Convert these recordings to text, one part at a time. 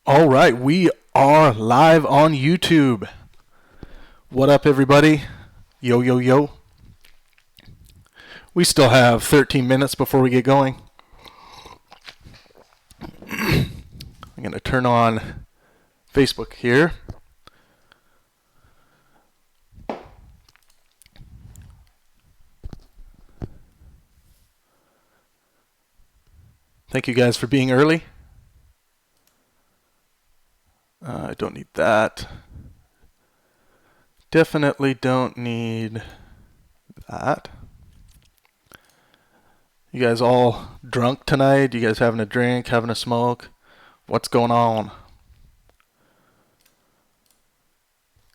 All right, we are live on YouTube. What up, everybody? Yo, yo, yo. We still have 13 minutes before we get going. I'm going to turn on Facebook here. Thank you guys for being early. I don't need that. Definitely don't need that. You guys all drunk tonight? You guys having a drink, having a smoke? What's going on?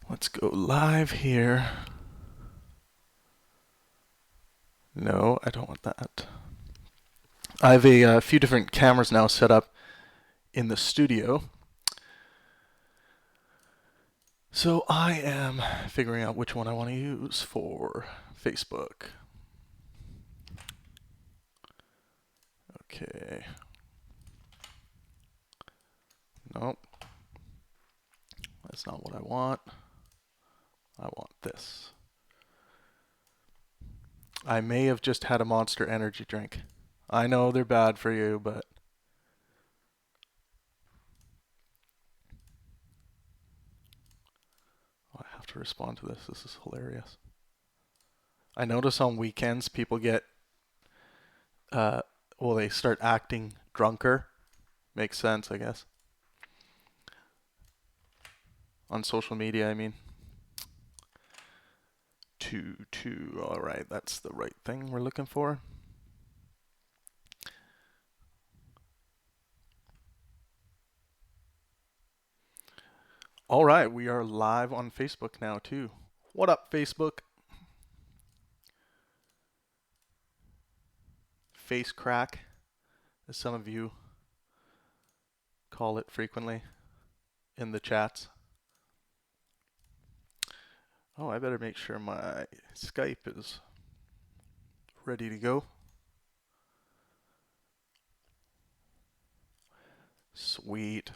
Let's go live here. No, I don't want that. I have a few different cameras now set up in the studio. So I am figuring out which one I want to use for Facebook. Okay. Nope. That's not what I want. I want this. I may have just had a Monster Energy drink. I know they're bad for you, but I have to respond to this. This is hilarious. I notice on weekends people get, they start acting drunker. Makes sense, I guess. On social media, I mean. Two. All right, that's the right thing we're looking for. All right, we are live on Facebook now too. What up, Facebook? Face crack, as some of you call it frequently in the chats. Oh, I better make sure my Skype is ready to go. Sweet.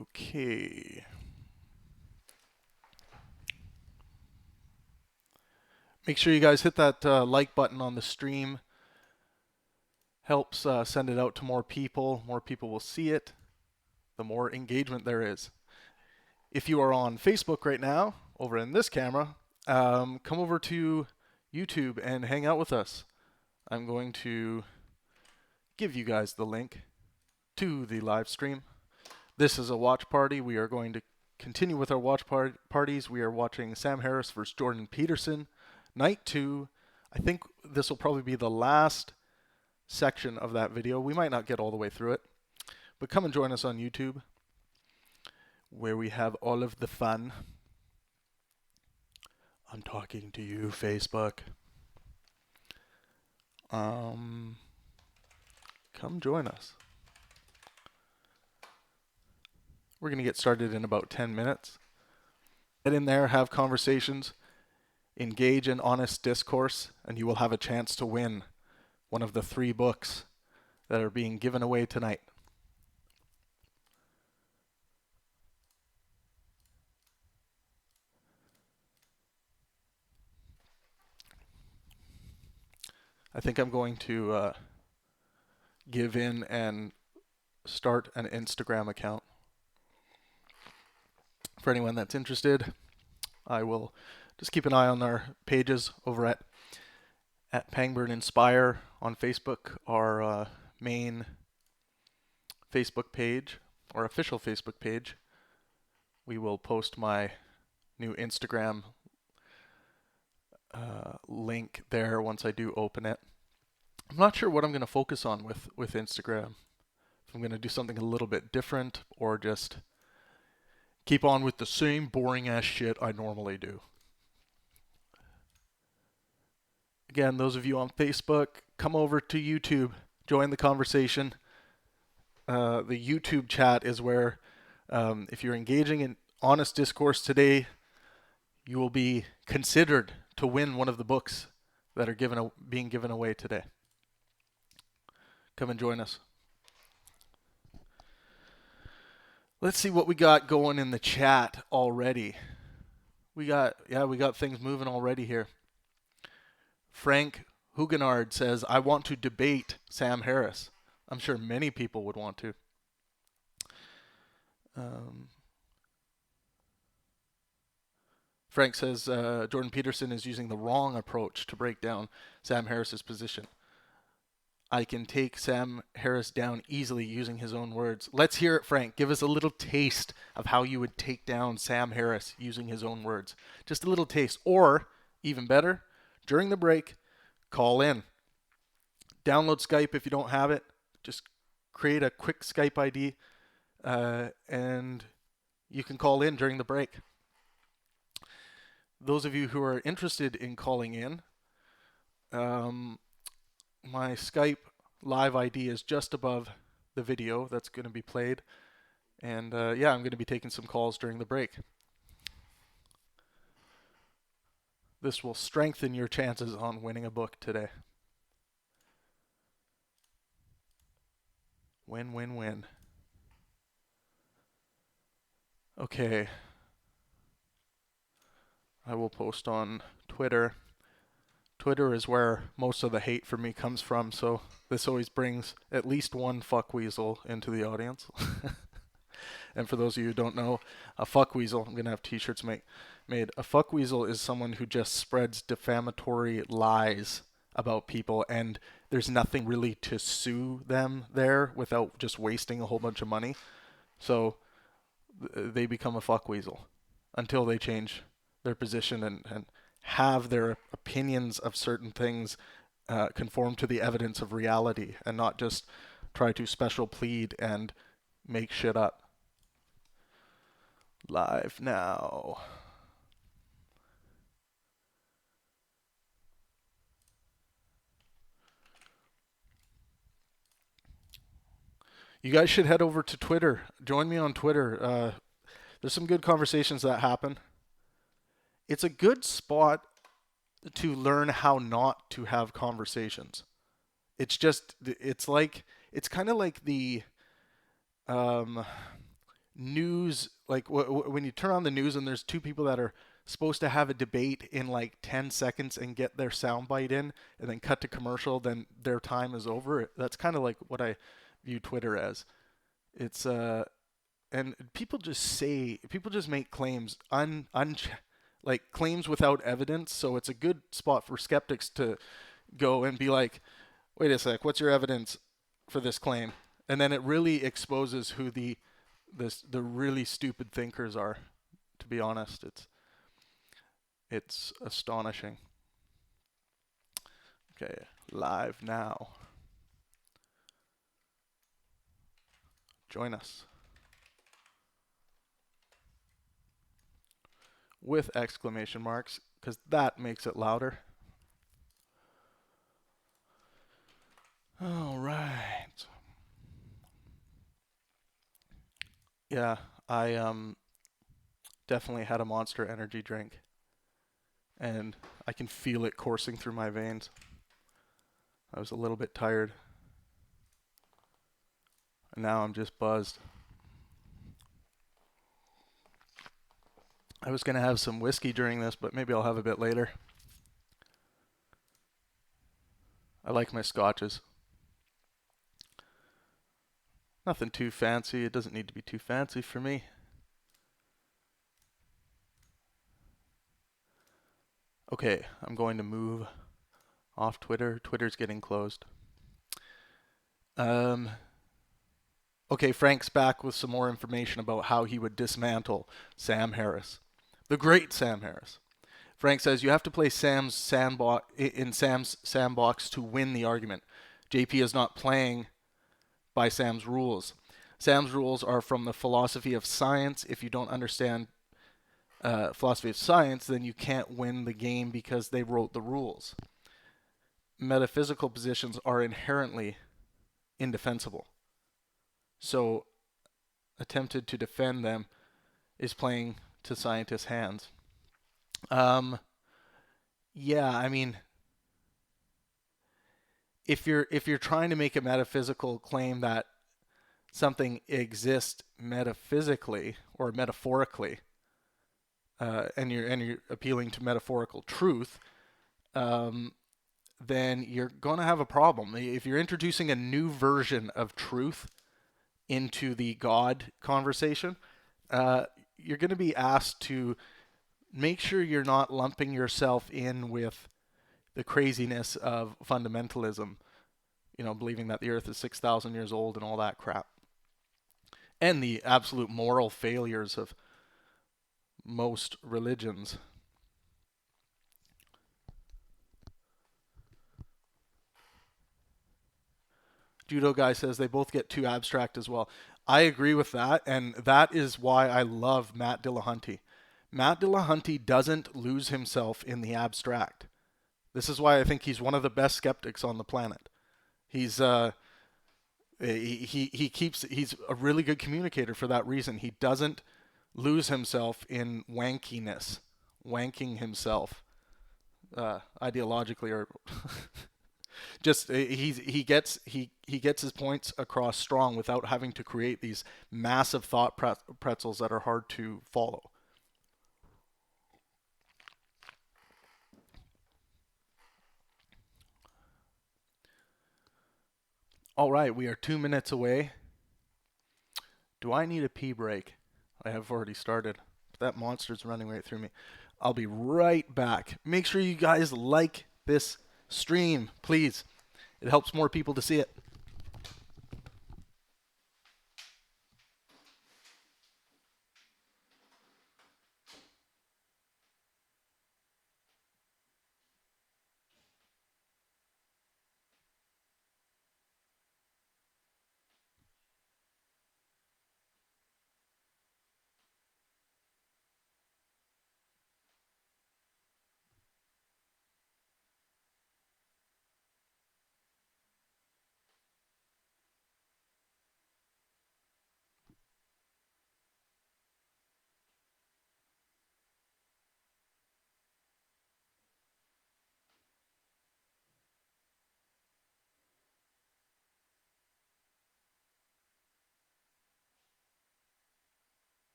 Okay. Make sure you guys hit that like button on the stream. Helps send it out to more people. More people will see it. The more engagement there is. If you are on Facebook right now, over in this camera, come over to YouTube and hang out with us. I'm going to give you guys the link to the live stream. This is a watch party. We are going to continue with our watch parties. We are watching Sam Harris versus Jordan Peterson, night 2. I think this will probably be the last section of that video. We might not get all the way through it, but come and join us on YouTube, where we have all of the fun. I'm talking to you, Facebook. Come join us. We're going to get started in about 10 minutes. Get in there, have conversations, engage in honest discourse, and you will have a chance to win one of the 3 books that are being given away tonight. I think I'm going to give in and start an Instagram account. For anyone that's interested, I will just keep an eye on our pages over at Pangburn Inspire on Facebook, our main Facebook page, or official Facebook page. We will post my new Instagram link there once I do open it. I'm not sure what I'm going to focus on with Instagram. If I'm going to do something a little bit different or just keep on with the same boring ass shit I normally do. Again, those of you on Facebook, come over to YouTube, join the conversation. The YouTube chat is where, if you're engaging in honest discourse today, you will be considered to win one of the books that are being given away today. Come and join us. Let's see what we got going in the chat already. We got things moving already here. Frank Hugenard says, I want to debate Sam Harris. I'm sure many people would want to. Frank says Jordan Peterson is using the wrong approach to break down Sam Harris's position. I can take Sam Harris down easily using his own words. Let's hear it, Frank. Give us a little taste of how you would take down Sam Harris using his own words. Just a little taste. Or, even better, during the break, call in. Download Skype if you don't have it. Just create a quick Skype ID, and you can call in during the break. Those of you who are interested in calling in, my Skype live ID is just above the video that's going to be played. And I'm going to be taking some calls during the break. This will strengthen your chances on winning a book today. Win, win, win. Okay. I will post on Twitter. Twitter is where most of the hate for me comes from, so this always brings at least one fuckweasel into the audience. And for those of you who don't know, a fuckweasel, I'm going to have t-shirts made. A fuckweasel is someone who just spreads defamatory lies about people, and there's nothing really to sue them there without just wasting a whole bunch of money. So they become a fuckweasel until they change their position and have their opinions of certain things conform to the evidence of reality and not just try to special plead and make shit up. Live now. You guys should head over to Twitter. Join me on Twitter. There's some good conversations that happen. It's a good spot to learn how not to have conversations. It's kind of like the news, like when you turn on the news and there's two people that are supposed to have a debate in like 10 seconds and get their soundbite in and then cut to commercial, then their time is over. That's kind of like what I view Twitter as. It's and people just make claims like claims without evidence. So it's a good spot for skeptics to go and be like, wait a sec, what's your evidence for this claim? And then it really exposes who the really stupid thinkers are. To be honest, it's astonishing. Okay, live now. Join us. With exclamation marks, because that makes it louder. All right. Yeah, I definitely had a Monster energy drink, and I can feel it coursing through my veins. I was a little bit tired, and now I'm just buzzed. I was going to have some whiskey during this, but maybe I'll have a bit later. I like my scotches. Nothing too fancy. It doesn't need to be too fancy for me. Okay, I'm going to move off Twitter. Twitter's getting closed. Okay, Frank's back with some more information about how he would dismantle Sam Harris. The great Sam Harris. Frank says you have to play Sam's sandbox to win the argument. JP is not playing by Sam's rules. Sam's rules are from the philosophy of science. If you don't understand philosophy of science, then you can't win the game because they wrote the rules. Metaphysical positions are inherently indefensible. So attempted to defend them is playing to scientists' hands. Yeah, I mean, if you're trying to make a metaphysical claim that something exists metaphysically or metaphorically, and you're appealing to metaphorical truth, um, then you're going to have a problem. If you're introducing a new version of truth into the God conversation, you're going to be asked to make sure you're not lumping yourself in with the craziness of fundamentalism, believing that the earth is 6,000 years old and all that crap, and the absolute moral failures of most religions. Judo guy says they both get too abstract as well. I agree with that, and that is why I love Matt Dillahunty. Matt Dillahunty doesn't lose himself in the abstract. This is why I think he's one of the best skeptics on the planet. He's he's a really good communicator for that reason. He doesn't lose himself in wankiness, wanking himself ideologically, or just he gets his points across strong without having to create these massive thought pretzels that are hard to follow. All right, we are 2 minutes away. Do I need a pee break? I have already started. That monster's running right through me. I'll be right back. Make sure you guys like this stream, please. It helps more people to see it.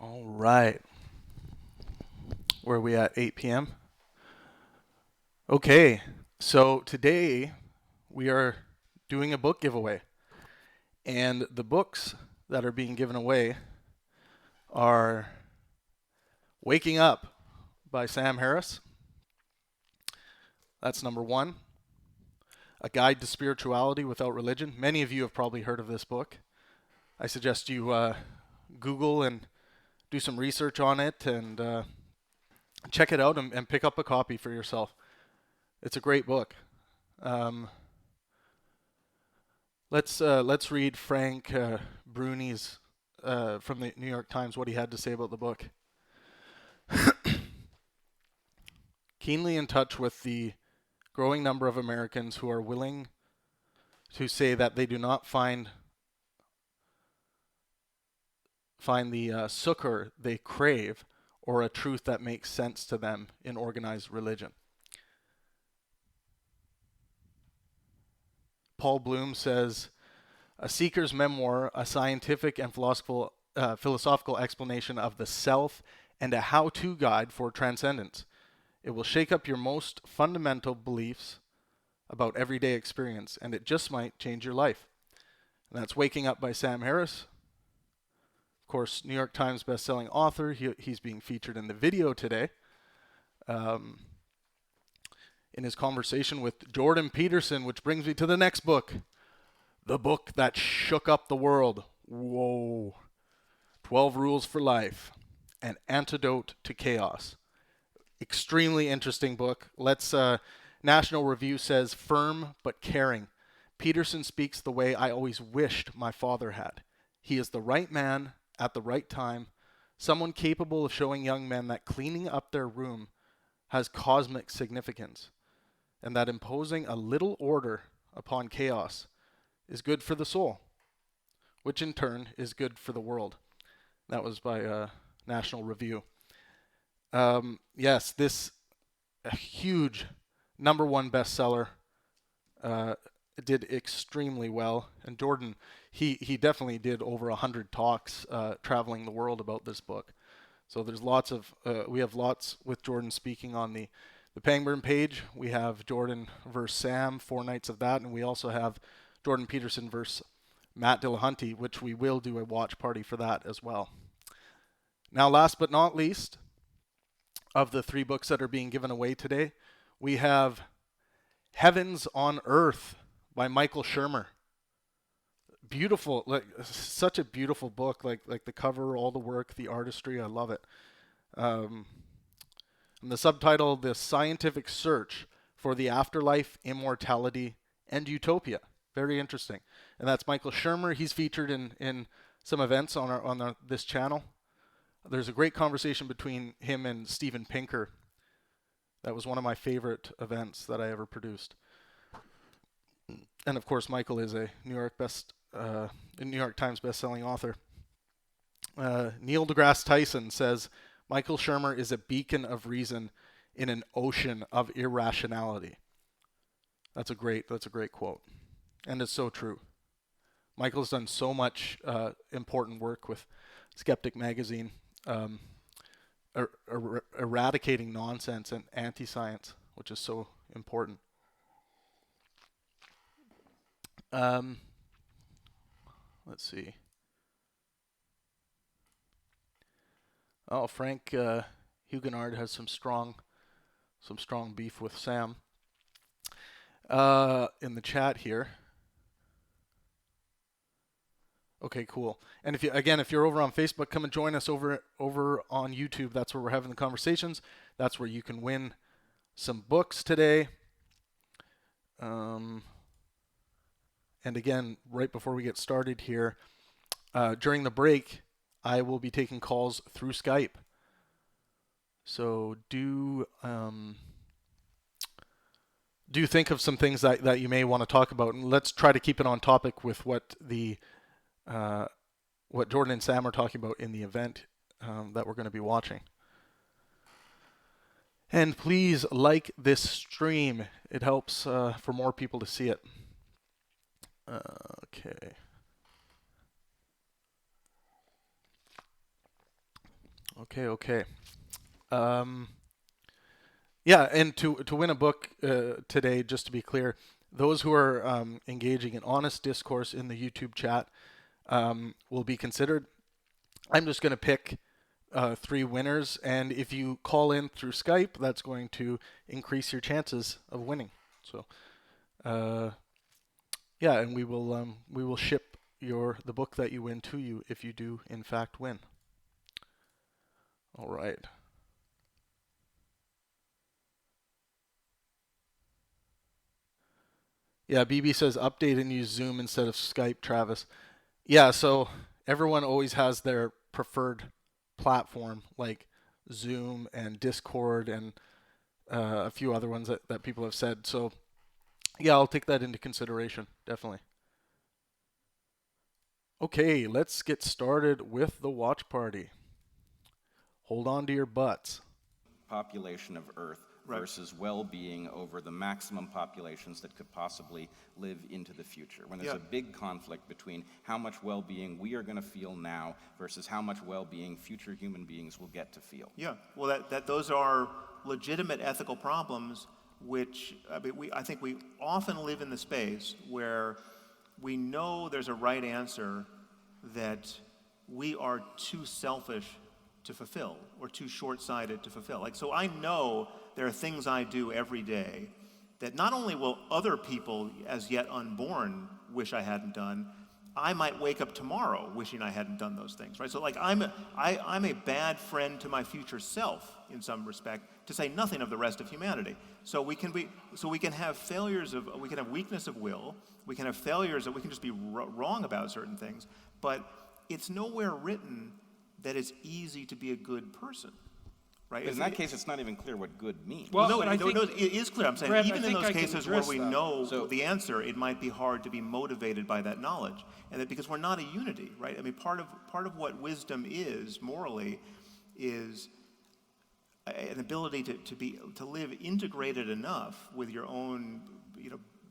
All right. Where are we at? 8 p.m.? Okay. So today we are doing a book giveaway. And the books that are being given away are Waking Up by Sam Harris. That's number one. A Guide to Spirituality Without Religion. Many of you have probably heard of this book. I suggest you Google and do some research on it and check it out and pick up a copy for yourself. It's a great book. Let's read Frank Bruni's from the New York Times what he had to say about the book. Keenly in touch with the growing number of Americans who are willing to say that they do not find the succor they crave or a truth that makes sense to them in organized religion. Paul Bloom says, A Seeker's Memoir, a scientific and philosophical explanation of the self and a how-to guide for transcendence. It will shake up your most fundamental beliefs about everyday experience, and it just might change your life. And that's Waking Up by Sam Harris. Of course, New York Times best-selling author. He's being featured in the video today. In his conversation with Jordan Peterson, which brings me to the next book. The book that shook up the world. Whoa. 12 Rules for Life. An Antidote to Chaos. Extremely interesting book. National Review says, firm but caring. Peterson speaks the way I always wished my father had. He is the right man at the right time, someone capable of showing young men that cleaning up their room has cosmic significance, and that imposing a little order upon chaos is good for the soul, which in turn is good for the world. That was by National Review. Yes, this a huge #1 bestseller. It did extremely well, and Jordan, he definitely did over 100 talks traveling the world about this book. So there's lots of we have lots with Jordan speaking on the Pangburn page. We have Jordan versus Sam, 4 nights of that, and we also have Jordan Peterson versus Matt Dillahunty, which we will do a watch party for that as well. Now, last but not least, of the 3 books that are being given away today, we have Heavens on Earth by Michael Shermer. Beautiful, like such a beautiful book. Like the cover, all the work, the artistry. I love it. And the subtitle: The Scientific Search for the Afterlife, Immortality, and Utopia. Very interesting. And that's Michael Shermer. He's featured in some events on this channel. There's a great conversation between him and Steven Pinker. That was one of my favorite events that I ever produced. And of course, Michael is a New York Times best-selling author. Neil deGrasse Tyson says, Michael Shermer is a beacon of reason in an ocean of irrationality. That's a great quote. And it's so true. Michael's done so much important work with Skeptic Magazine, eradicating nonsense and anti-science, which is so important. Let's see. Oh, Frank Huguenard has some strong beef with Sam in the chat here. Okay, cool. And if you're over on Facebook, come and join us over on YouTube. That's where we're having the conversations. That's where you can win some books today. And again, right before we get started here, during the break, I will be taking calls through Skype. So do think of some things that you may want to talk about, and let's try to keep it on topic with what Jordan and Sam are talking about in the event that we're going to be watching. And please like this stream. It helps for more people to see it. Okay. Yeah, and to win a book today, just to be clear, those who are engaging in honest discourse in the YouTube chat will be considered. I'm just going to pick 3 winners, and if you call in through Skype, that's going to increase your chances of winning. So, yeah, and we will ship the book that you win to you if you do in fact win. All right. Yeah, BB says update and use Zoom instead of Skype, Travis. Yeah, so everyone always has their preferred platform, like Zoom and Discord and a few other ones that people have said. So, yeah, I'll take that into consideration, definitely. Okay, let's get started with the watch party. Hold on to your butts. Population of Earth versus well-being over the maximum populations that could possibly live into the future. When there's a big conflict between how much well-being we are going to feel now versus how much well-being future human beings will get to feel. Yeah, well, those are legitimate ethical problems, which I think we often live in the space where we know there's a right answer that we are too selfish to fulfill or too short-sighted to fulfill. Like, so I know there are things I do every day that not only will other people as yet unborn wish I hadn't done, I might wake up tomorrow wishing I hadn't done those things, right? So like I'm a bad friend to my future self in some respect, to say nothing of the rest of humanity. So we can have failures we can have weakness of will, we can have failures that we can just be wrong about certain things, but it's nowhere written that it's easy to be a good person, right? But in that case, it's not even clear what good means. Well, no, it is clear. I'm saying Brett, even in those cases where we that. know the answer, it might be hard to be motivated by that knowledge, and that because we're not a unity, right? I mean, part of what wisdom is morally is an ability to live integrated enough with your own,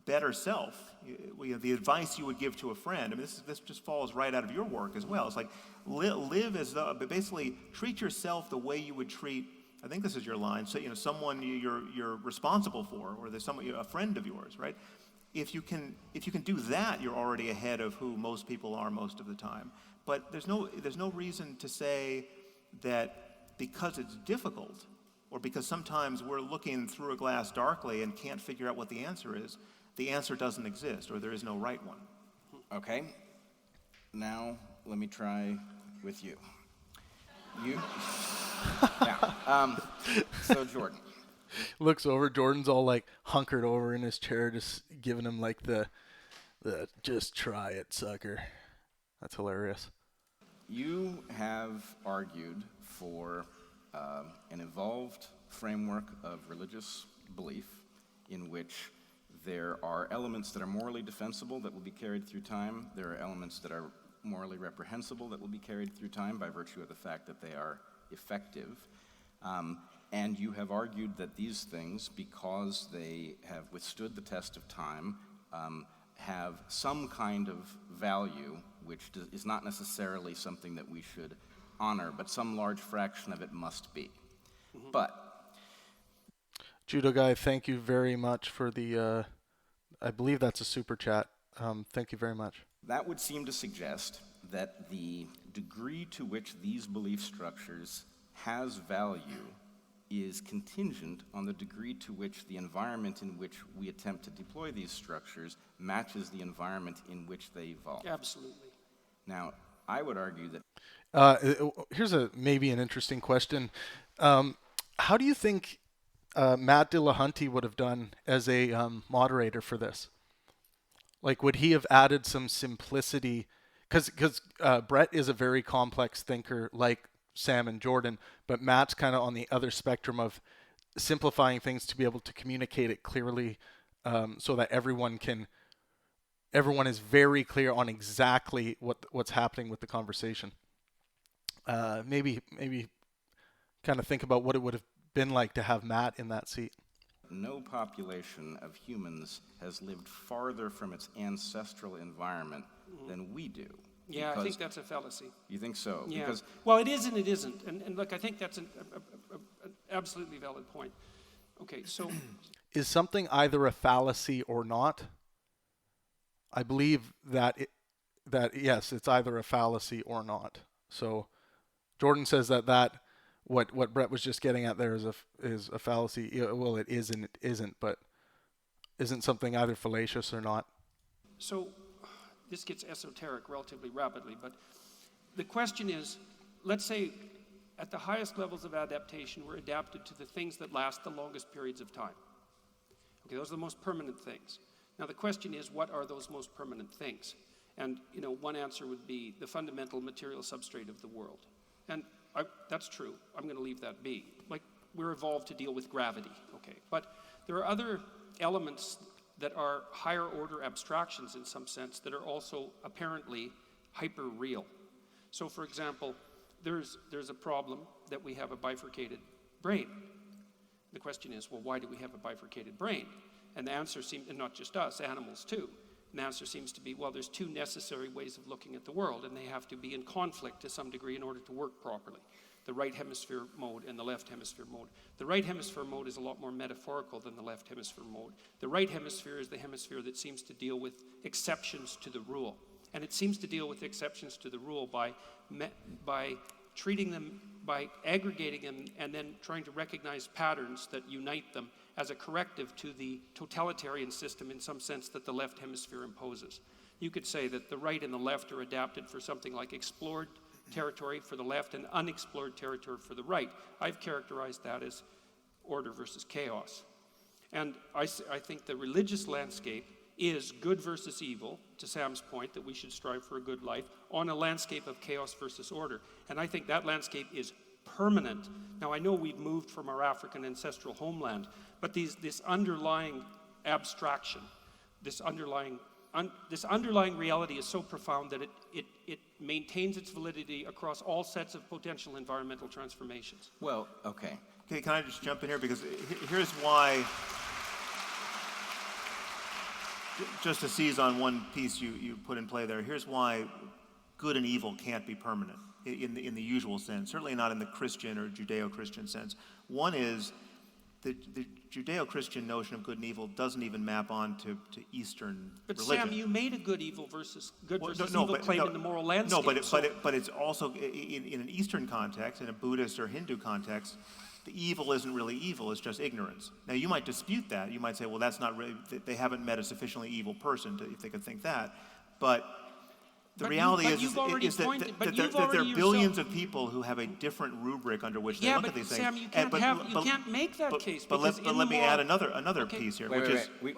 better self. The advice you would give to a friend. I mean, this just falls right out of your work as well. It's like live as though, but basically treat yourself the way you would treat. I think this is your line. So someone you're responsible for, or there's someone, a friend of yours, right? If you can do that, you're already ahead of who most people are most of the time. But there's no reason to say that because it's difficult, or because sometimes we're looking through a glass darkly and can't figure out what the answer is, the answer doesn't exist, or there is no right one. Okay. Now, let me try with you. So Jordan. Looks over, Jordan's all like hunkered over in his chair, just giving him like the just try it, sucker. That's hilarious. You have argued for an evolved framework of religious belief in which there are elements that are morally defensible that will be carried through time. There are elements that are morally reprehensible that will be carried through time by virtue of the fact that they are effective. And you have argued that these things, because they have withstood the test of time, have some kind of value, which is not necessarily something that we should honor, but some large fraction of it must be. Mm-hmm. But Judo Guy, thank you very much for the, I believe that's a super chat. Thank you very much. That would seem to suggest that the degree to which these belief structures has value is contingent on the degree to which the environment in which we attempt to deploy these structures matches the environment in which they evolve. Absolutely. Now, I would argue that... here's maybe an interesting question. How do you think Matt Dillahunty would have done as a moderator for this? Like, would he have added some simplicity? Because Brett is a very complex thinker, like Sam and Jordan, but Matt's kind of on the other spectrum of simplifying things to be able to communicate it clearly, so that everyone is very clear on exactly what's happening with the conversation. Maybe kind of think about what it would have been like to have Matt in that seat. No population of humans has lived farther from its ancestral environment than we do. Yeah, I think that's a fallacy. You think so? Yeah. Because well, it is and it isn't. And look, I think that's an absolutely valid point. Okay, so... Is something either a fallacy or not? I believe that yes, it's either a fallacy or not. So Jordan says that what Brett was just getting at there is a fallacy. Well, it is and it isn't, but isn't something either fallacious or not? So this gets esoteric relatively rapidly, but the question is, let's say at the highest levels of adaptation, we're adapted to the things that last the longest periods of time. Okay, those are the most permanent things. Now the question is, what are those most permanent things? And one answer would be the fundamental material substrate of the world. And that's true. I'm going to leave that be. Like, we're evolved to deal with gravity, okay? But there are other elements that are higher order abstractions in some sense that are also apparently hyper real. So for example, there's a problem that we have a bifurcated brain. The question is, well, why do we have a bifurcated brain? And the answer seems, and not just us, animals too. And the answer seems to be, well, there's two necessary ways of looking at the world, and they have to be in conflict to some degree in order to work properly. The right hemisphere mode and the left hemisphere mode. The right hemisphere mode is a lot more metaphorical than the left hemisphere mode. The right hemisphere is the hemisphere that seems to deal with exceptions to the rule. And it seems to deal with exceptions to the rule by treating them, by aggregating them, and then trying to recognize patterns that unite them as a corrective to the totalitarian system in some sense that the left hemisphere imposes. You could say that the right and the left are adapted for something like explored territory for the left and unexplored territory for the right. I've characterized that as order versus chaos. And I think the religious landscape is good versus evil, to Sam's point that we should strive for a good life, on a landscape of chaos versus order. And I think that landscape is permanent. Now I know we've moved from our African ancestral homeland, but this underlying abstraction, this underlying reality is so profound that it maintains its validity across all sets of potential environmental transformations. Well, okay. Okay, can I just jump in here? Because here's why, just to seize on one piece you put in play there, here's why good and evil can't be permanent in the usual sense, certainly not in the Christian or Judeo-Christian sense. One is the Judeo-Christian notion of good and evil doesn't even map on to Eastern religion. Sam, you made a good evil versus evil claim in the moral landscape. No, but it's also in an Eastern context, in a Buddhist or Hindu context, the evil isn't really evil, it's just ignorance. Now you might dispute that. You might say, well, that's not really, they haven't met a sufficiently evil person if they could think that. But the reality is that there are billions of people who have a different rubric under which they look at these things. Sam, you can't make that case. But let me add another piece here, We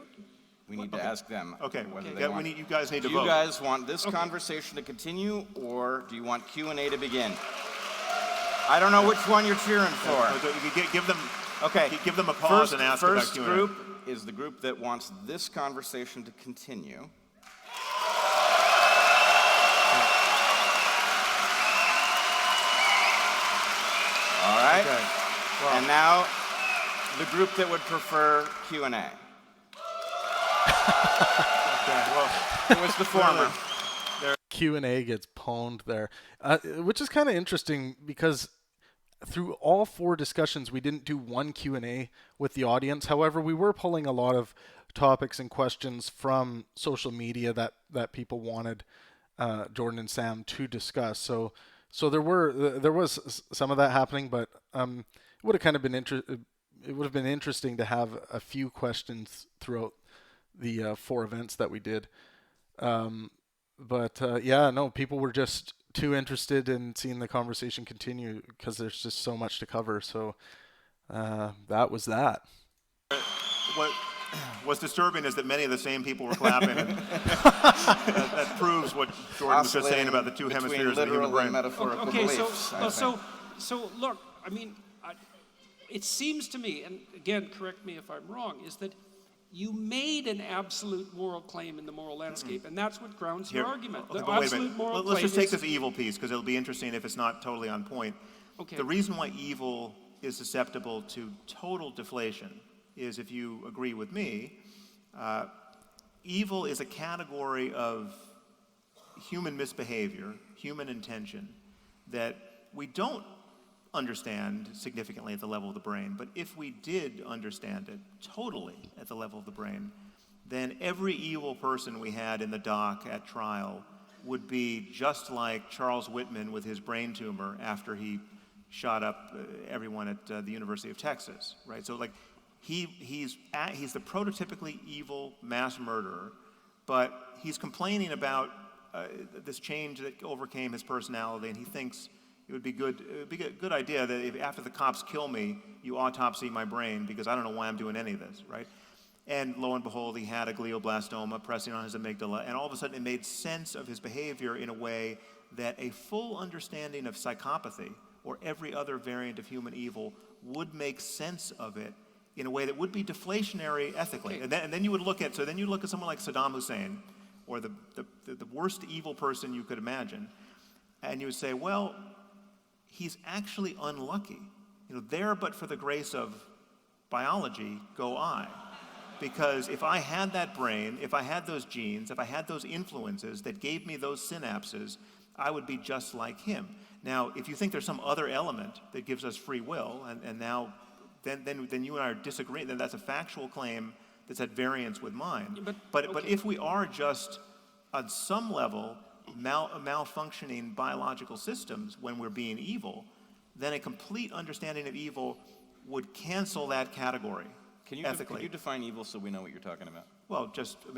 need to ask them. Okay. You guys need to vote. vote. Do you guys want this conversation to continue, or do you want Q&A to begin? I don't know which one you're cheering for. Give them a pause and ask about Q&A. First group is the group that wants this conversation to continue. All right. Okay. Well, and now, the group that would prefer Q&A. Okay. Well, it was the former. Q&A gets pwned there, which is kind of interesting because through all 4 discussions, we didn't do one Q&A with the audience. However, we were pulling a lot of topics and questions from social media that people wanted Jordan and Sam to discuss. So there was some of that happening, but it would have kind of been it would have been interesting to have a few questions throughout the 4 events that we did. People were just too interested in seeing the conversation continue because there's just so much to cover. So that was that. What's disturbing is that many of the same people were clapping. And that proves what Jordan was just saying about the 2 hemispheres of the human brain. Metaphorical beliefs, so look, I mean, it seems to me, and again, correct me if I'm wrong, is that you made an absolute moral claim in the moral landscape, and that's what grounds your argument. Okay, the absolute moral let's claim just take this evil piece, because it'll be interesting if it's not totally on point. Okay. The reason why evil is susceptible to total deflation is, if you agree with me, evil is a category of human misbehavior, human intention, that we don't understand significantly at the level of the brain. But if we did understand it totally at the level of the brain, then every evil person we had in the dock at trial would be just like Charles Whitman with his brain tumor after he shot up everyone at the University of Texas, right? So like he's the prototypically evil mass murderer, but he's complaining about this change that overcame his personality, and he thinks it would be a good idea that if after the cops kill me, you autopsy my brain because I don't know why I'm doing any of this, right? And lo and behold, he had a glioblastoma pressing on his amygdala, and all of a sudden it made sense of his behavior in a way that a full understanding of psychopathy or every other variant of human evil would make sense of it in a way that would be deflationary ethically. Okay. And then you would look at someone like Saddam Hussein, or the worst evil person you could imagine, and you would say, well, he's actually unlucky. There but for the grace of biology go I. Because if I had that brain, if I had those genes, if I had those influences that gave me those synapses, I would be just like him. Now, if you think there's some other element that gives us free will, and now then you and I are disagreeing, then that's a factual claim that's at variance with mine. But if we are just on some level malfunctioning biological systems when we're being evil, then a complete understanding of evil would cancel that category. Can you define evil so we know what you're talking about? Well,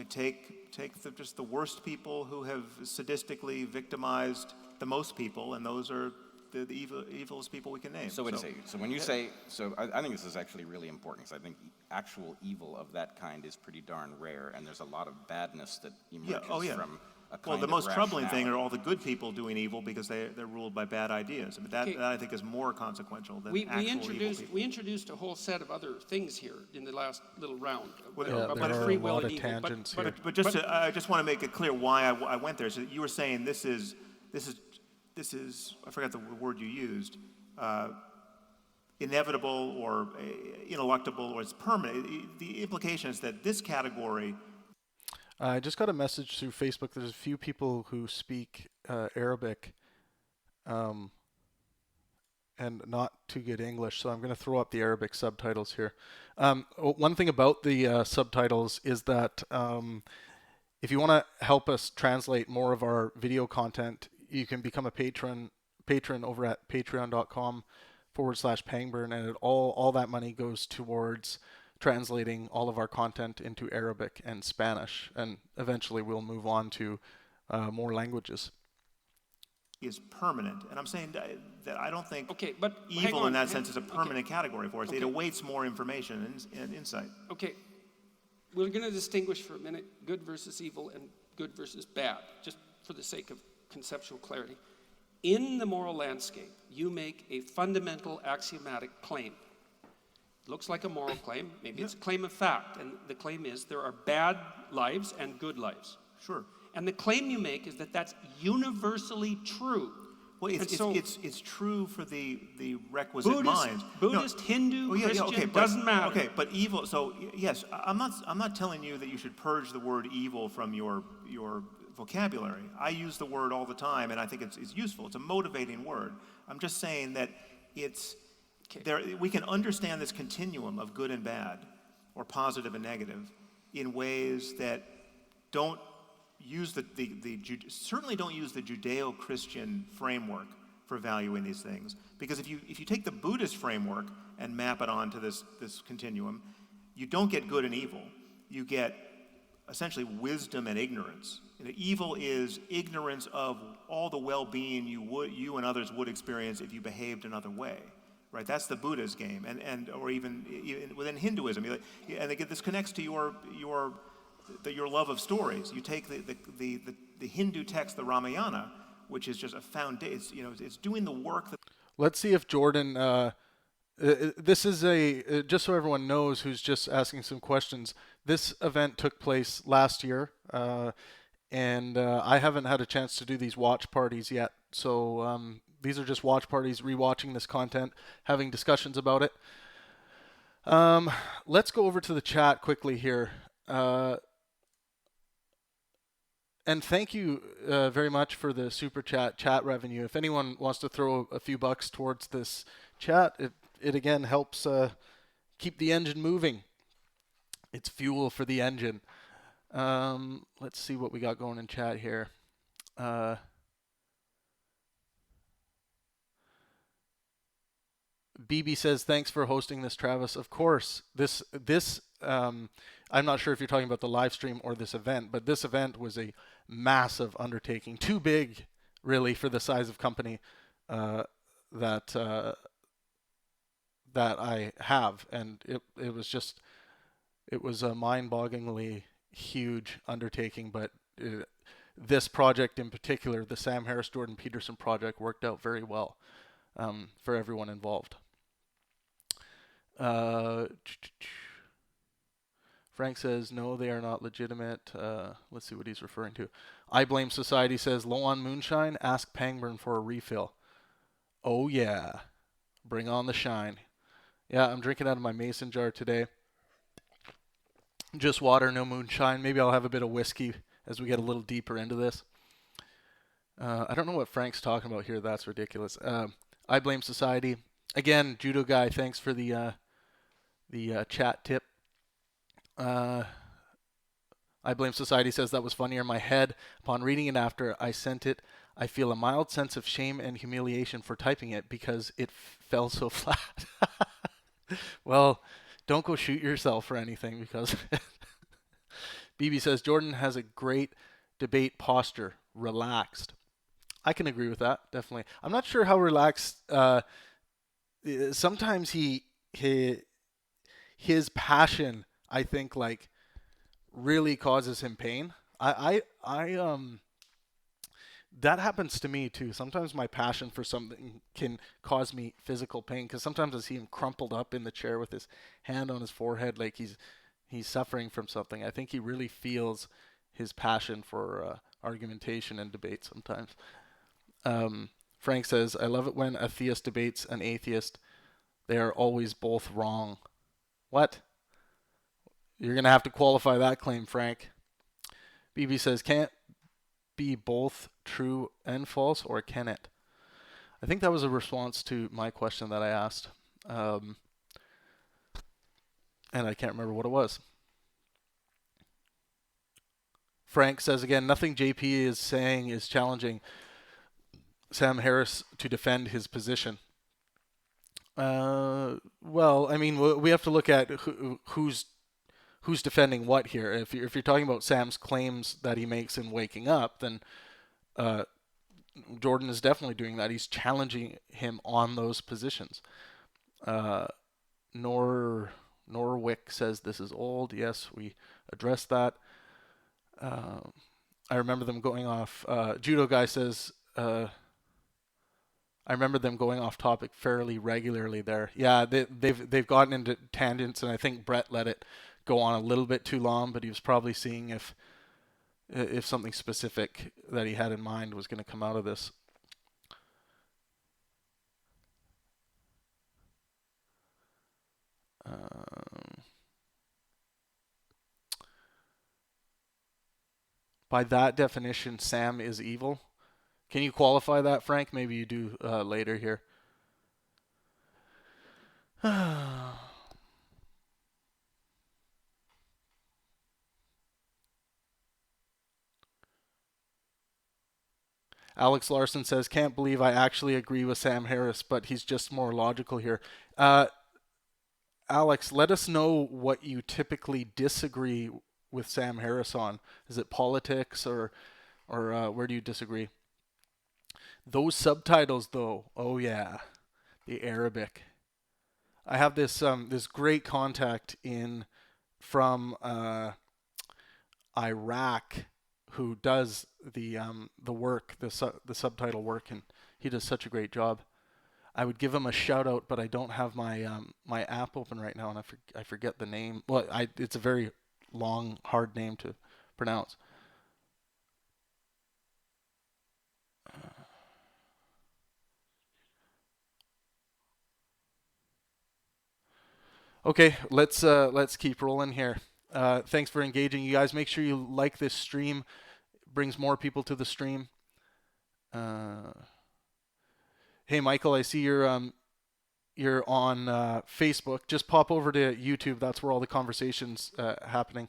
take just the worst people who have sadistically victimized the most people, and those are the evilest people we can name. So when you say, I think this is actually really important, because I think actual evil of that kind is pretty darn rare, and there's a lot of badness that emerges from a kind Well, the of most troubling thing are rationality. all the good people doing evil because they're ruled by bad ideas. I mean, that I think is more consequential than actual evil people. We introduced a whole set of other things here in the last little round Yeah, about there are free a will lot and of evil. tangents here. But just to, I just want to make it clear why I went there. So you were saying this is I forgot the word you used, inevitable or ineluctable or it's permanent. The implication is that this category. I just got a message through Facebook. There's a few people who speak Arabic and not too good English, so I'm going to throw up the Arabic subtitles here. One thing about the subtitles is that if you want to help us translate more of our video content, you can become a patron over at patreon.com/Pangburn, and all that money goes towards translating all of our content into Arabic and Spanish, and eventually we'll move on to more languages. Is permanent, and I'm saying that I don't think but evil in that sense is a permanent category for us. It awaits more information and insight. Okay, we're going to distinguish for a minute good versus evil and good versus bad, just for the sake of conceptual clarity. In the moral landscape, you make a fundamental axiomatic claim. Looks like a moral claim, maybe it's a claim of fact, and the claim is there are bad lives and good lives. Sure. And the claim you make is that that's universally true. Well, it's true for the requisite minds. Buddhist, Hindu, Christian, doesn't matter. Okay, but evil. So yes, I'm not telling you that you should purge the word evil from your vocabulary. I use the word all the time, and I think it's useful. It's a motivating word. I'm just saying that we can understand this continuum of good and bad, or positive and negative, in ways that don't use certainly don't use the Judeo-Christian framework for valuing these things. Because if you take the Buddhist framework and map it onto this continuum, you don't get good and evil. You get essentially wisdom and ignorance. Evil is ignorance of all the well-being you and others would experience if you behaved another way. Right? That's the Buddha's game, or even within Hinduism. And this connects to your love of stories. You take the Hindu text, the Ramayana, which is just a foundation. It's doing the work that. Let's see if Jordan. This is just so everyone knows who's just asking some questions. This event took place last year, and I haven't had a chance to do these watch parties yet. So these are just watch parties, rewatching this content, having discussions about it. Let's go over to the chat quickly here. And thank you very much for the super chat revenue. If anyone wants to throw a few bucks towards this chat, it again helps keep the engine moving. It's fuel for the engine. Let's see what we got going in chat here. BB says, thanks for hosting this, Travis. Of course, this I'm not sure if you're talking about the live stream or this event, but this event was a massive undertaking, too big, really, for the size of company that I have, and it was a mind-bogglingly huge undertaking. But this project in particular, the Sam Harris Jordan Peterson project, worked out very well for everyone involved. Frank says, no, they are not legitimate. Let's see what he's referring to. I Blame Society says, low on moonshine, ask Pangburn for a refill. Oh, yeah. Bring on the shine. Yeah, I'm drinking out of my mason jar today. Just water, no moonshine. Maybe I'll have a bit of whiskey as we get a little deeper into this. I don't know what Frank's talking about here. That's ridiculous. I Blame Society. Again, Judo Guy, thanks for the chat tip. I Blame Society says, that was funnier in my head. Upon reading it after I sent it, I feel a mild sense of shame and humiliation for typing it because it fell so flat. Well, don't go shoot yourself or anything because BB says, Jordan has a great debate posture, relaxed. I can agree with that, definitely. I'm not sure how relaxed. Sometimes his passion, I think, like, really causes him pain. I that happens to me too. Sometimes my passion for something can cause me physical pain, because sometimes I see him crumpled up in the chair with his hand on his forehead like he's suffering from something. I think he really feels his passion for argumentation and debate sometimes. Frank says, I love it when a theist debates an atheist. They are always both wrong. What? You're going to have to qualify that claim, Frank. BB says, can't be both true and false, or can it? I think that was a response to my question that I asked. And I can't remember what it was. Frank says again, nothing JP is saying is challenging Sam Harris to defend his position. Well, I mean, we have to look at who's defending what here. If you're talking about Sam's claims that he makes in Waking Up, then Jordan is definitely doing that. He's challenging him on those positions. Norwick says this is old. Yes, we addressed that. I remember them going off. Judo guy says, I remember them going off topic fairly regularly there. Yeah, they've gotten into tangents, and I think Brett let it go on a little bit too long, but he was probably seeing if something specific that he had in mind was going to come out of this. By that definition, Sam is evil. Can you qualify that, Frank? Maybe you do later here. Alex Larson says, can't believe I actually agree with Sam Harris, but he's just more logical here. Alex, let us know what you typically disagree with Sam Harris on. Is it politics, or where do you disagree? Those subtitles, though, oh yeah, the Arabic. I have this this great contact from Iraq who does the work, the subtitle work, and he does such a great job. I would give him a shout out, but I don't have my my app open right now, and I forget the name. Well, it's a very long, hard name to pronounce. Okay, let's keep rolling here. Thanks for engaging, you guys. Make sure you like this stream. It brings more people to the stream. Hey, Michael, I see you're on Facebook. Just pop over to YouTube. That's where all the conversations happening.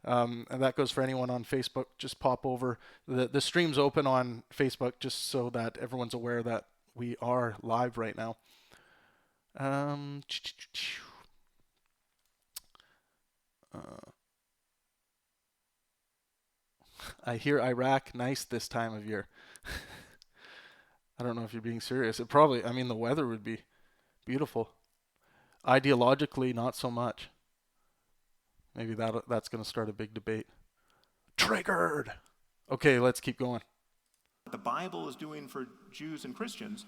And that goes for anyone on Facebook. Just pop over. The stream's open on Facebook, just so that everyone's aware that we are live right now. I hear Iraq nice this time of year. I don't know if you're being serious. It probably, I mean, the weather would be beautiful. Ideologically, not so much. Maybe that's going to start a big debate. Triggered! Okay, let's keep going. The Bible is doing for Jews and Christians,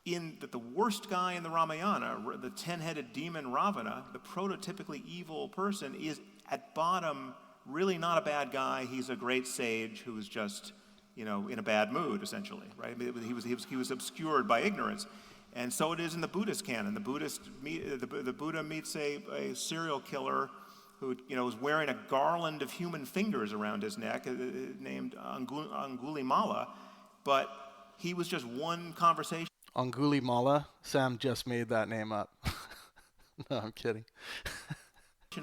in that the worst guy in the Ramayana, the 10-headed demon Ravana, the prototypically evil person, is at bottom really not a bad guy. He's a great sage who was just, in a bad mood, essentially, right? He was obscured by ignorance. And so it is in the Buddhist canon. The Buddha meets a serial killer who is wearing a garland of human fingers around his neck, named Angulimala, but he was just one conversation. Angulimala? Sam just made that name up. No, I'm kidding.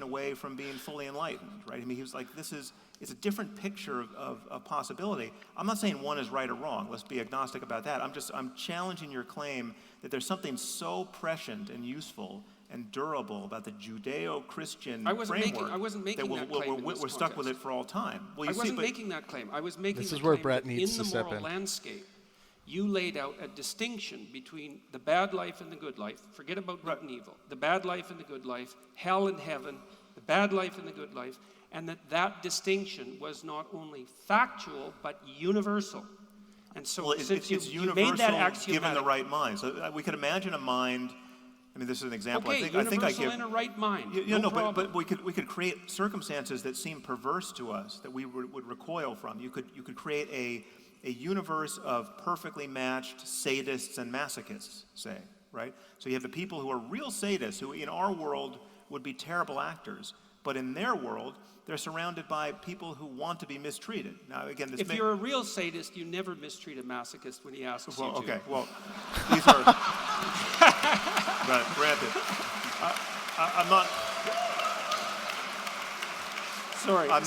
Away from being fully enlightened, right? I mean, he was like, it's a different picture of possibility. I'm not saying one is right or wrong. Let's be agnostic about that. I'm challenging your claim that there's something so prescient and useful and durable about the Judeo-Christian framework. I wasn't making that claim. We're stuck with it for all time. Well, I wasn't making that claim. I was making this the is where claim Brett that needs in to the step moral in. landscape, you laid out a distinction between the bad life and the good life. Forget about good and evil. The bad life and the good life, hell and heaven, the bad life and the good life, and that distinction was not only factual but universal. And so Well, since it's you made that universal axiomatic, given the right mind. So we could imagine a mind. I mean, this is an example. okay, I think universal I give. in a right mind. No, problem. but we could create circumstances that seem perverse to us that we would recoil from. You could create a universe of perfectly matched sadists and masochists, say, right? So you have the people who are real sadists, who in our world would be terrible actors, but in their world, they're surrounded by people who want to be mistreated. Now, again, if you're a real sadist, you never mistreat a masochist when he asks you to. Okay, well, these are... granted. I'm not... Sorry, I'm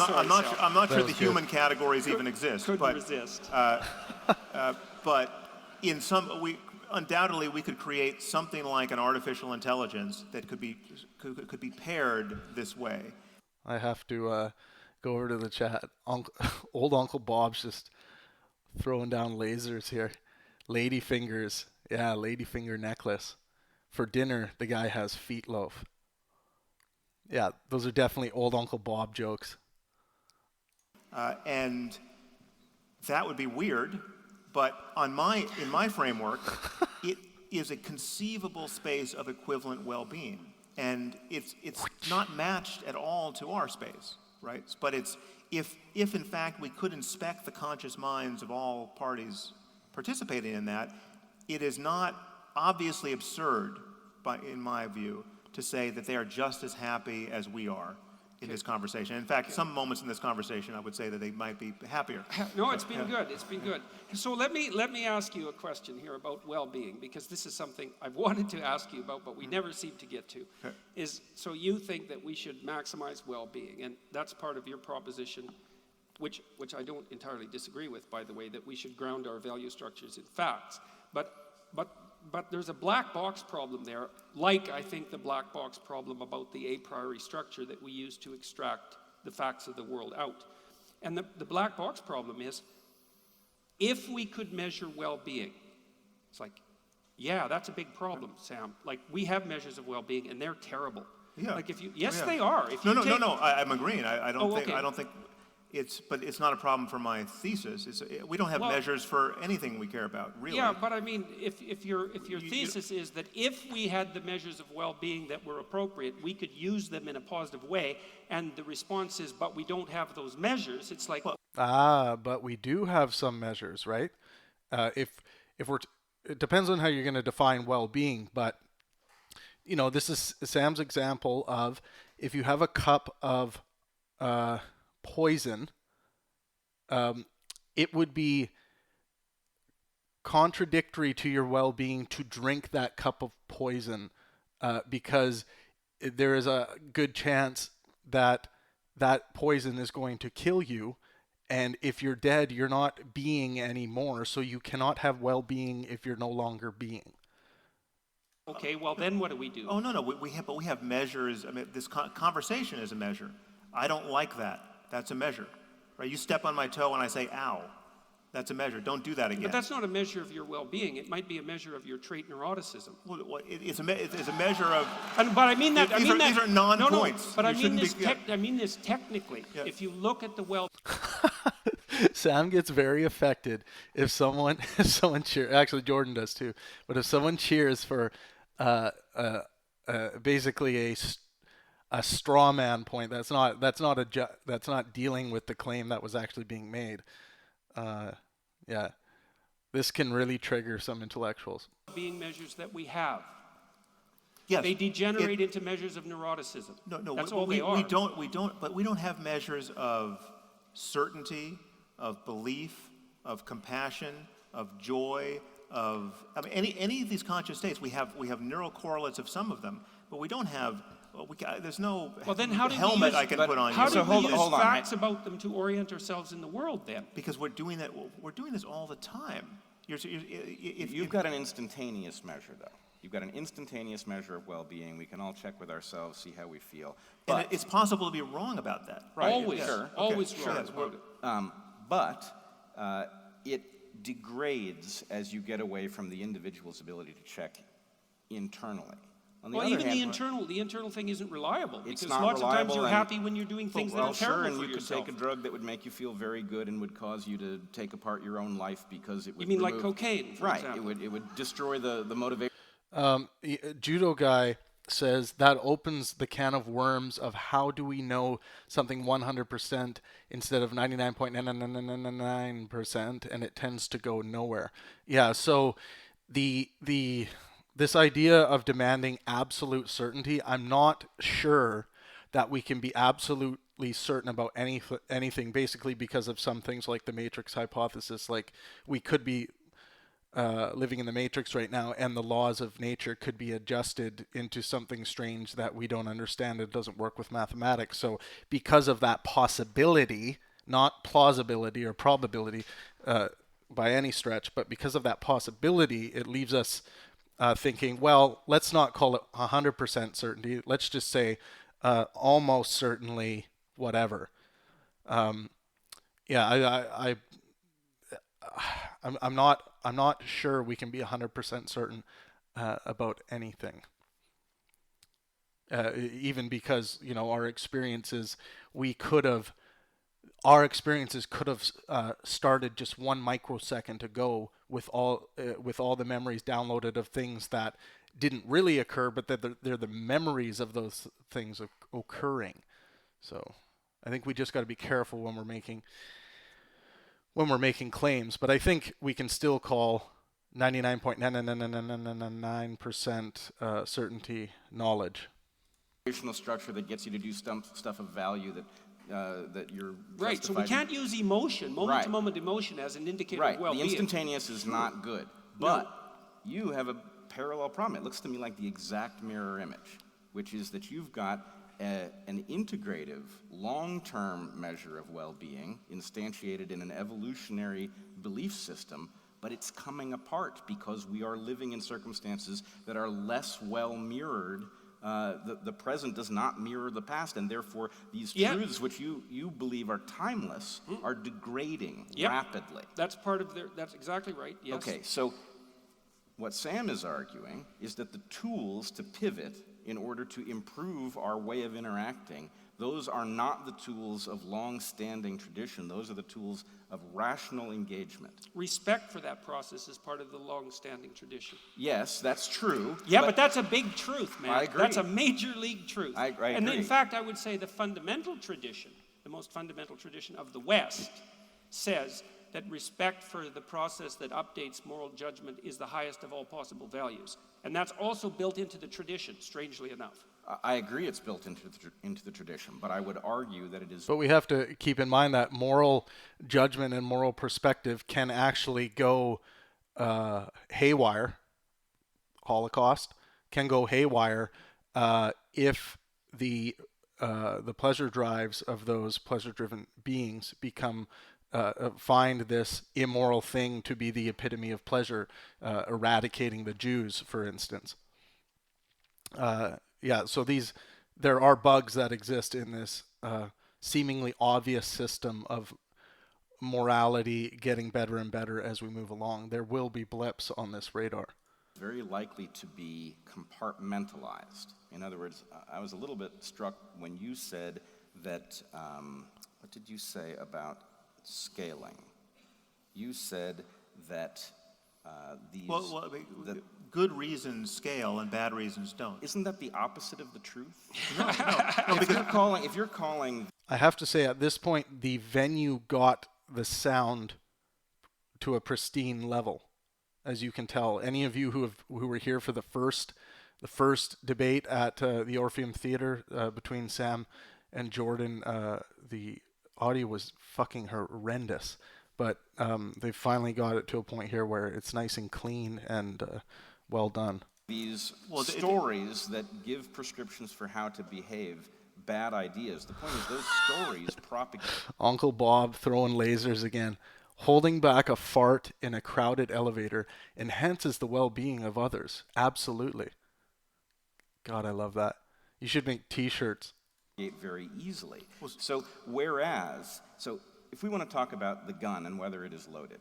not sure the good. human categories even exist. Couldn't resist. But in undoubtedly we could create something like an artificial intelligence that could be paired this way. I have to go over to the chat. Old Uncle Bob's just throwing down lasers here. Lady fingers. Yeah, lady finger necklace. For dinner, the guy has feet loaf. Yeah, those are definitely old Uncle Bob jokes. And that would be weird, but in my framework, it is a conceivable space of equivalent well-being. And it's not matched at all to our space, right? But it's if in fact we could inspect the conscious minds of all parties participating in that, it is not obviously absurd, in my view, to say that they are just as happy as we are in this conversation. In fact, some moments in this conversation, I would say that they might be happier. No, it's been good. It's been good. So let me ask you a question here about well-being, because this is something I've wanted to ask you about, but we never seem to get to. Okay. So you think that we should maximize well-being, and that's part of your proposition, which I don't entirely disagree with, by the way, that we should ground our value structures in facts. But there's a black box problem there, like I think the black box problem about the a priori structure that we use to extract the facts of the world out. And the black box problem is, if we could measure well-being, it's like, yeah, that's a big problem, Sam. Like, we have measures of well-being, and they're terrible. Yeah. Like, they are. If No, I'm agreeing. I don't think. Okay. I don't think. But it's not a problem for my thesis. We don't have measures for anything we care about, really. Yeah, but I mean, if your thesis is that if we had the measures of well-being that were appropriate, we could use them in a positive way, and the response is, but we don't have those measures, it's like... But we do have some measures, right? It depends on how you're going to define well-being, but, this is Sam's example of, if you have a cup of poison, it would be contradictory to your well-being to drink that cup of poison, because there is a good chance that that poison is going to kill you, and if you're dead, you're not being anymore, so you cannot have well-being if you're no longer being. Okay, well then what do we do? Oh, no, we have measures. I mean, this conversation is a measure. I don't like that. That's a measure, right? You step on my toe and I say, ow. That's a measure. Don't do that again. But that's not a measure of your well-being. It might be a measure of your trait neuroticism. Well, it's a measure of... But I mean that... These are non-points. No, but I mean this technically. Yeah. If you look at the Sam gets very affected if someone cheers. Actually, Jordan does too. But if someone cheers for basically a straw man point, that's not dealing with the claim that was actually being made. Yeah, this can really trigger some intellectuals. Being measures that we have. Yes. They degenerate into measures of neuroticism. No, that's all they are. But we don't have measures of certainty, of belief, of compassion, of joy, any of these conscious states. We have neural correlates of some of them, but we don't have. There's no helmet I can put on you. How do we use facts about them to orient ourselves in the world then? Because we're doing that. We're doing this all the time. You've got an instantaneous measure, though. You've got an instantaneous measure of well-being. We can all check with ourselves, see how we feel. But and it's possible to be wrong about that. Right. Always. Sure. Always okay. wrong about it. But it degrades as you get away from the individual's ability to check internally. On the Well, other even hand, the internal thing isn't reliable, it's because not lots of times reliable you're and- happy when you're doing things that well, are sure, terrible and for you could yourself. take a drug that would make you feel very good and would cause you to take apart your own life because it would You mean like remove- cocaine, for right, example? it would destroy the motivation. Judo guy says that opens the can of worms of how do we know something 100% instead of 99.99999%, and it tends to go nowhere. Yeah, so the this idea of demanding absolute certainty, I'm not sure that we can be absolutely certain about anything, basically because of some things like the matrix hypothesis. Like, we could be living in the matrix right now, and the laws of nature could be adjusted into something strange that we don't understand. It doesn't work with mathematics. So because of that possibility, not plausibility or probability by any stretch, but because of that possibility, it leaves us thinking, well, let's not call it 100% certainty. Let's just say almost certainly whatever. Yeah, I'm not sure we can be 100% certain about anything. Even because, you know, our experiences could have started just 1 microsecond ago with all the memories downloaded of things that didn't really occur, but that they're the memories of those things occurring. So I think we just got to be careful when we're making claims, but I think we can still call 99.99999% certainty knowledge. Structure that gets you to do stuff of value that you're Right, so we can't use emotion, moment-to-moment emotion, as an indicator of well-being. The instantaneous is not good, but you have a parallel problem. It looks to me like the exact mirror image, which is that you've got an integrative, long-term measure of well-being instantiated in an evolutionary belief system, but it's coming apart because we are living in circumstances that are less well mirrored. The present does not mirror the past, and therefore these truths, which you believe are timeless, are degrading rapidly. That's exactly right, yes. Okay, so what Sam is arguing is that the tools to pivot in order to improve our way of interacting, those are not the tools of long-standing tradition. Those are the tools of rational engagement. Respect for that process is part of the long-standing tradition. Yes, that's true. Yeah, but that's a big truth, man. I agree. That's a major league truth. I agree. And in fact, I would say the fundamental tradition, the most fundamental tradition of the West, says that respect for the process that updates moral judgment is the highest of all possible values. And that's also built into the tradition, strangely enough. I agree it's built into the tradition, but I would argue that it is... But we have to keep in mind that moral judgment and moral perspective can actually go haywire. Holocaust can go haywire if the pleasure drives of those pleasure-driven beings find this immoral thing to be the epitome of pleasure, eradicating the Jews, for instance. So there are bugs that exist in this seemingly obvious system of morality getting better and better as we move along. There will be blips on this radar. Very likely to be compartmentalized. In other words, I was a little bit struck when you said that, what did you say about scaling? You said that good reasons scale and bad reasons don't. Isn't that the opposite of the truth? No, If you're calling... I have to say, at this point, the venue got the sound to a pristine level, as you can tell. Any of you who were here for the first debate at the Orpheum Theater between Sam and Jordan, the audio was fucking horrendous. But they finally got it to a point here where it's nice and clean and well done. These stories that give prescriptions for how to behave, bad ideas. The point is those stories propagate. Uncle Bob throwing lasers again. Holding back a fart in a crowded elevator enhances the well-being of others. Absolutely. God, I love that. You should make t-shirts. Very easily. So if we want to talk about the gun and whether it is loaded,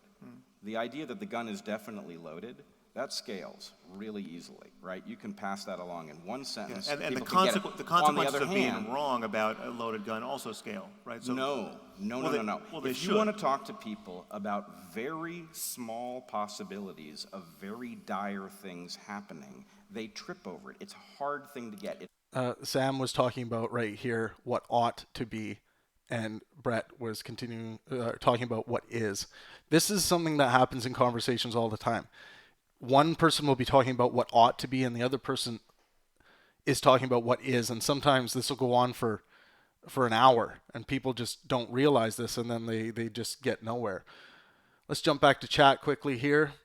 the idea that the gun is definitely loaded That scales really easily, right? You can pass that along in one sentence. And the, People can get it. the On the consequences other of hand, being wrong about a loaded gun also scale, right? So, no. Well, they If should. you want to talk to people about very small possibilities of very dire things happening, they trip over it. It's a hard thing to get. Sam was talking about right here what ought to be, and Brett was continuing talking about what is. This is something that happens in conversations all the time. One person will be talking about what ought to be, and the other person is talking about what is. And sometimes this will go on for an hour, and people just don't realize this, and then they just get nowhere. Let's jump back to chat quickly here.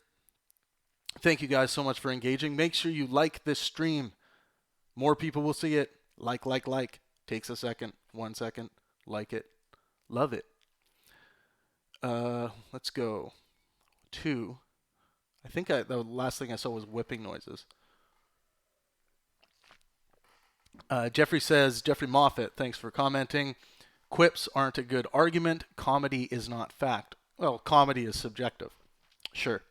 Thank you guys so much for engaging. Make sure you like this stream. More people will see it. Like. Takes a second. 1 second. Like it. Love it. Let's go to... I think the last thing I saw was whipping noises. Jeffrey says, Jeffrey Moffat, thanks for commenting. Quips aren't a good argument. Comedy is not fact. Well, comedy is subjective. Sure.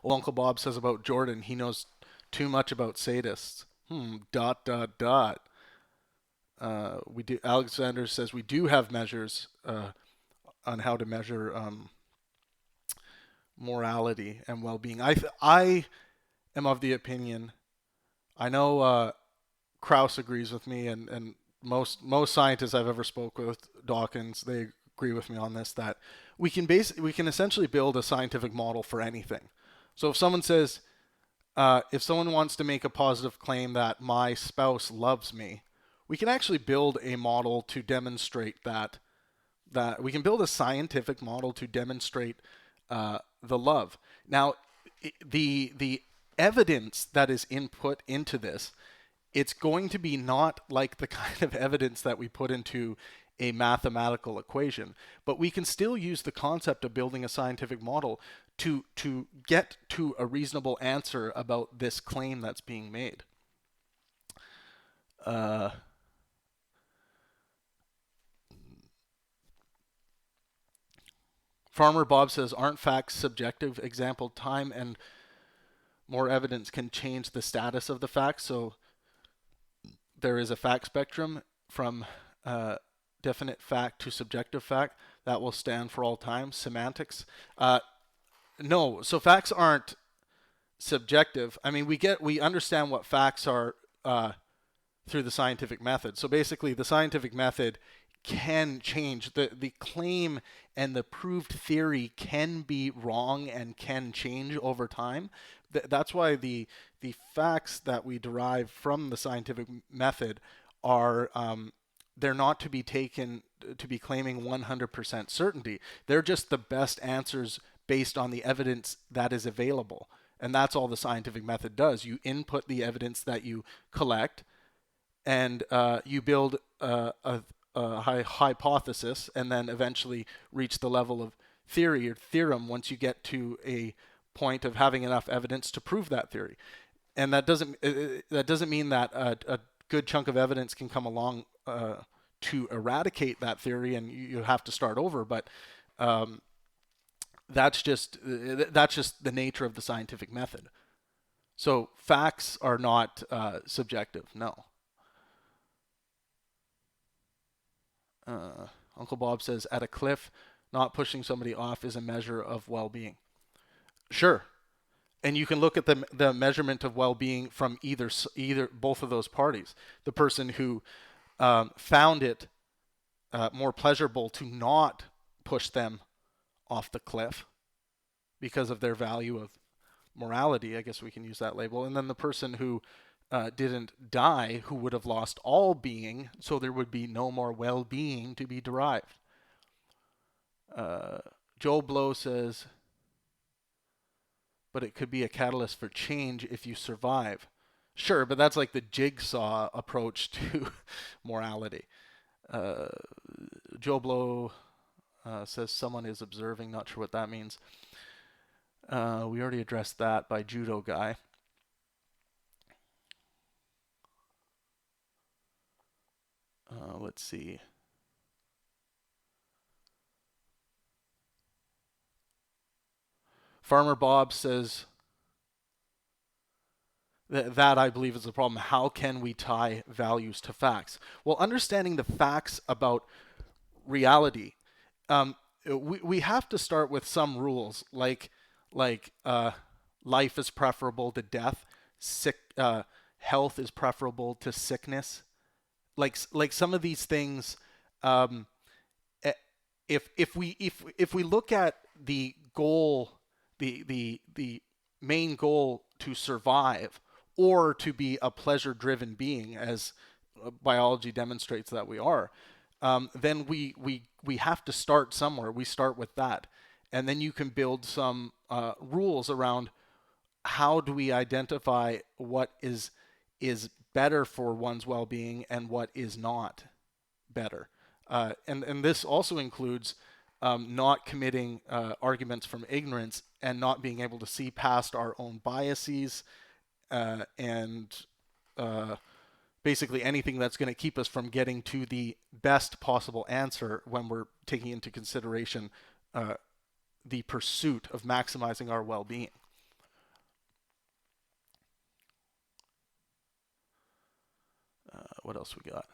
Uncle Bob says about Jordan, he knows too much about sadists. We do. Alexander says we do have measures on how to measure morality and well-being. I am of the opinion. I know Krauss agrees with me, and most scientists I've ever spoke with, Dawkins, they agree with me on this, that we can essentially build a scientific model for anything. So if someone says, if someone wants to make a positive claim that my spouse loves me, we can actually build a model to demonstrate that we can build a scientific model to demonstrate the love. Now, the evidence that is input into this, it's going to be not like the kind of evidence that we put into a mathematical equation, but we can still use the concept of building a scientific model to get to a reasonable answer about this claim that's being made. Farmer Bob says, aren't facts subjective? Example, time and more evidence can change the status of the facts. So there is a fact spectrum from definite fact to subjective fact that will stand for all time. Semantics. No, so facts aren't subjective. I mean, we understand what facts are through the scientific method. So basically, the scientific method can change. The claim and the proved theory can be wrong and can change over time. That's why the facts that we derive from the scientific method are they're not to be taken to be claiming 100% certainty. They're just the best answers based on the evidence that is available. And that's all the scientific method does. You input the evidence that you collect, and you build a hypothesis, and then eventually reach the level of theory or theorem once you get to a point of having enough evidence to prove that theory. And that doesn't mean that a good chunk of evidence can come along to eradicate that theory, and you have to start over. But that's just the nature of the scientific method. So facts are not subjective. No. Uncle Bob says, at a cliff, not pushing somebody off is a measure of well-being. Sure. And you can look at the measurement of well-being from either both of those parties. The person who found it more pleasurable to not push them off the cliff because of their value of morality, I guess we can use that label. And then the person who didn't die, who would have lost all being, so there would be no more well-being to be derived. Joe Blow says, but it could be a catalyst for change if you survive. Sure, but that's like the jigsaw approach to morality. Joe Blow says someone is observing. Not sure what that means. We already addressed that by Judo Guy. Let's see. Farmer Bob says that I believe is the problem. How can we tie values to facts? Well, understanding the facts about reality, we have to start with some rules, like life is preferable to death, health is preferable to sickness. Like some of these things, um, if we look at the goal, the main goal to survive or to be a pleasure-driven being, as biology demonstrates that we are, then we have to start somewhere. We start with that, and then you can build some rules around how do we identify what is better for one's well-being and what is not better. And this also includes not committing arguments from ignorance and not being able to see past our own biases and basically anything that's going to keep us from getting to the best possible answer when we're taking into consideration the pursuit of maximizing our well-being. What else we got?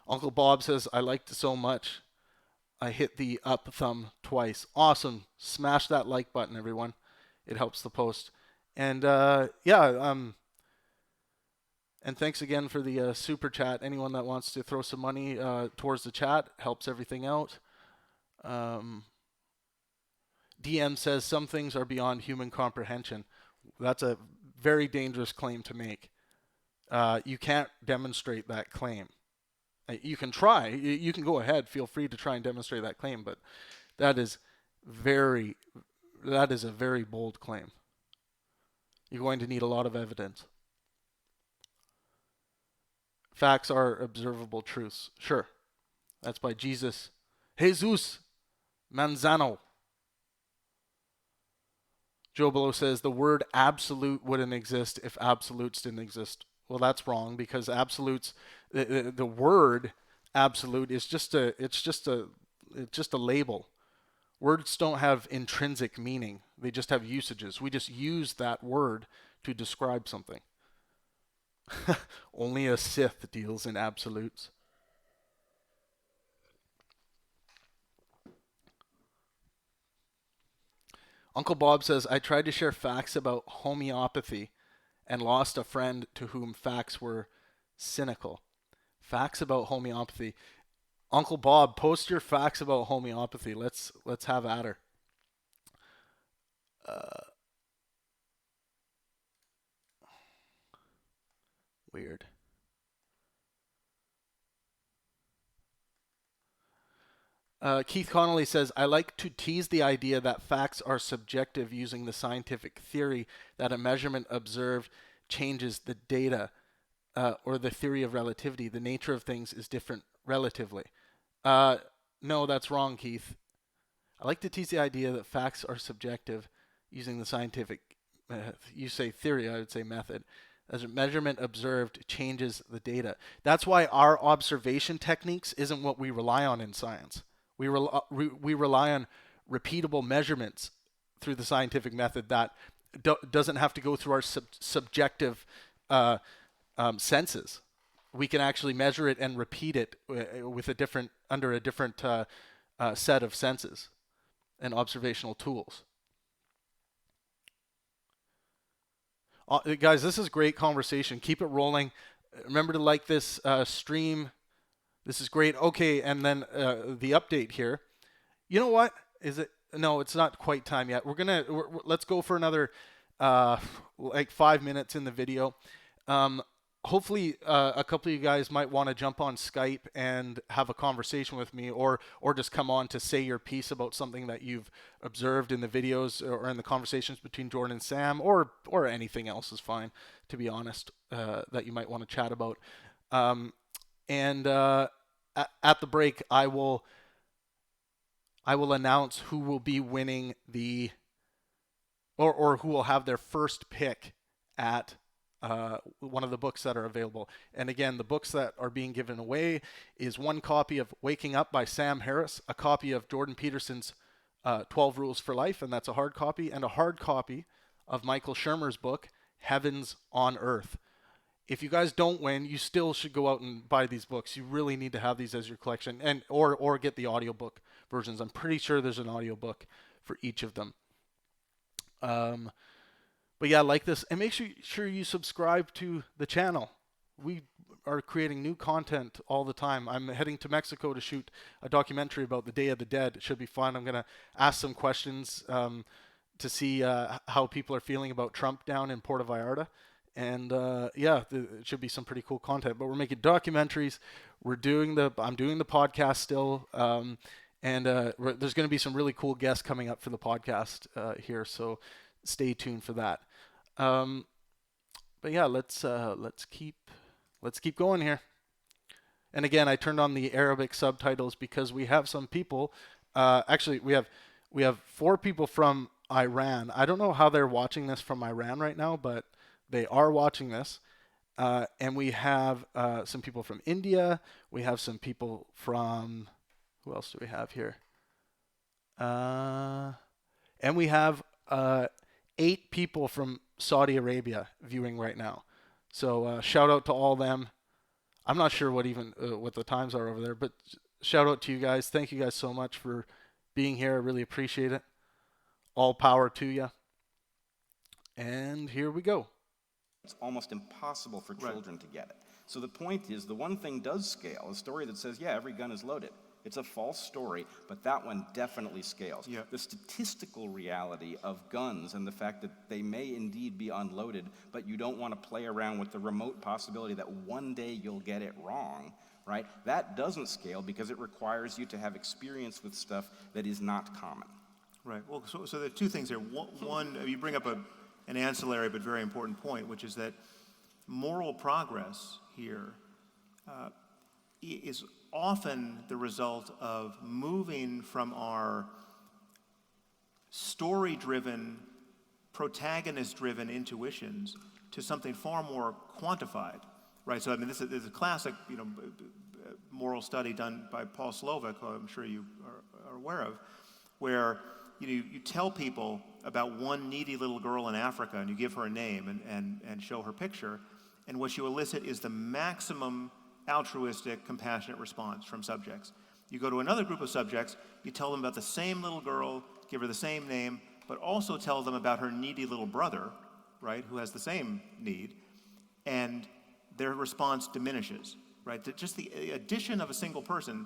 Uncle Bob says, I liked it so much, I hit the up thumb twice. Awesome. Smash that like button, everyone. It helps the post. And and thanks again for the super chat. Anyone that wants to throw some money towards the chat helps everything out. DM says some things are beyond human comprehension. That's a very dangerous claim to make. You can't demonstrate that claim. You can try. You can go ahead. Feel free to try and demonstrate that claim, but that is a very bold claim. You're going to need a lot of evidence. Facts are observable truths. Sure. That's by Jesus Manzano. Joe Below says the word absolute wouldn't exist if absolutes didn't exist. Well, that's wrong, because absolutes, the word absolute is just a label. Words don't have intrinsic meaning. They just have usages. We just use that word to describe something. Only a Sith deals in absolutes. Uncle Bob says, I tried to share facts about homeopathy and lost a friend to whom facts were cynical. Facts about homeopathy. Uncle Bob, post your facts about homeopathy. Let's have at her. Weird. Keith Connolly says, I like to tease the idea that facts are subjective using the scientific theory that a measurement observed changes the data, or the theory of relativity. The nature of things is different relatively. No, that's wrong, Keith. I like to tease the idea that facts are subjective using the scientific, you say theory, I would say method. As a measurement observed changes the data. That's why our observation techniques isn't what we rely on in science. We rely on repeatable measurements through the scientific method that doesn't have to go through our subjective senses. We can actually measure it and repeat it with under a different set of senses and observational tools. Guys, this is great conversation. Keep it rolling. Remember to like this stream. This is great. Okay, and then the update here. You know what? Is it? No, it's not quite time yet. Let's go for another like 5 minutes in the video. Hopefully a couple of you guys might want to jump on Skype and have a conversation with me, or just come on to say your piece about something that you've observed in the videos or in the conversations between Jordan and Sam, or anything else is fine, to be honest, that you might want to chat about. And at the break, I will I will announce who will be winning the, or who will have their first pick at one of the books that are available. And again, the books that are being given away is one copy of Waking Up by Sam Harris, a copy of Jordan Peterson's 12 Rules for Life, and that's a hard copy, and a hard copy of Michael Shermer's book, Heavens on Earth. If you guys don't win, you still should go out and buy these books. You really need to have these as your collection, and or get the audiobook versions. I'm pretty sure there's an audiobook for each of them. But yeah, like this, and make sure you subscribe to the channel. We are creating new content all the time. I'm heading to Mexico to shoot a documentary about the Day of the Dead. It should be fun. I'm going to ask some questions to see how people are feeling about Trump down in Puerto Vallarta. And yeah, it should be some pretty cool content. But we're making documentaries. I'm doing the podcast still. And there's going to be some really cool guests coming up for the podcast here. So stay tuned for that. But yeah, let's keep going here. And again, I turned on the Arabic subtitles because we have some people. Actually, we have 4 people from Iran. I don't know how they're watching this from Iran right now, but they are watching this. And we have some people from India. We have some people from, who else do we have here? And we have 8 people from Saudi Arabia viewing right now. So shout out to all them. I'm not sure what the times are over there, but shout out to you guys. Thank you guys so much for being here. I really appreciate it. All power to you. And here we go. It's almost impossible for children to get it. So the point is, the one thing does scale, a story that says, yeah, every gun is loaded. It's a false story, but that one definitely scales. Yeah. The statistical reality of guns and the fact that they may indeed be unloaded, but you don't want to play around with the remote possibility that one day you'll get it wrong, right? That doesn't scale because it requires you to have experience with stuff that is not common. Right. Well, so there are 2 things there. One, you bring up an ancillary but very important point, which is that moral progress here is often the result of moving from our story-driven, protagonist-driven intuitions to something far more quantified, right? So I mean, this is a classic, moral study done by Paul Slovak, who I'm sure you are aware of, where you tell people about one needy little girl in Africa, and you give her a name and show her picture, and what you elicit is the maximum altruistic, compassionate response from subjects. You go to another group of subjects, you tell them about the same little girl, give her the same name, but also tell them about her needy little brother, right, who has the same need, and their response diminishes, right? Just the addition of a single person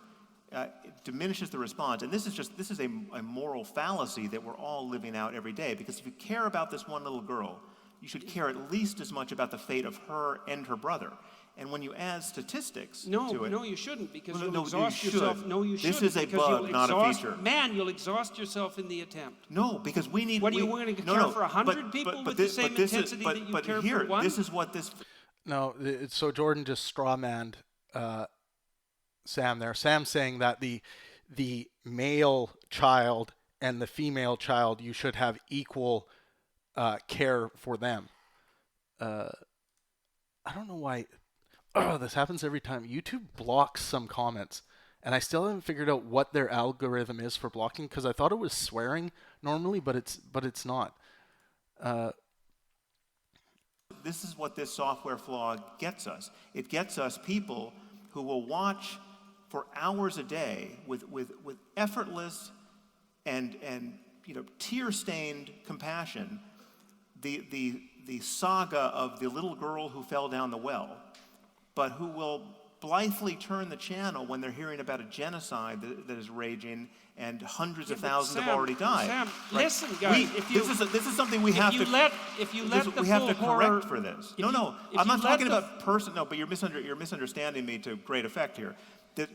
diminishes the response, and this is a moral fallacy that we're all living out every day, because if you care about this one little girl, you should care at least as much about the fate of her and her brother. And when you add statistics to it... No, you shouldn't, because Well, you'll exhaust yourself. No, you shouldn't. This is a bug, not a feature. Man, you'll exhaust yourself in the attempt. No, because we need... What, are you going to care for 100 people with the same intensity that you care for one? This is what this... No, so Jordan just strawmanned Sam there. Sam's saying that the male child and the female child, you should have equal care for them. I don't know why... this happens every time. YouTube blocks some comments, and I still haven't figured out what their algorithm is for blocking, because I thought it was swearing normally, but it's not. This is what this software flaw gets us. It gets us people who will watch for hours a day with effortless and tear-stained compassion the saga of the little girl who fell down the well, but who will blithely turn the channel when they're hearing about a genocide that is raging and hundreds of thousands have already died. Sam, right? listen, guys. This is something we have to correct for this. I'm not talking about person. No, but you're misunderstanding me to great effect here. That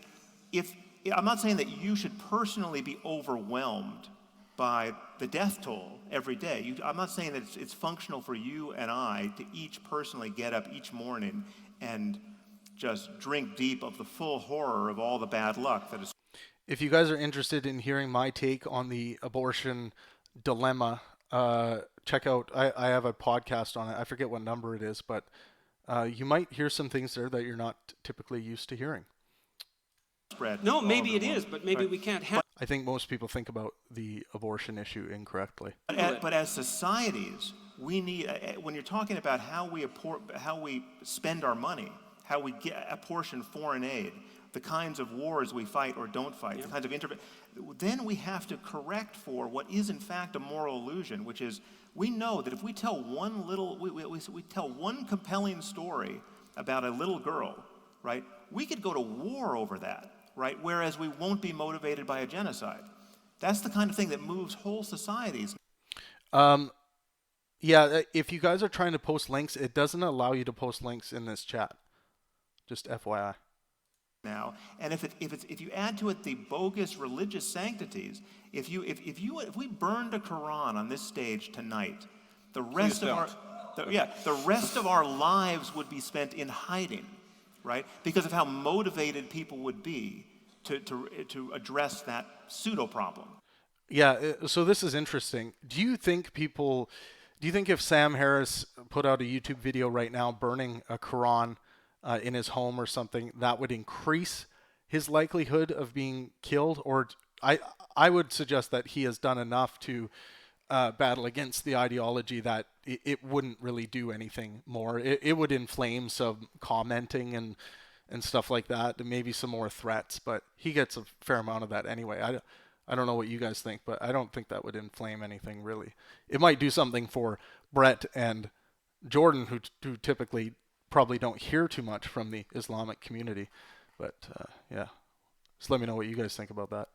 I'm not saying that you should personally be overwhelmed by the death toll every day. I'm not saying that it's functional for you and I to each personally get up each morning and just drink deep of the full horror of all the bad luck that is. If you guys are interested in hearing my take on the abortion dilemma, check out, I have a podcast on it. I forget what number it is, but you might hear some things there that you're not typically used to hearing. No, maybe it is, but maybe we can't have. I think most people think about the abortion issue incorrectly. But as societies, we need, when you're talking about how we spend our money, how we apportion foreign aid, the kinds of wars we fight or don't fight, the kinds of then we have to correct for what is in fact a moral illusion, which is we know that if we tell we tell one compelling story about a little girl, right, we could go to war over that, right, whereas we won't be motivated by a genocide. That's the kind of thing that moves whole societies. Yeah, if you guys are trying to post links, it doesn't allow you to post links in this chat. Just FYI. Now, and if you add to it the bogus religious sanctities, if we burned a Quran on this stage tonight, the rest of our lives would be spent in hiding, right? Because of how motivated people would be to address that pseudo problem. Yeah, so this is interesting. Do you think if Sam Harris put out a YouTube video right now burning a Quran in his home or something, that would increase his likelihood of being killed? Or I would suggest that he has done enough to battle against the ideology that it wouldn't really do anything more. It would inflame some commenting and stuff like that, and maybe some more threats, but he gets a fair amount of that anyway. I don't know what you guys think, but I don't think that would inflame anything really. It might do something for Brett and Jordan, who typically probably don't hear too much from the Islamic community, but yeah, just let me know what you guys think about that.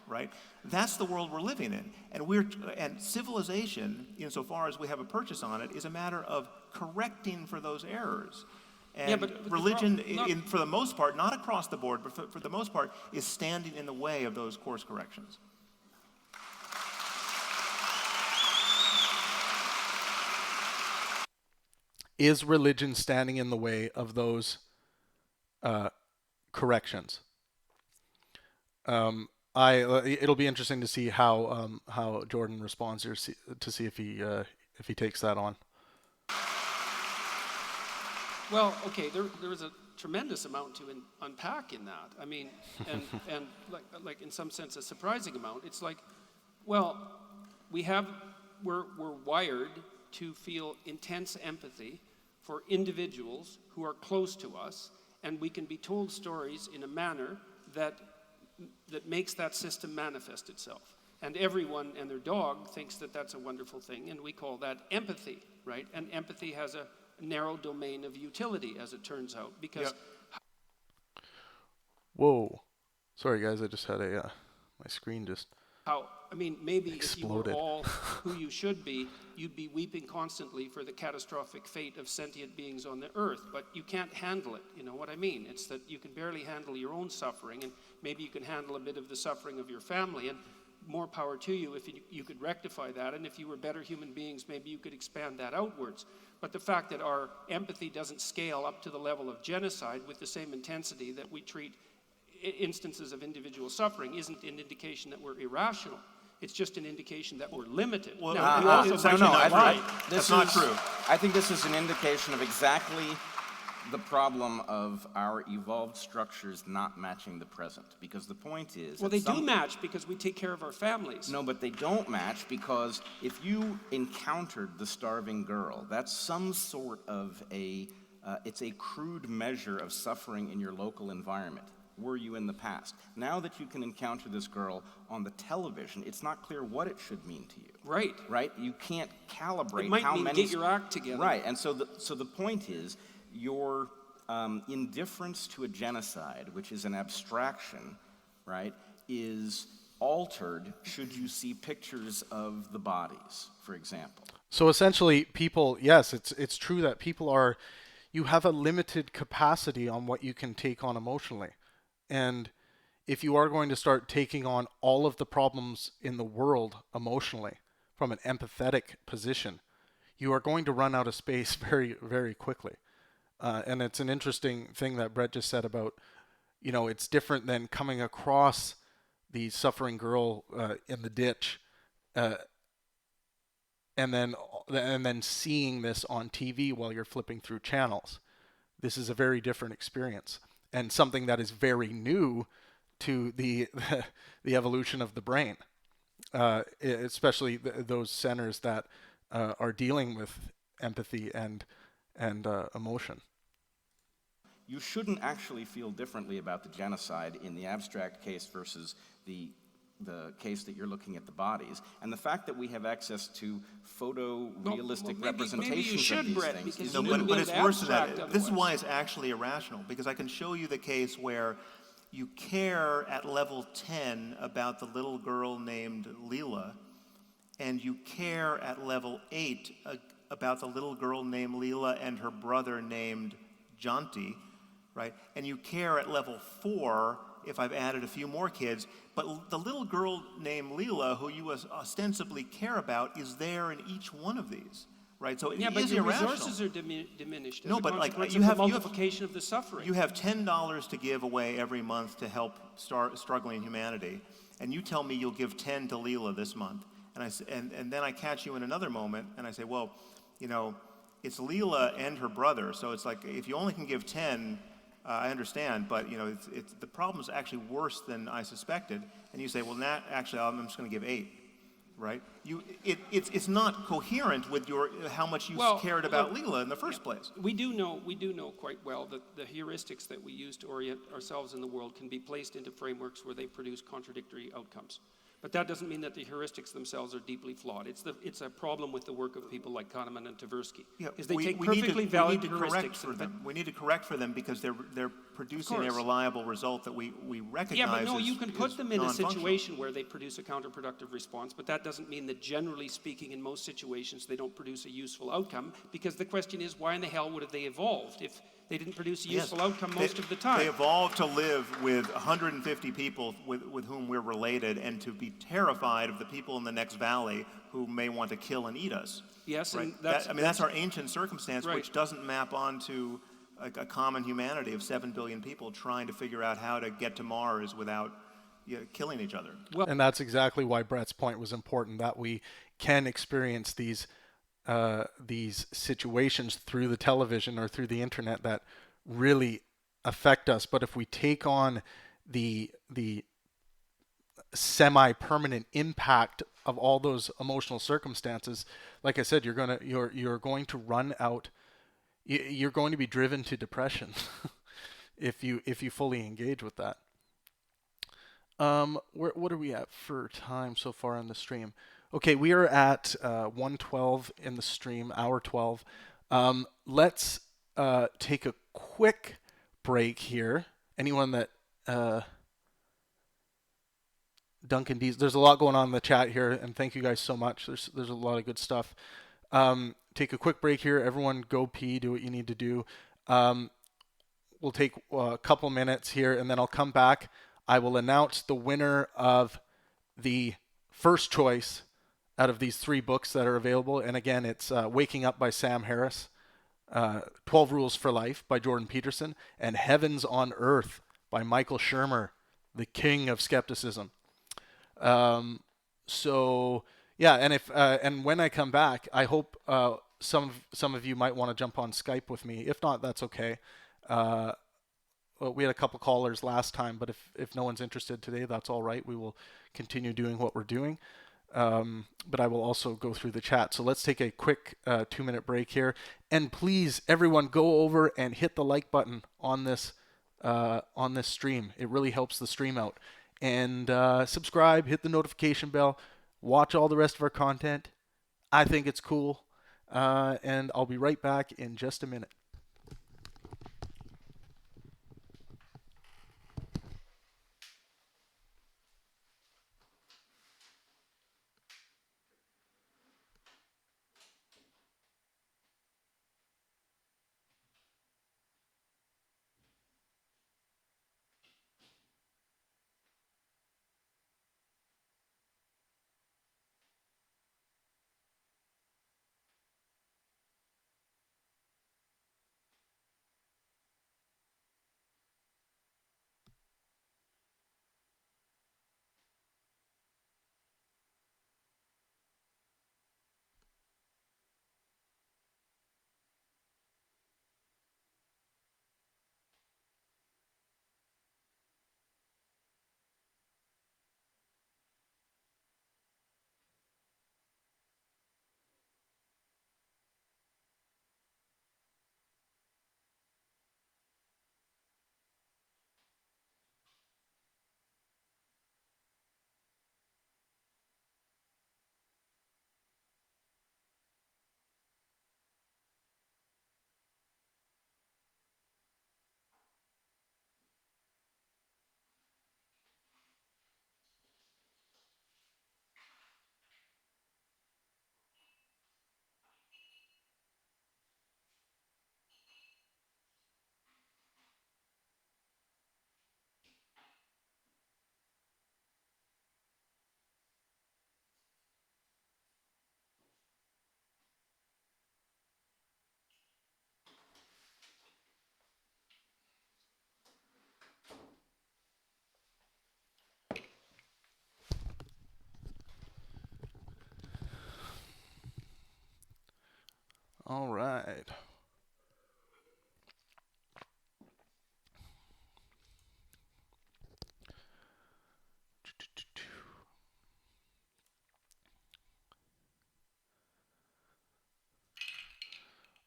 Right, that's the world we're living in, and civilization, insofar as we have a purchase on it, is a matter of correcting for those errors. And but religion, for the most part, not across the board, but for the most part, is standing in the way of those course corrections. Is religion standing in the way of those corrections? It'll be interesting to see how Jordan responds here, to see if he takes that on. Well, okay, there is a tremendous amount to unpack in that. I mean, and like in some sense a surprising amount. It's like, well, we're wired to feel intense empathy for individuals who are close to us, and we can be told stories in a manner that makes that system manifest itself. And everyone and their dog thinks that that's a wonderful thing, and we call that empathy, right? And empathy has a narrow domain of utility, as it turns out, because... Whoa. Sorry, guys, I just had my screen just... maybe exploded. If you were all who you should be, you'd be weeping constantly for the catastrophic fate of sentient beings on the earth, but you can't handle it, you know what I mean? It's that you can barely handle your own suffering, and maybe you can handle a bit of the suffering of your family, and more power to you if you could rectify that, and if you were better human beings, maybe you could expand that outwards. But the fact that our empathy doesn't scale up to the level of genocide with the same intensity that we treat instances of individual suffering isn't an indication that we're irrational. It's just an indication that we're limited. Well, now, it's actually not right. That's not true. I think this is an indication of exactly the problem of our evolved structures not matching the present. Because the point is... Well, they do match because we take care of our families. No, but they don't match because if you encountered the starving girl, that's some sort of it's a crude measure of suffering in your local environment. Were you in the past? Now that you can encounter this girl on the television, it's not clear what it should mean to you. Right. Right? You can't calibrate it might how mean many... get your act together. Right, and so the point is, your indifference to a genocide, which is an abstraction, right, is altered should you see pictures of the bodies, for example. So essentially, people, yes, it's true that you have a limited capacity on what you can take on emotionally. And if you are going to start taking on all of the problems in the world emotionally from an empathetic position, you are going to run out of space very, very quickly. And it's an interesting thing that Brett just said about, it's different than coming across the suffering girl in the ditch, uh, and then seeing this on TV while you're flipping through channels. This is a very different experience, and something that is very new to the evolution of the brain, especially those centers that are dealing with empathy and emotion. You shouldn't actually feel differently about the genocide in the abstract case versus the case that you're looking at the bodies. And the fact that we have access to photorealistic representations maybe you should, of these Brett, things because is No, you but it's worse than that. abstract This is why otherwise. it's actually irrational, because I can show you the case where you care at level 10 about the little girl named Leela, and you care at level 8 about the little girl named Leela and her brother named Janti, right? And you care at level 4 if I've added a few more kids, but the little girl named Leela, who you ostensibly care about, is there in each one of these, right? So it Yeah, but is your irrational. resources are diminished as No, a but, like, consequence you of have- the you have- multiplication of the suffering. You have $10 to give away every month to help struggling humanity, and you tell me you'll give 10 to Leela this month, and then I catch you in another moment, and I say, well, it's Leela and her brother, so it's like if you only can give 10, I understand, but it's the problem's actually worse than I suspected, and you say, well, actually, I'm just going to give 8. Right? It's not coherent with how much you cared about Leela in the first place. We do know quite well that the heuristics that we use to orient ourselves in the world can be placed into frameworks where they produce contradictory outcomes. But that doesn't mean that the heuristics themselves are deeply flawed. It's a problem with the work of people like Kahneman and Tversky. Is they take perfectly valid heuristics. We need to correct for them because they're producing a reliable result that we recognize. Yeah, but no, you can put them in a non-functional. situation where they produce a counterproductive response, but that doesn't mean that generally speaking in most situations they don't produce a useful outcome, because the question is, why in the hell would have they evolved if they didn't produce a useful outcome most of the time? They evolved to live with 150 people with whom we're related and to be terrified of the people in the next valley who may want to kill and eat us. Yes, right? and that's our ancient circumstance, right. which doesn't map onto a common humanity of 7 billion people trying to figure out how to get to Mars without killing each other. And that's exactly why Brett's point was important, that we can experience these situations through the television or through the internet that really affect us. But if we take on the semi-permanent impact of all those emotional circumstances, like I said, you're going to run out. You're going to be driven to depression if you fully engage with that. What are we at for time so far on the stream? Okay, we are at 1:12 in the stream, hour 12. Let's take a quick break here. Anyone that Duncan D's, there's a lot going on in the chat here, and thank you guys so much. There's a lot of good stuff. Take a quick break here. Everyone go pee, do what you need to do. We'll take a couple minutes here, and then I'll come back. I will announce the winner of the first choice out of these 3 books that are available. And again, it's Waking Up by Sam Harris, 12 Rules for Life by Jordan Peterson, and Heavens on Earth by Michael Shermer, the king of skepticism. So yeah, and when I come back, I hope some of you might want to jump on Skype with me. If not, that's okay. Well, we had a couple callers last time, but if no one's interested today, that's all right. We will continue doing what we're doing. But I will also go through the chat. So let's take a quick 2-minute break here. And please, everyone, go over and hit the like button on this stream. It really helps the stream out. And subscribe, hit the notification bell, watch all the rest of our content. I think it's cool. And I'll be right back in just a minute.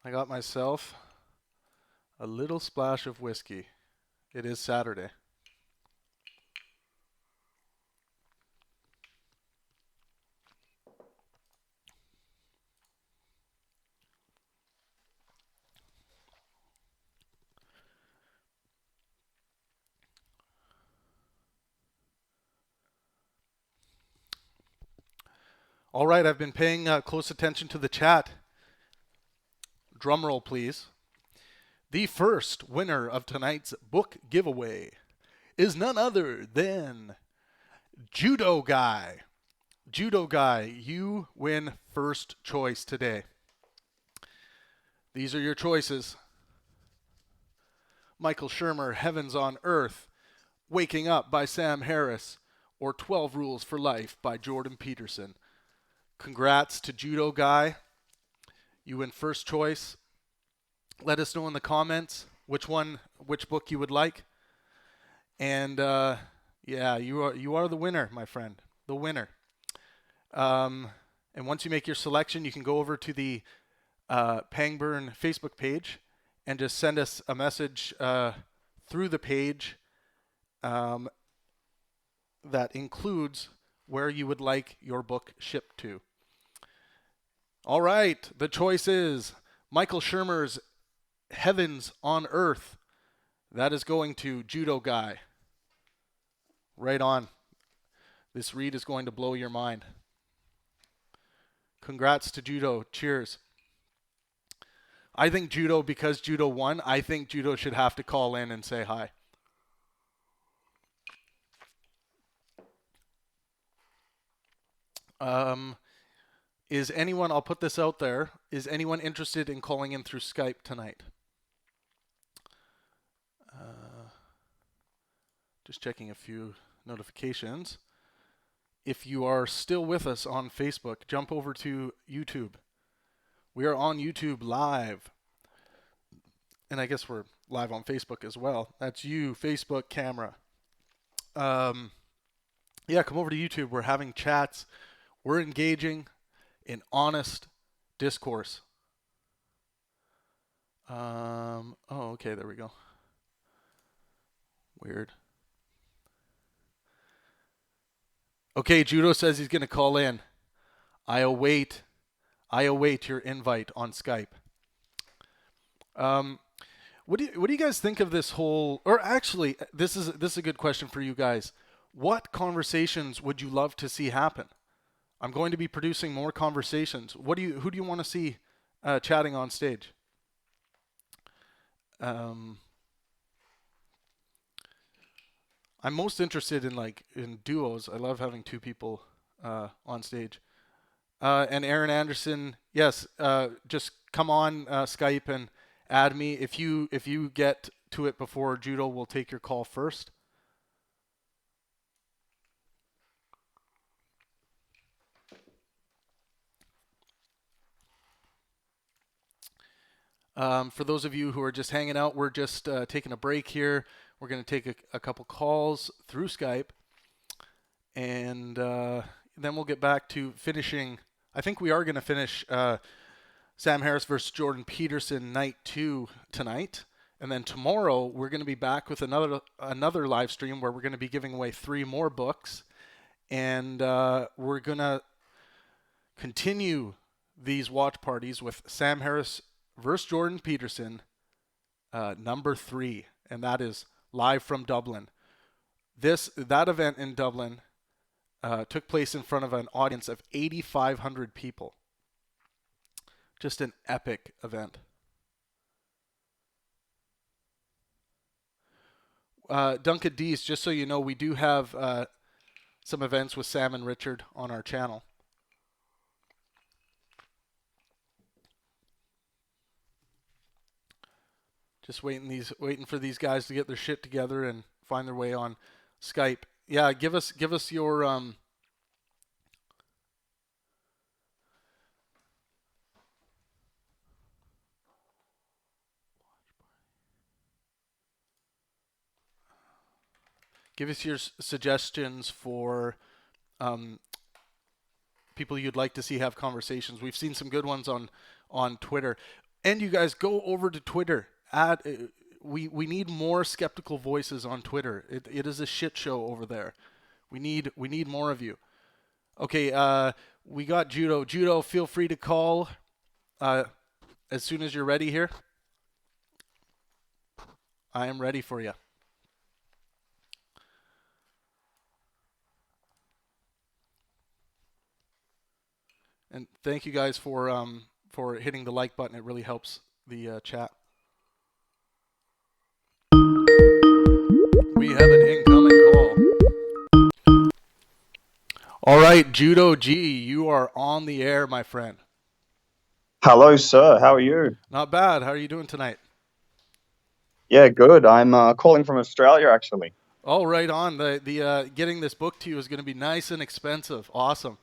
I got myself a little splash of whiskey. It is Saturday. All right, I've been paying close attention to the chat. Drum roll, please. The first winner of tonight's book giveaway is none other than Judo Guy. Judo Guy, you win first choice today. These are your choices. Michael Shermer, Heavens on Earth, Waking Up by Sam Harris, or 12 Rules for Life by Jordan Peterson. Congrats to Judo Guy. You win first choice. Let us know in the comments which book you would like. And yeah, you are the winner, my friend. The winner. And once you make your selection, you can go over to the Pangburn Facebook page and just send us a message through the page that includes where you would like your book shipped to. All right, the choice is Michael Shermer's Heavens on Earth. That is going to Judo Guy. Right on. This read is going to blow your mind. Congrats to Judo. Cheers. I think Judo, because Judo won, I think Judo should have to call in and say hi. Is anyone, I'll put this out there, is anyone interested in calling in through Skype tonight? Just checking a few notifications. If you are still with us on Facebook, jump over to YouTube. We are on YouTube live. And I guess we're live on Facebook as well. That's you, Facebook camera. Yeah, come over to YouTube. We're having chats. We're engaging in honest discourse. Oh, okay, there we go. Weird. Okay, Judo says he's going to call in. I await your invite on Skype. What do you guys think of this whole? Or actually, this is a good question for you guys. What conversations would you love to see happen? I'm going to be producing more conversations. Who do you want to see chatting on stage? I'm most interested in duos. I love having two people on stage. And Aaron Anderson, yes, just come on Skype and add me. If you get to it before Judo, we'll take your call first. For those of you who are just hanging out, we're just taking a break here. We're going to take a couple calls through Skype, and then we'll get back to finishing. I think we are going to finish Sam Harris versus Jordan Peterson Night 2 tonight. And then tomorrow, we're going to be back with another live stream where we're going to be giving away 3 more books. And we're going to continue these watch parties with Sam Harris versus Jordan Peterson, number 3. And that is live from Dublin. That event in Dublin took place in front of an audience of 8,500 people. Just an epic event. Duncan Dees, just so you know, we do have some events with Sam and Richard on our channel. Just waiting for these guys to get their shit together and find their way on Skype. Yeah, give us your give us your suggestions for people you'd like to see have conversations. We've seen some good ones on Twitter. And you guys go over to Twitter. We need more skeptical voices on Twitter. It is a shit show over there. We need more of you. Okay, we got Judo. Judo, feel free to call as soon as you're ready here. I am ready for you. And thank you guys for hitting the like button. It really helps the chat. We have an incoming call. All right, Judo G, you are on the air, my friend. Hello, sir. How are you? Not bad. How are you doing tonight? Yeah, good. I'm calling from Australia, actually. Oh, right on. The getting this book to you is going to be nice and expensive. Awesome.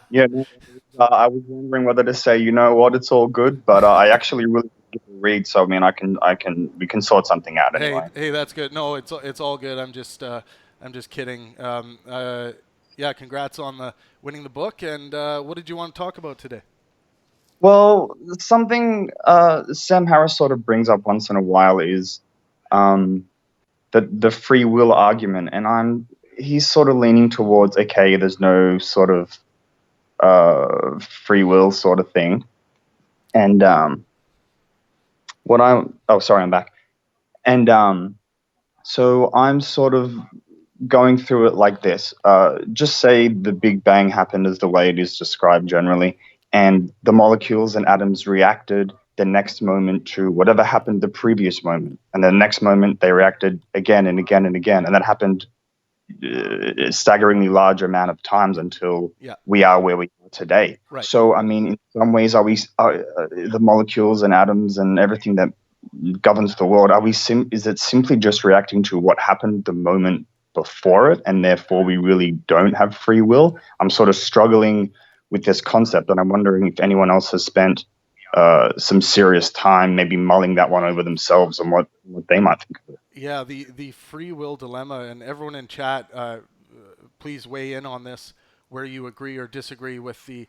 Yeah, no, I was wondering whether to say, you know what, it's all good, but I actually really like to read, so I mean, we can sort something out anyway. Hey, that's good. No, it's all good. I'm just kidding. Yeah, congrats on the winning the book. And what did you want to talk about today? Well, something Sam Harris sort of brings up once in a while is um, the free will argument, and he's sort of leaning towards, okay, there's no sort of free will sort of thing, and sorry, I'm back. And so I'm sort of going through it like this. Just say the Big Bang happened as the way it is described generally, and the molecules and atoms reacted the next moment to whatever happened the previous moment. And the next moment they reacted again and again and again. And that happened a staggeringly large amount of times until we are where we are today. Right. So, I mean, in some ways, are the molecules and atoms and everything that governs the world, is it simply just reacting to what happened the moment before it, and therefore we really don't have free will? I'm sort of struggling with this concept, and I'm wondering if anyone else has spent some serious time maybe mulling that one over themselves and what they might think of it. Yeah, the free will dilemma, and everyone in chat, please weigh in on this, where you agree or disagree with the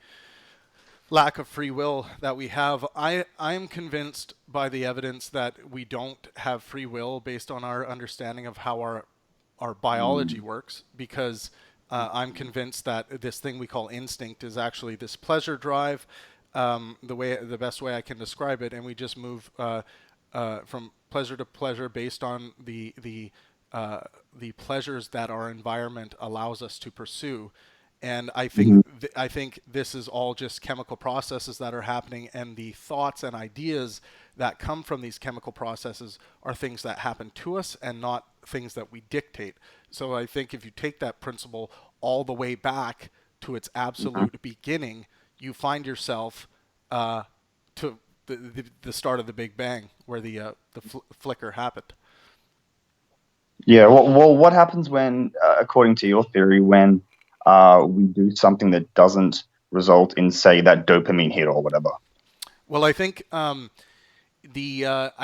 lack of free will that we have. I'm convinced by the evidence that we don't have free will based on our understanding of how our biology works, because I'm convinced that this thing we call instinct is actually this pleasure drive, the best way I can describe it, and we just move from pleasure to pleasure based on the pleasures that our environment allows us to pursue. And I think I think this is all just chemical processes that are happening, and the thoughts and ideas that come from these chemical processes are things that happen to us and not things that we dictate. So I think if you take that principle all the way back to its absolute beginning, you find yourself to the start of the Big Bang, where the flicker happened. Yeah. Well, what happens when, according to your theory, when we do something that doesn't result in, say, that dopamine hit or whatever? Well, I think I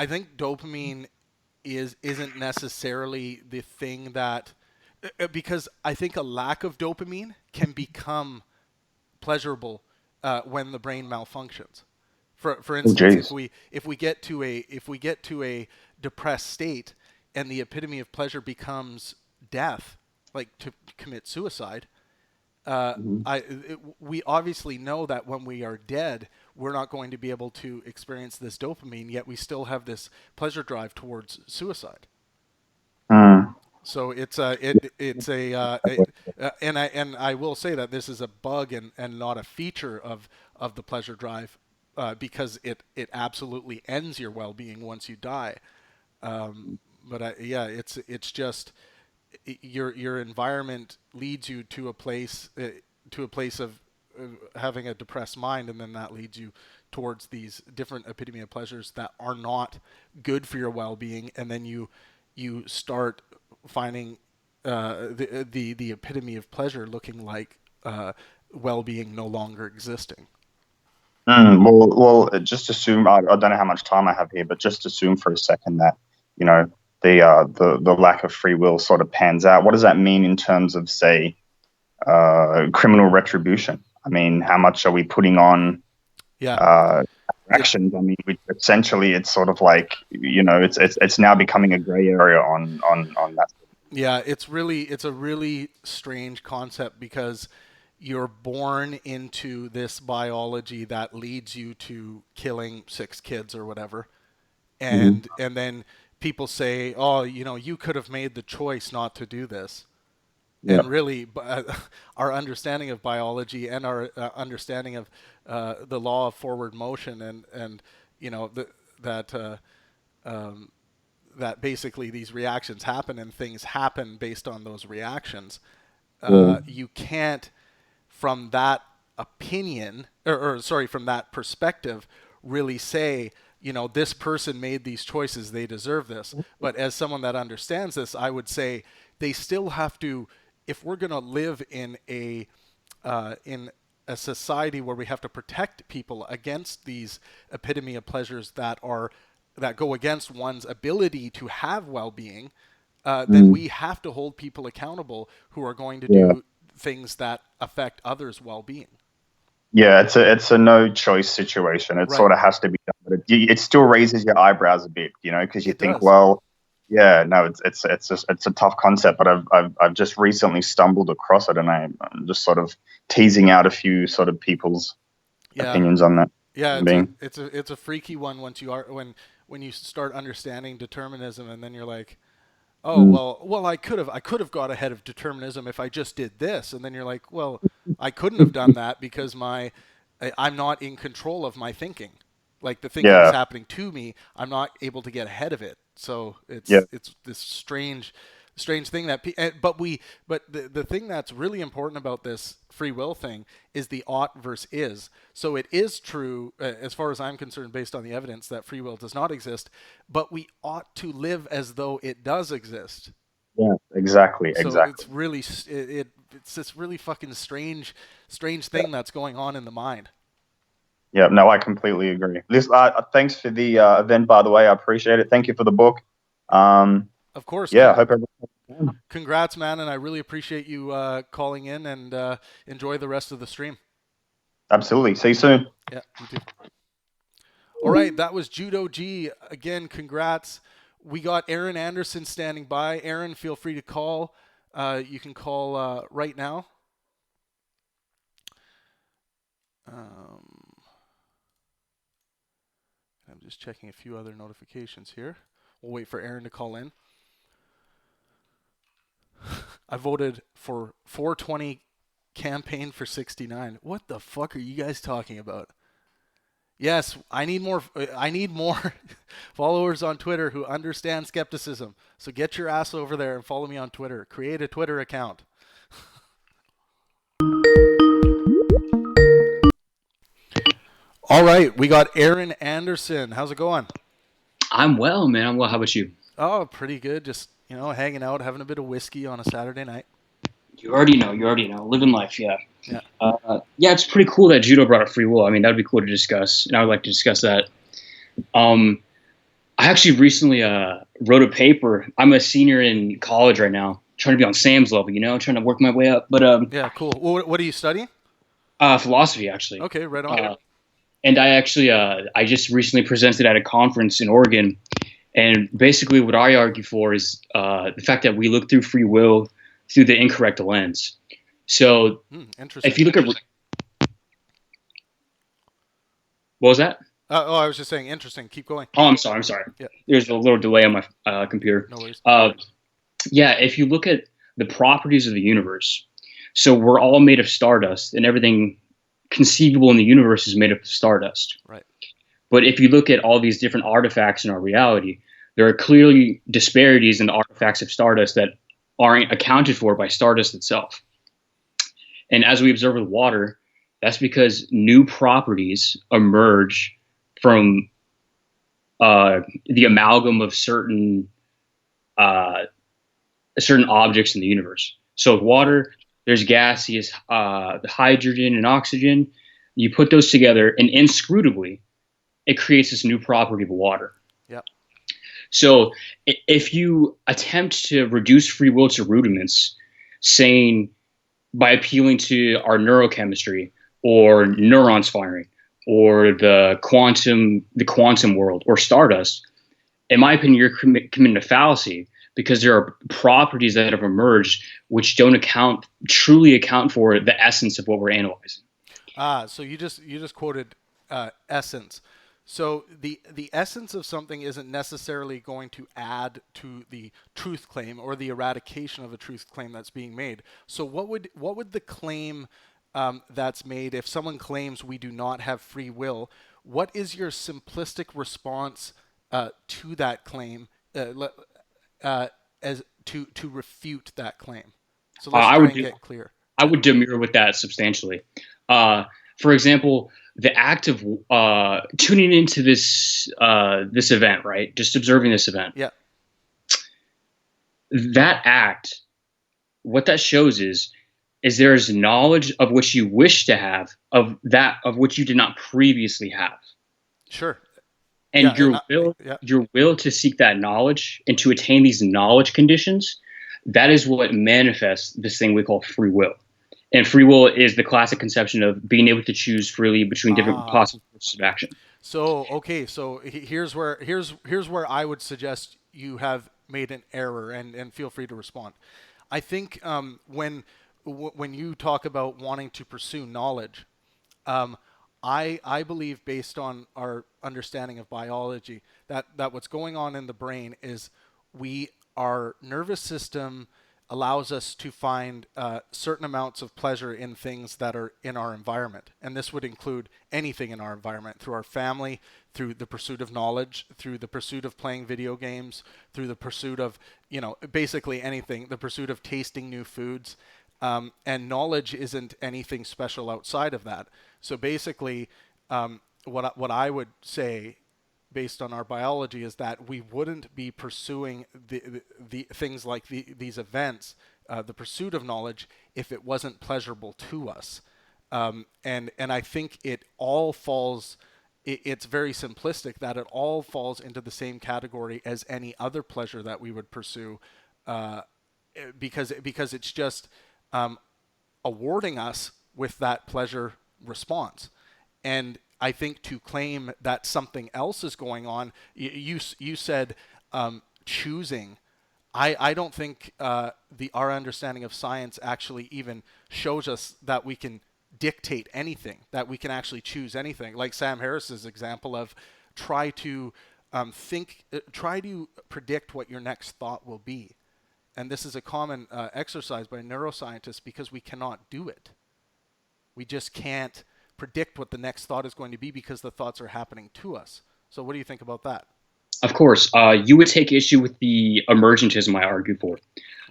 think dopamine isn't necessarily the thing that, because I think a lack of dopamine can become pleasurable when the brain malfunctions. For instance, if we get to a depressed state and the epitome of pleasure becomes death, like to commit suicide, we obviously know that when we are dead, we're not going to be able to experience this dopamine, yet we still have this pleasure drive towards suicide. So and I will say that this is a bug and not a feature of the pleasure drive, because it absolutely ends your well-being once you die. It's just your environment leads you to a place of having a depressed mind, and then that leads you towards these different epitome of pleasures that are not good for your well-being, and then you start finding the epitome of pleasure looking like well-being no longer existing. Well, just assume, I don't know how much time I have here, but just assume for a second that, you know, the lack of free will sort of pans out. What does that mean in terms of, say, criminal retribution? I mean, how much are we putting on actions. I mean, which essentially it's sort of like, it's now becoming a gray area on that. Yeah, it's a really strange concept because you're born into this biology that leads you to killing 6 kids or whatever. Mm-hmm. And then people say, "Oh, you could have made the choice not to do this." Yeah. And really, our understanding of biology and our understanding of the law of forward motion and that that basically these reactions happen and things happen based on those reactions. You can't, from that opinion, or sorry, from that perspective, really say, this person made these choices, they deserve this. But as someone that understands this, I would say they still have to, if we're going to live in a society where we have to protect people against these epitome of pleasures that go against one's ability to have well-being, then we have to hold people accountable who are going to do things that affect others' well-being. Yeah, it's a no choice situation. It sort of has to be done, but it still raises your eyebrows a bit, because you think, well, yeah, no, it's a tough concept, but I've just recently stumbled across it, and I'm just sort of teasing out a few sort of people's opinions on that. Yeah, it's a freaky one when you start understanding determinism, and then you're like, oh, well, I could have got ahead of determinism if I just did this, and then you're like, well, I couldn't have done that because I'm not in control of my thinking. Like the thinking is happening to me, I'm not able to get ahead of it. So it's this strange thing but the thing that's really important about this free will thing is the ought versus is. So it is true, as far as I'm concerned, based on the evidence, that free will does not exist, but we ought to live as though it does exist. Yeah, exactly. So it's really it's this really fucking strange thing that's going on in the mind. Yeah, no, I completely agree. Thanks for the event, by the way. I appreciate it. Thank you for the book. Of course. Yeah, I hope everyone. Congrats, man, and I really appreciate you calling in, and enjoy the rest of the stream. Absolutely. See you soon. Yeah, you too. All right, that was Judo G. Again, congrats. We got Aaron Anderson standing by. Aaron, feel free to call. You can call right now. I'm just checking a few other notifications here. We'll wait for Aaron to call in. I voted for 420 campaign for 69. What the fuck are you guys talking about? Yes, I need more followers on Twitter who understand skepticism. So get your ass over there and follow me on Twitter. Create a Twitter account. All right, we got Aaron Anderson. How's it going? I'm well, man. I'm well. How about you? Oh, pretty good. Just, hanging out, having a bit of whiskey on a Saturday night. You already know. Living life, yeah. Yeah. Yeah, it's pretty cool that judo brought up free will. I mean, that would be cool to discuss, and I would like to discuss that. I actually recently wrote a paper. I'm a senior in college right now, trying to be on Sam's level, trying to work my way up. But yeah, cool. What are you studying? Philosophy, actually. Okay, right on. And I actually, I just recently presented at a conference in Oregon, and basically what I argue for is the fact that we look through free will through the incorrect lens. So if you look at, what was that? I was just saying, interesting. Keep going. Oh, I'm sorry. Yeah. There's a little delay on my computer. No worries. Yeah, if you look at the properties of the universe, so we're all made of stardust, and everything conceivable in the universe is made up of stardust. Right. But if you look at all these different artifacts in our reality, there are clearly disparities in the artifacts of stardust that aren't accounted for by stardust itself. And as we observe with water, that's because new properties emerge from the amalgam of certain objects in the universe. So with water, there's gaseous hydrogen and oxygen. You put those together, and inscrutably, it creates this new property of water. Yep. So if you attempt to reduce free will to rudiments, saying by appealing to our neurochemistry or neurons firing or the quantum world, or stardust, in my opinion, you're committing a fallacy, because there are properties that have emerged which don't truly account for the essence of what we're analyzing. So you just quoted essence. So the essence of something isn't necessarily going to add to the truth claim or the eradication of a truth claim that's being made. So what would the claim that's made, if someone claims we do not have free will? What is your simplistic response to that claim, as to refute that claim? So let's try and get clear. I would demur with that substantially. For example, the act of tuning into this event, right? Just observing this event. Yeah. That act, what that shows is there is knowledge of which you wish to have, of which you did not previously have. Sure. And Yeah, your will to seek that knowledge and to attain these knowledge conditions, that is what manifests this thing we call free will. And free will is the classic conception of being able to choose freely between different possible courses of action. So okay, so here's where I would suggest you have made an error, and feel free to respond. I think when you talk about wanting to pursue knowledge, I believe, based on our understanding of biology, that what's going on in the brain is our nervous system allows us to find certain amounts of pleasure in things that are in our environment. And this would include anything in our environment, through our family, through the pursuit of knowledge, through the pursuit of playing video games, through the pursuit of, basically anything, the pursuit of tasting new foods. And knowledge isn't anything special outside of that. So basically, what I would say, based on our biology, is that we wouldn't be pursuing the things like these events, the pursuit of knowledge, if it wasn't pleasurable to us. And I think it all falls. It's very simplistic that it all falls into the same category as any other pleasure that we would pursue, because it's just awarding us with that pleasure response. And I think to claim that something else is going on, you said choosing. I don't think our understanding of science actually even shows us that we can dictate anything, that we can actually choose anything. Like Sam Harris's example of try to predict what your next thought will be. And this is a common exercise by neuroscientists, because we cannot do it. We just can't predict what the next thought is going to be, because the thoughts are happening to us. So what do you think about that? Of course, you would take issue with the emergentism I argue for.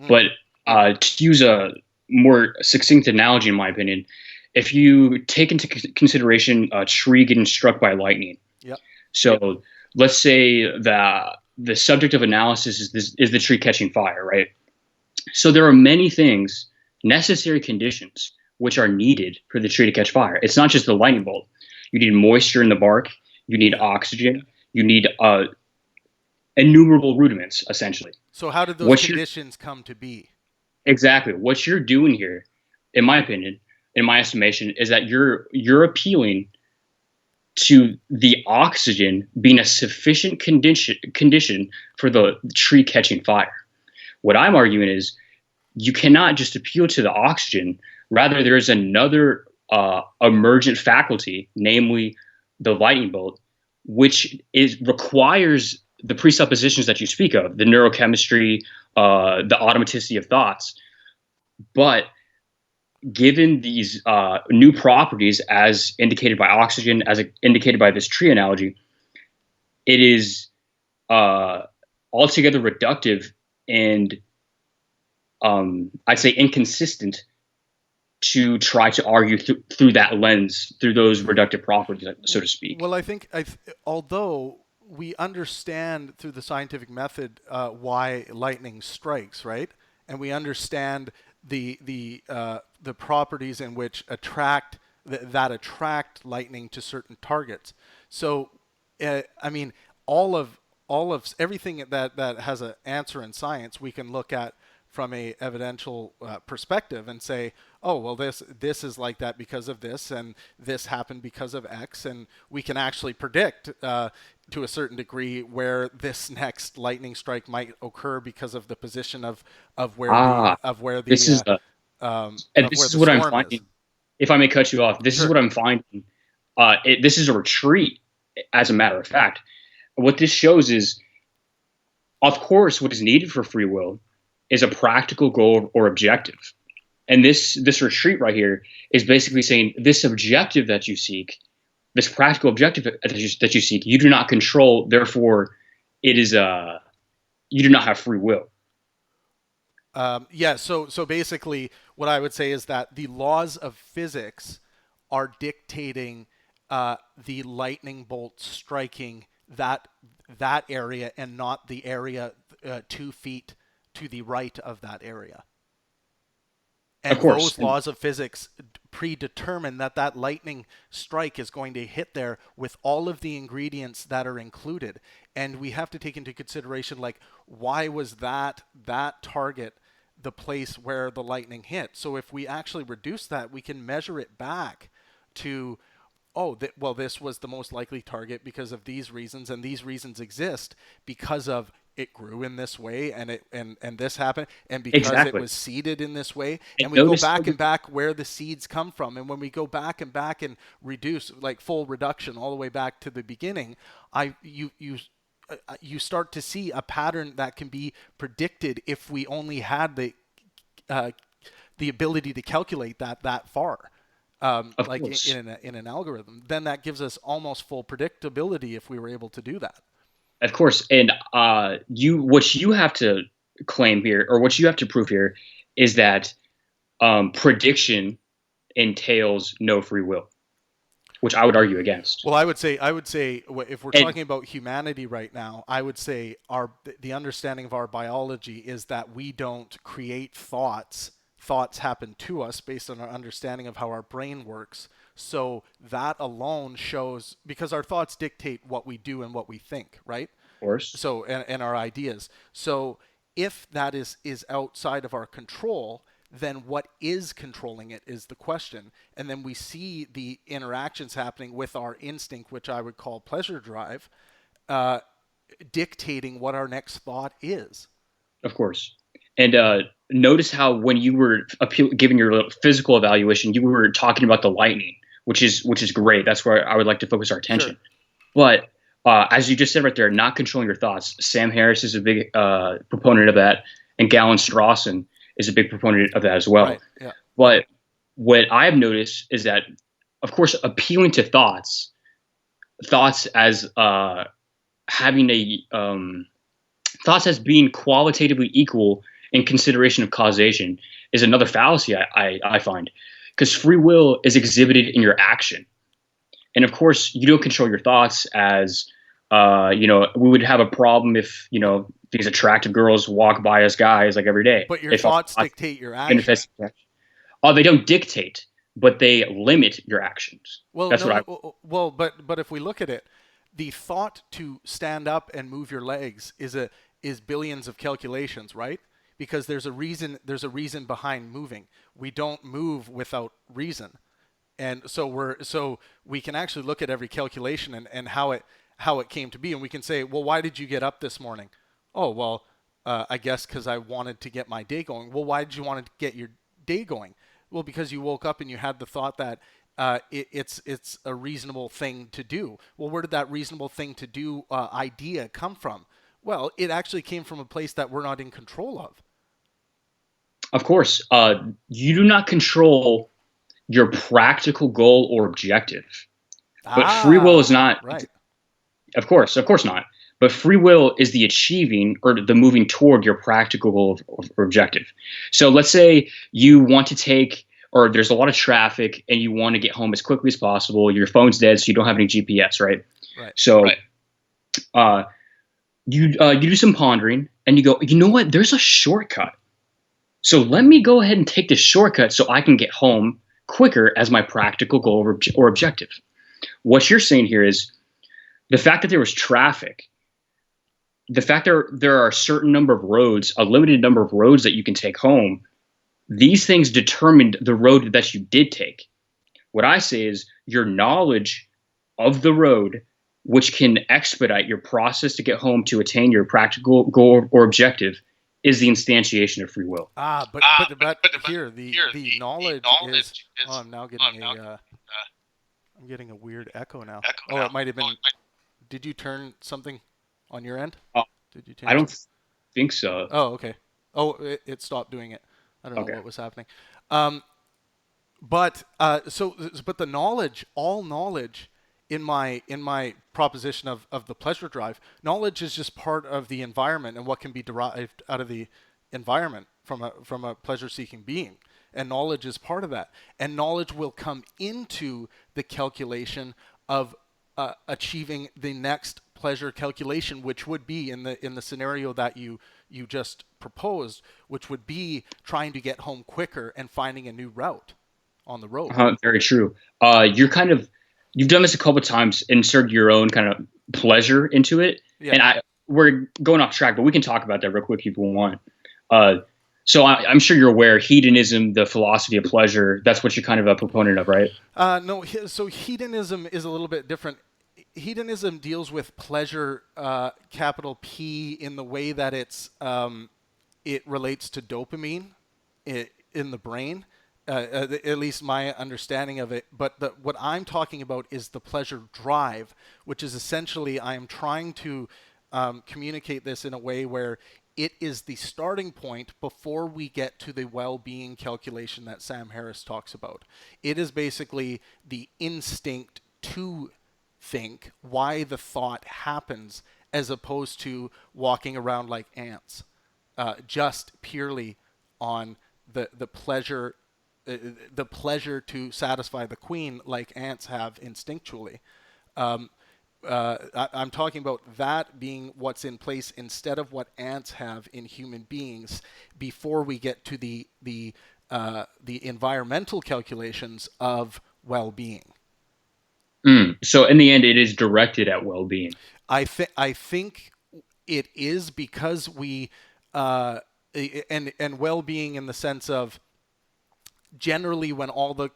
But to use a more succinct analogy, in my opinion, if you take into consideration a tree getting struck by lightning. Yep. So let's say that the subject of analysis is the tree catching fire, right? So there are many things, necessary conditions, which are needed for the tree to catch fire. It's not just the lightning bolt. You need moisture in the bark. You need oxygen. You need innumerable rudiments, essentially. So how did those conditions come to be? Exactly. What you're doing here, in my opinion, in my estimation, is that you're appealing to the oxygen being a sufficient condition for the tree catching fire. What I'm arguing is you cannot just appeal to the oxygen. Rather, there is another emergent faculty, namely the lightning bolt, which requires the presuppositions that you speak of, the neurochemistry, the automaticity of thoughts. But given these new properties, as indicated by oxygen, as indicated by this tree analogy, it is altogether reductive and I'd say inconsistent to try to argue through that lens, through those reductive properties, so to speak. Well, I think although we understand through the scientific method why lightning strikes, right? And we understand the properties in which attract lightning to certain targets. So, I mean, all of everything that has an answer in science, we can look at from a evidential perspective and say, oh, well, this is like that because of this, and this happened because of X, and we can actually predict to a certain degree where this next lightning strike might occur because of the position of where Ah, this is and this where is the what I'm storm is. finding. If I may cut you off, this is Sure. what I'm finding. This is a retreat, as a matter of fact. What this shows is, of course, what is needed for free will is a practical goal or objective. And this retreat right here is basically saying this objective that you seek, this practical objective that you seek, you do not control. Therefore, it is you do not have free will. Yeah, so basically what I would say is that the laws of physics are dictating the lightning bolt striking that area and not the area 2 feet to the right of that area. Of And course, those laws of physics predetermine that lightning strike is going to hit there with all of the ingredients that are included. And we have to take into consideration, like, why was that target the place where the lightning hit? So if we actually reduce that, we can measure it back to, well, this was the most likely target because of these reasons, and these reasons exist because of it grew in this way, and this happened, and because exactly. it was seeded in this way. And And we go back and back where the seeds come from. And when we go back and reduce, like full reduction all the way back to the beginning, you start to see a pattern that can be predicted if we only had the ability to calculate that far. Like in an algorithm, then that gives us almost full predictability if we were able to do that. Of course, and what you have to claim here, or what you have to prove here, is that prediction entails no free will, which I would argue against. Well, I would say if we're talking about humanity right now, I would say the understanding of our biology is that we don't create thoughts. Thoughts happen to us based on our understanding of how our brain works. So that alone shows, because our thoughts dictate what we do and what we think, right? Of course. So, and our ideas. So if that is outside of our control, then what is controlling it is the question. And then we see the interactions happening with our instinct, which I would call pleasure drive, dictating what our next thought is. Of course. And notice how when you were giving your physical evaluation, you were talking about the lightning, which is great. That's where I would like to focus our attention. Sure. But as you just said right there, not controlling your thoughts. Sam Harris is a big proponent of that, and Galen Strawson is a big proponent of that as well. Right. Yeah. But what I have noticed is that, of course, appealing to thoughts as having thoughts as being qualitatively equal in consideration of causation is another fallacy I find, because free will is exhibited in your action. And of course, you don't control your thoughts as, we would have a problem if, these attractive girls walk by us guys like every day. But your thoughts dictate your actions. They don't dictate, but they limit your actions. Well, That's but if we look at it, the thought to stand up and move your legs is billions of calculations, right? Because there's a reason behind moving. We don't move without reason. And so we can actually look at every calculation and how it came to be, and we can say, well, why did you get up this morning? Oh, well, I guess because I wanted to get my day going. Well, why did you want to get your day going? Well, because you woke up and you had the thought that it's a reasonable thing to do. Well, where did that reasonable thing to do idea come from? Well, it actually came from a place that we're not in control of. Of course, you do not control your practical goal or objective, but free will is not. Right. Of course not. But free will is the achieving or the moving toward your practical goal or objective. So let's say you want to take, or there's a lot of traffic and you want to get home as quickly as possible. Your phone's dead, so you don't have any GPS, right? Right. So you do some pondering and you go, you know what? There's a shortcut. So let me go ahead and take this shortcut so I can get home quicker as my practical goal or objective. What you're saying here is the fact that there was traffic the fact there are a certain number of roads, a limited number of roads that you can take home, these things determined the road that you did take. What I say is your knowledge of the road, which can expedite your process to get home to attain your practical goal or objective, is the instantiation of free will. But here the knowledge is. Oh, I'm now getting I'm getting a weird echo now. Oh, it might have been. Did you turn something on your end? Uh, Did you I change? don't think so. Oh, okay. Oh, it stopped doing it. I don't know Okay. what was happening. Um, but but the knowledge, all knowledge, in my proposition of the pleasure drive, knowledge is just part of the environment and what can be derived out of the environment from a pleasure seeking being, and knowledge is part of that, and knowledge will come into the calculation of achieving the next pleasure calculation, which would be in the scenario that you just proposed, which would be trying to get home quicker and finding a new route on the road. Very true. You've done this a couple of times, inserted your own kind of pleasure into it, Yeah. and we're going off track, but we can talk about that real quick if you want. So I'm sure you're aware, hedonism, the philosophy of pleasure, that's what you're kind of a proponent of, right? No, so hedonism is a little bit different. Hedonism deals with pleasure, capital P, in the way that it relates to dopamine in the brain. At least my understanding of it. But what I'm talking about is the pleasure drive, which is essentially I am trying to communicate this in a way where it is the starting point before we get to the well-being calculation that Sam Harris talks about. It is basically the instinct to think, why the thought happens, as opposed to walking around like ants, just purely on the pleasure to satisfy the queen, like ants have instinctually. I'm talking about that being what's in place instead of what ants have in human beings before we get to the environmental calculations of well-being. So in the end, it is directed at well-being. I think it is, because we and well-being in the sense of generally when all the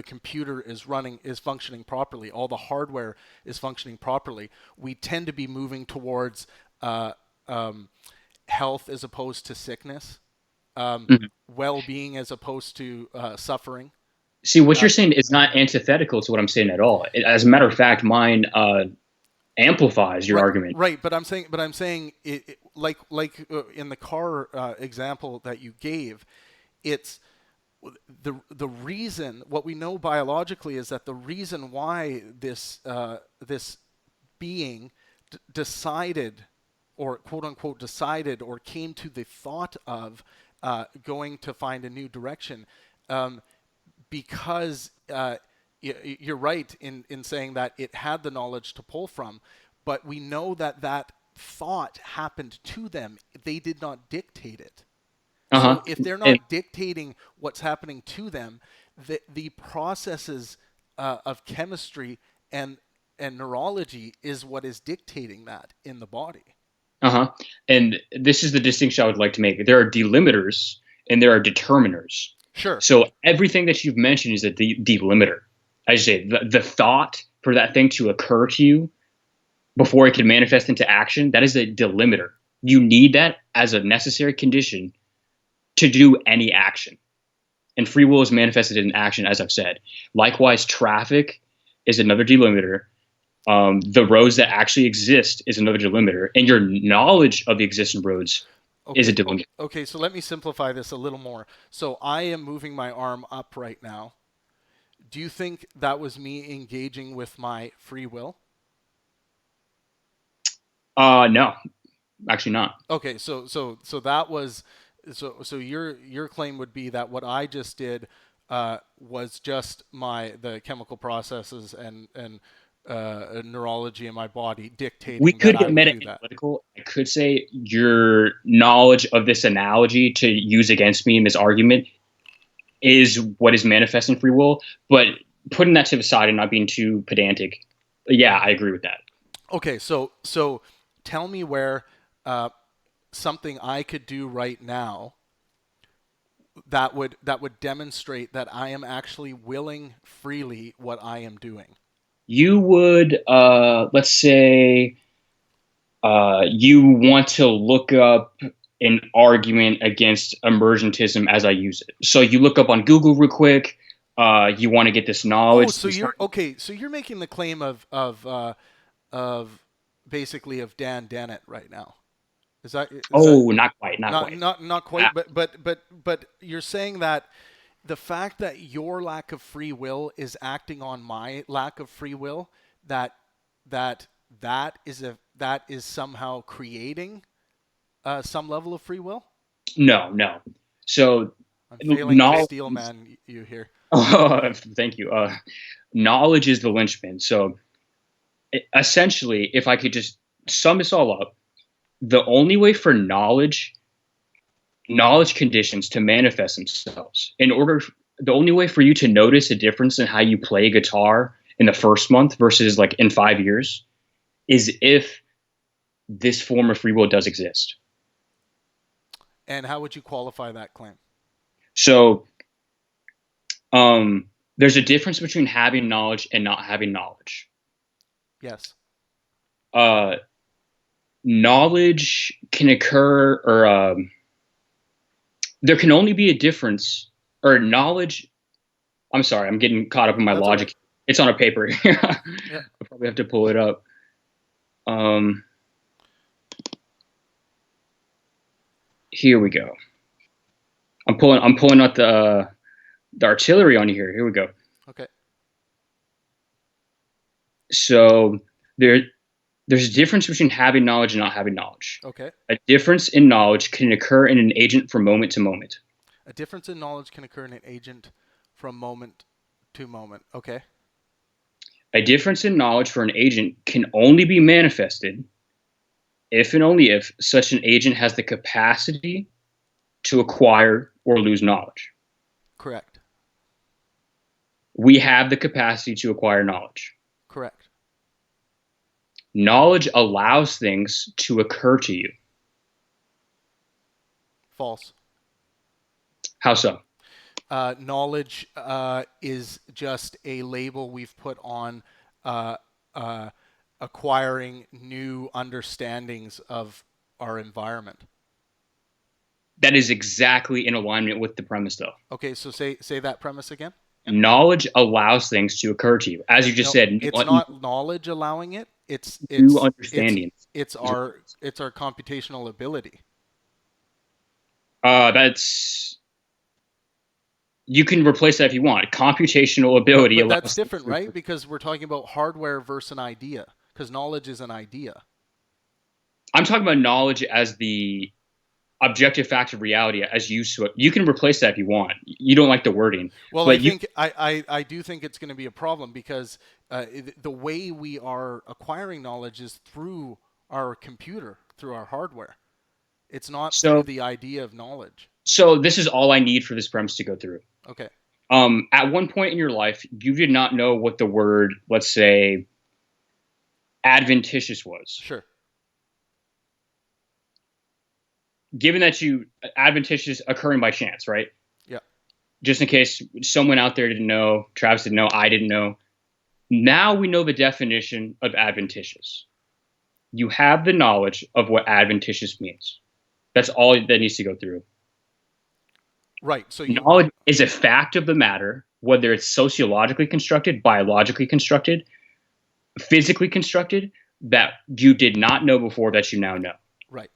computer is functioning properly, all the hardware is functioning properly, we tend to be moving towards health as opposed to sickness, well-being as opposed to suffering. See, what you're saying is not antithetical to what I'm saying at all. As a matter of fact, mine amplifies your argument. Right, but I'm saying it like in the car example that you gave, it's the reason, what we know biologically is that the reason why this being decided, or quote unquote decided, or came to the thought of going to find a new direction, because you're right in saying that it had the knowledge to pull from, but we know that thought happened to them. They did not dictate it. So if they're not dictating what's happening to them, the processes of chemistry and neurology is what is dictating that in the body. And this is the distinction I would like to make. There are delimiters and there are determiners. Sure. So everything that you've mentioned is a delimiter. I should say the thought for that thing to occur to you before it can manifest into action, that is a delimiter. You need that as a necessary condition to do any action. And free will is manifested in action, as I've said. Likewise, traffic is another delimiter. The roads that actually exist is another delimiter. And your knowledge of the existing roads is a delimiter. Okay, so let me simplify this a little more. So I am moving my arm up right now. Do you think that was me engaging with my free will? No, actually not. Okay, so that was... So your claim would be that what I just did was just the chemical processes and neurology in my body dictating. We could that get meta-analytical. I could say your knowledge of this analogy to use against me in this argument is what is manifesting free will. But putting that to the side and not being too pedantic, yeah, I agree with that. Okay, so tell me where something I could do right now that would demonstrate that I am actually willing freely what I am doing. You would, let's say, you want to look up an argument against emergentism as I use it. So you look up on Google real quick. You want to get this knowledge. Oh, so you're okay. So you're making the claim of basically of Dan Dennett right now. Is that not quite, not quite, but you're saying that the fact that your lack of free will is acting on my lack of free will, that is somehow creating some level of free will? No. So I'm failing to steel man you here. Thank you. Knowledge is the linchpin. So essentially, if I could just sum this all up, the only way for knowledge conditions to manifest themselves, the only way for you to notice a difference in how you play guitar in the first month versus like in 5 years is if this form of free will does exist. And how would you qualify that claim? So, there's a difference between having knowledge and not having knowledge. Yes. Knowledge can occur, or there can only be a difference, or knowledge. I'm sorry, I'm getting caught up in my logic. Right. It's on a paper. Yeah. I'll probably have to pull it up. Here we go. I'm pulling out the artillery on here. Here we go. Okay. So there's a difference between having knowledge and not having knowledge. Okay. A difference in knowledge can occur in an agent from moment to moment. A difference in knowledge can occur in an agent from moment to moment. Okay. A difference in knowledge for an agent can only be manifested if and only if such an agent has the capacity to acquire or lose knowledge. Correct. We have the capacity to acquire knowledge. Correct. Knowledge allows things to occur to you. False. How so? Knowledge is just a label we've put on acquiring new understandings of our environment. That is exactly in alignment with the premise, though. Okay, so say that premise again. Knowledge allows things to occur to you, as you just said. It's not knowledge allowing it. It's new understanding. It's our computational ability. That's. You can replace that if you want. Computational ability. But that's different, right? Because we're talking about hardware versus an idea. Because knowledge is an idea. I'm talking about knowledge as the objective fact of reality as used to it. You can replace that if you want. You don't like the wording. Well, I do think it's going to be a problem because the way we are acquiring knowledge is through our computer, through our hardware. It's not through the idea of knowledge. So this is all I need for this premise to go through. Okay. At one point in your life, you did not know what the word, let's say, adventitious was. Sure. Given that adventitious occurring by chance, right? Yeah. Just in case someone out there didn't know, Travis didn't know, I didn't know. Now we know the definition of adventitious. You have the knowledge of what adventitious means. That's all that needs to go through. Right. So knowledge is a fact of the matter, whether it's sociologically constructed, biologically constructed, physically constructed, that you did not know before that you now know. Right.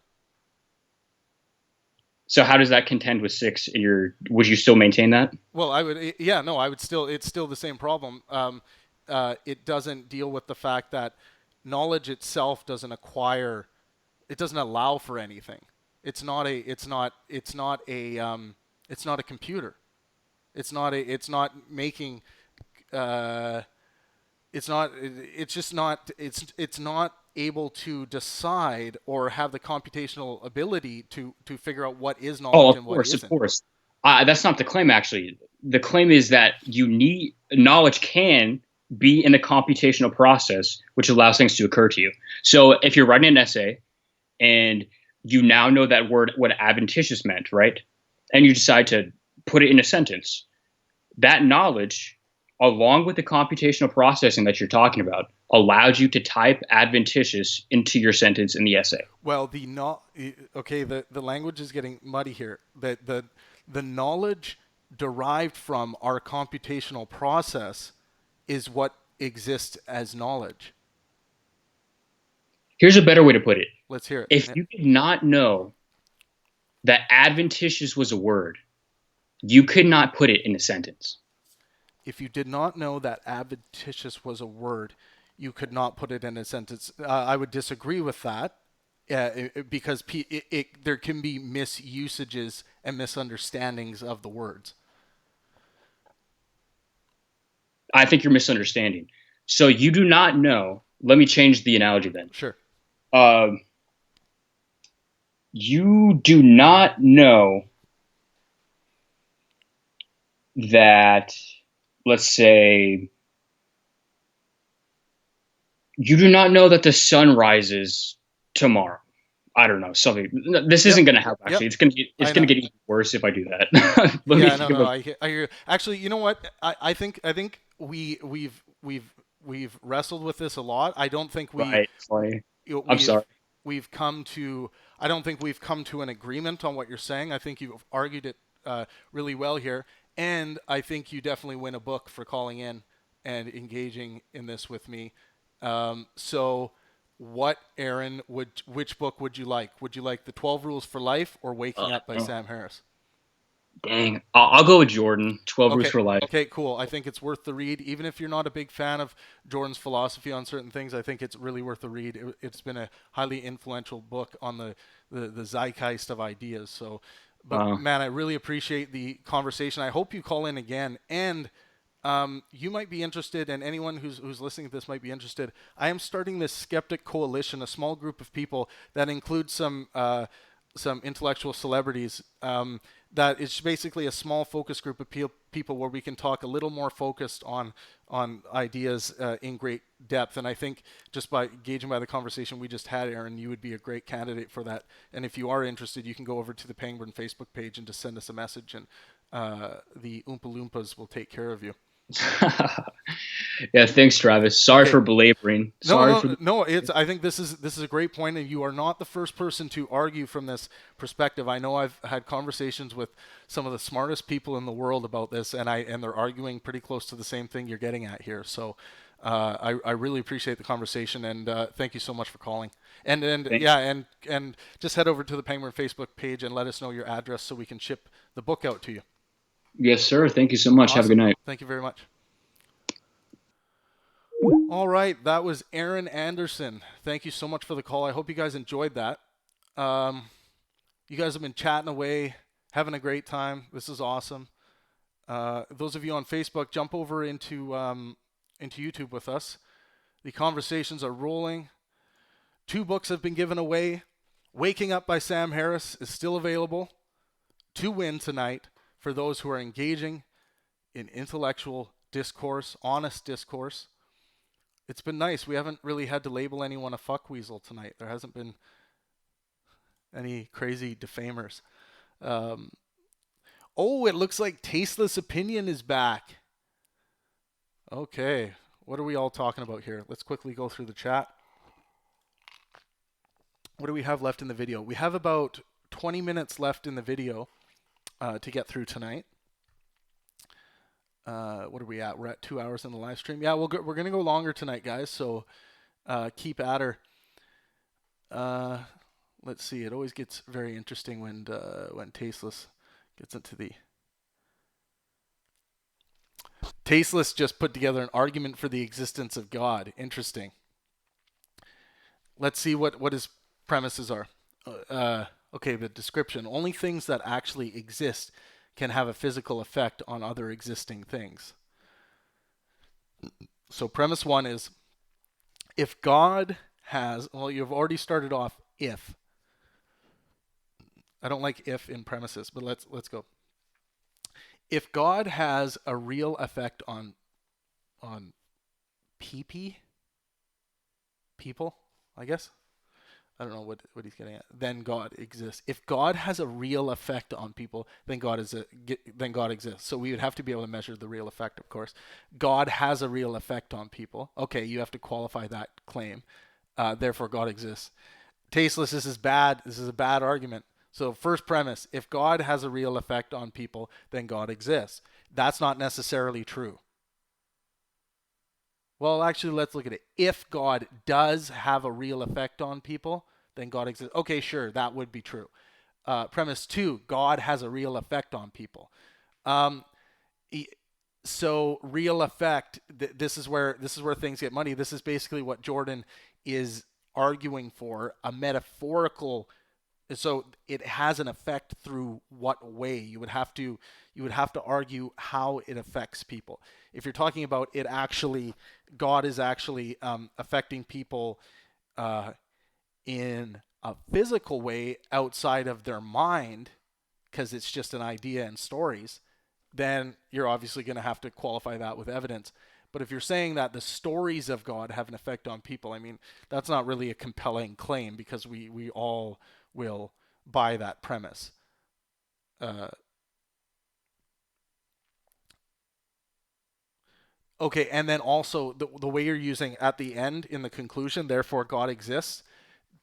So how does that contend with 6 in your? Would you still maintain that? Well, I would. Yeah, no, I would still. It's still the same problem. It doesn't deal with the fact that knowledge itself doesn't acquire. It doesn't allow for anything. It's not a computer. It's not making. It's not able to decide or have the computational ability to figure out what is knowledge and what isn't. Of course. That's not the claim, actually. The claim is that knowledge can be in the computational process, which allows things to occur to you. So if you're writing an essay and you now know that word, what adventitious meant, right? And you decide to put it in a sentence, that knowledge, along with the computational processing that you're talking about, allows you to type adventitious into your sentence in the essay. Well, okay, the language is getting muddy here. The knowledge derived from our computational process is what exists as knowledge. Here's a better way to put it. Let's hear it. If you did not know that adventitious was a word, you could not put it in a sentence. If you did not know that adventitious was a word, you could not put it in a sentence. I would disagree with that. Because there can be misusages and misunderstandings of the words. I think you're misunderstanding. So you do not know. Let me change the analogy then. Sure. You do not know that, let's say, you do not know that the sun rises tomorrow. I don't know, something. This isn't going to happen. Actually, it's going to get even worse if I do that. I hear. Actually, you know what? I think we've wrestled with this a lot. I don't think I'm sorry. I don't think we've come to an agreement on what you're saying. I think you've argued it really well here, and I think you definitely win a book for calling in and engaging in this with me. So. What, Aaron, which book would you like? Would you like The 12 Rules for Life or Waking Up by Sam Harris? Dang. I'll go with Jordan, 12 Rules for Life. Okay, cool. I think it's worth the read. Even if you're not a big fan of Jordan's philosophy on certain things, I think it's really worth the read. It's been a highly influential book on the zeitgeist of ideas. So, but man, I really appreciate the conversation. I hope you call in again. And you might be interested, and anyone who's listening to this might be interested. I am starting this Skeptic Coalition, a small group of people that includes some intellectual celebrities. That is basically a small focus group of people where we can talk a little more focused on ideas in great depth. And I think just by gauging by the conversation we just had, Aaron, you would be a great candidate for that. And if you are interested, you can go over to the Penguin Facebook page and just send us a message, and the Oompa Loompas will take care of you. Yeah, thanks, Travis. Sorry for belaboring. I think this is a great point, and you are not the first person to argue from this perspective. I know I've had conversations with some of the smartest people in the world about this, and they're arguing pretty close to the same thing you're getting at here. So I really appreciate the conversation, and thank you so much for calling. And just head over to the Penguin Facebook page and let us know your address so we can ship the book out to you. Yes, sir. Thank you so much. Awesome. Have a good night. Thank you very much. All right, that was Aaron Anderson. Thank you so much for the call. I hope you guys enjoyed that. You guys have been chatting away, having a great time. This is awesome. Those of you on Facebook, jump over into YouTube with us. The conversations are rolling. 2 books have been given away. Waking Up by Sam Harris is still available to win tonight for those who are engaging in intellectual discourse, honest discourse. It's been nice. We haven't really had to label anyone a fuckweasel tonight. There hasn't been any crazy defamers. It looks like Tasteless Opinion is back. Okay, what are we all talking about here? Let's quickly go through the chat. What do we have left in the video? We have about 20 minutes left in the video to get through tonight. What are we at? We're at 2 hours in the live stream. Yeah, we're going to go longer tonight, guys, so keep at her. Let's see. It always gets very interesting when Tasteless gets into the... Tasteless just put together an argument for the existence of God. Interesting. Let's see what his premises are. Okay, the description. Only things that actually exist can have a physical effect on other existing things. So premise 1 is, if God has... Well, you've already started off if. I don't like if in premises, but let's go. If God has a real effect on people, I guess. I don't know what he's getting at. Then God exists. If God has a real effect on people, then God exists. So we would have to be able to measure the real effect, of course. God has a real effect on people. Okay, you have to qualify that claim. Therefore, God exists. Tasteless. This is bad. This is a bad argument. So first premise: if God has a real effect on people, then God exists. That's not necessarily true. Well, actually, let's look at it. If God does have a real effect on people, then God exists. Okay, sure, that would be true. Premise two: God has a real effect on people. Um, so real effect. This is where things get muddy. This is basically what Jordan is arguing for: a metaphorical. So it has an effect through what way? You would have to argue how it affects people. If you're talking about it actually, God is actually affecting people in a physical way outside of their mind, because it's just an idea and stories, then you're obviously going to have to qualify that with evidence. But if you're saying that the stories of God have an effect on people, I mean, that's not really a compelling claim, because we all will buy that premise. Okay, and then also the way you're using at the end in the conclusion, therefore God exists.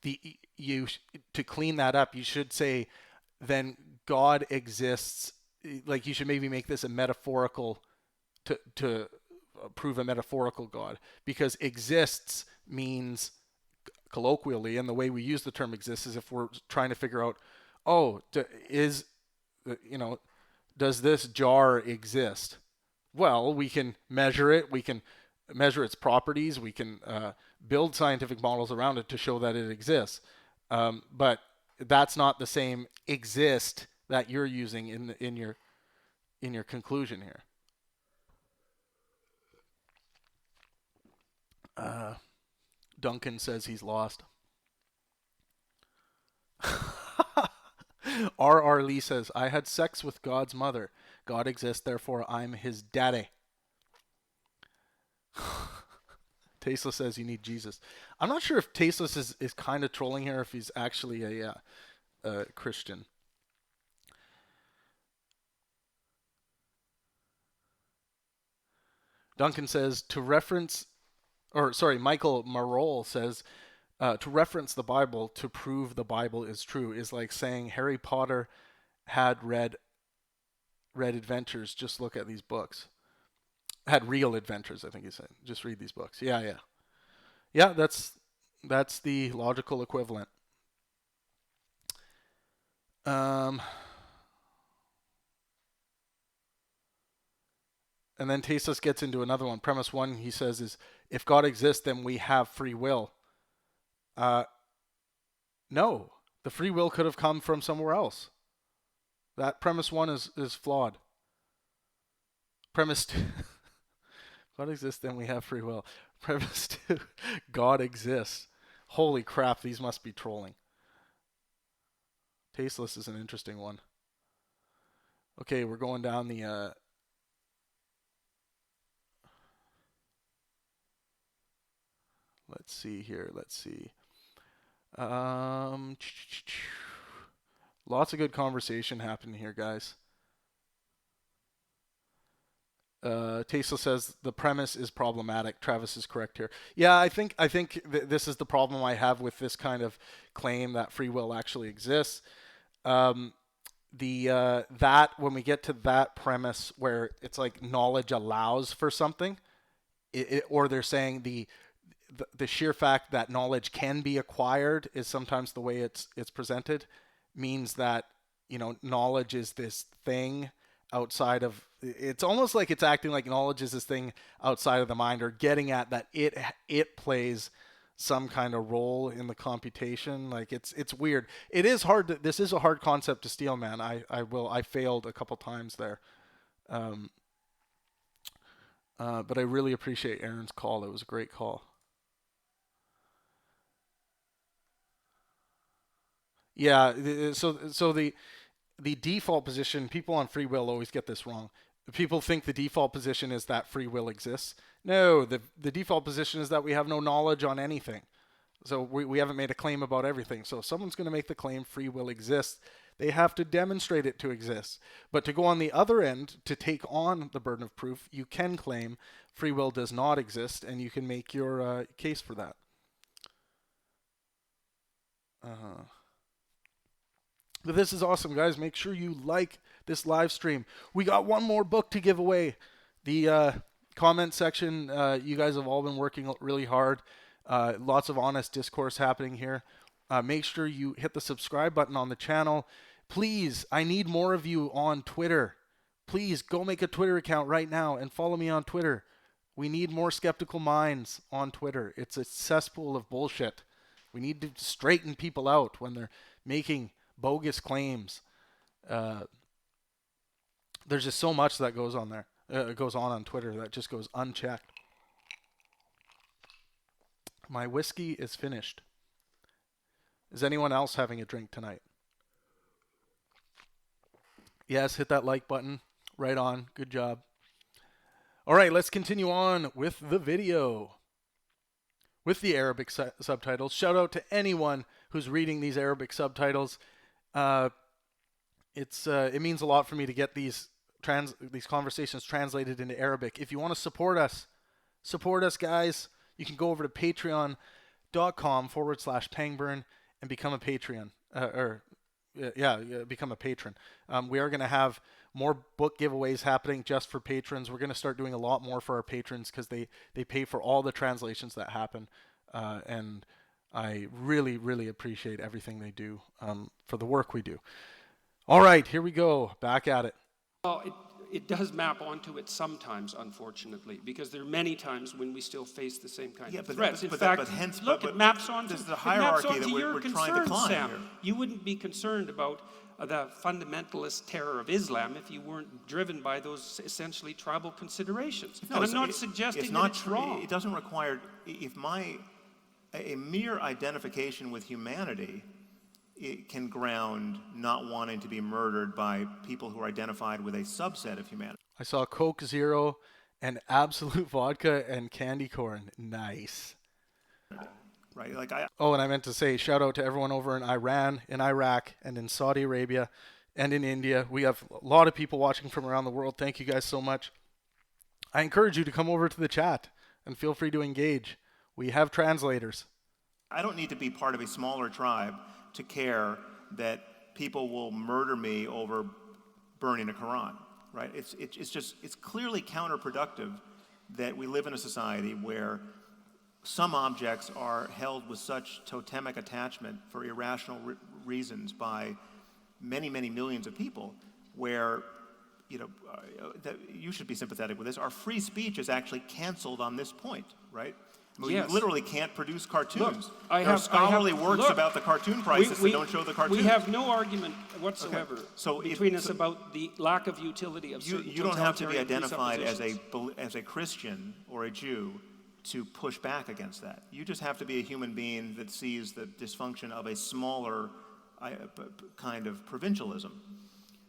The you To clean that up, you should say then God exists. Like you should maybe make this a metaphorical to prove a metaphorical God, because exists means colloquially, and the way we use the term exists is if we're trying to figure out, oh, is you know, does this jar exist? Well, we can measure it. We can measure its properties. We can build scientific models around it to show that it exists. But that's not the same exist that you're using in your conclusion here. Duncan says he's lost. R.R. Lee says, I had sex with God's mother. God exists, therefore I'm his daddy. Tasteless says you need Jesus. I'm not sure if Tasteless is kind of trolling here, if he's actually a Christian. Duncan says Michael Marol says, to reference the Bible to prove the Bible is true is like saying Harry Potter had read adventures. Just look at these books. Had real adventures, I think he said. Just read these books. Yeah. That's the logical equivalent. And then Tasteless gets into another one. Premise one, he says, is if God exists, then we have free will. No, the free will could have come from somewhere else. That premise one is flawed. Premise two, God exists, then we have free will. Premise two, God exists. Holy crap, these must be trolling. Tasteless is an interesting one. Okay, we're going down the let's see here. Lots of good conversation happening here, guys. Tasteless says the premise is problematic. Travis is correct here. Yeah, I think this is the problem I have with this kind of claim that free will actually exists. That when we get to that premise where it's like knowledge allows for something, or they're saying the sheer fact that knowledge can be acquired is sometimes the way it's presented, means that knowledge is this thing outside of, it's almost like it's acting like knowledge is this thing outside of the mind, or getting at that it plays some kind of role in the computation. Like it's weird. It is hard this is a hard concept to steal, man. I failed a couple times there. But I really appreciate Aaron's call. It was a great call. Yeah, so the default position, people on free will always get this wrong. People think the default position is that free will exists. No, the default position is that we have no knowledge on anything. So we haven't made a claim about everything. So if someone's going to make the claim free will exists, they have to demonstrate it to exist. But to go on the other end, to take on the burden of proof, you can claim free will does not exist, and you can make your case for that. But this is awesome, guys. Make sure you like this live stream. We got one more book to give away. The comment section, you guys have all been working really hard. Lots of honest discourse happening here. Make sure you hit the subscribe button on the channel. Please, I need more of you on Twitter. Please go make a Twitter account right now and follow me on Twitter. We need more skeptical minds on Twitter. It's a cesspool of bullshit. We need to straighten people out when they're making bogus claims. There's just so much that goes on there. Goes on Twitter that just goes unchecked. My whiskey is finished. Is anyone else having a drink tonight? Yes, hit that like button. Right on. Good job. All right, let's continue on with the video. With the Arabic subtitles. Shout out to anyone who's reading these Arabic subtitles. It means a lot for me to get these conversations translated into Arabic. If you want to support us, guys. You can go over to patreon.com/Pangburn and become a Patreon. Become a patron. We are going to have more book giveaways happening just for patrons. We're going to start doing a lot more for our patrons because they pay for all the translations that happen. And I really, really appreciate everything they do for the work we do. All right, here we go. Back at it. Well, it does map onto it sometimes, unfortunately, because there are many times when we still face the same kind of threats. In fact, it maps onto the hierarchy that we're trying to climb Sam. here. You wouldn't be concerned about the fundamentalist terror of Islam if you weren't driven by those essentially tribal considerations. No, and I'm not suggesting that it's wrong. It doesn't require, a mere identification with humanity, it can ground not wanting to be murdered by people who are identified with a subset of humanity. I saw Coke Zero and Absolute Vodka and candy corn. Nice. Right? And I meant to say shout out to everyone over in Iran, in Iraq, and in Saudi Arabia, and in India. We have a lot of people watching from around the world. Thank you guys so much. I encourage you to come over to the chat and feel free to engage. We have translators. I don't need to be part of a smaller tribe to care that people will murder me over burning a Quran, right? It's clearly counterproductive that we live in a society where some objects are held with such totemic attachment for irrational reasons by many, many millions of people, where that you should be sympathetic with this. Our free speech is actually canceled on this point, right? Yes. We literally can't produce cartoons. Look, there are scholarly works about the cartoon crisis that don't show the cartoons. We have no argument whatsoever So between us about the lack of utility of certain you don't have to be totalitarian identified presuppositions. as a Christian or a Jew to push back against that. You just have to be a human being that sees the dysfunction of a smaller kind of provincialism.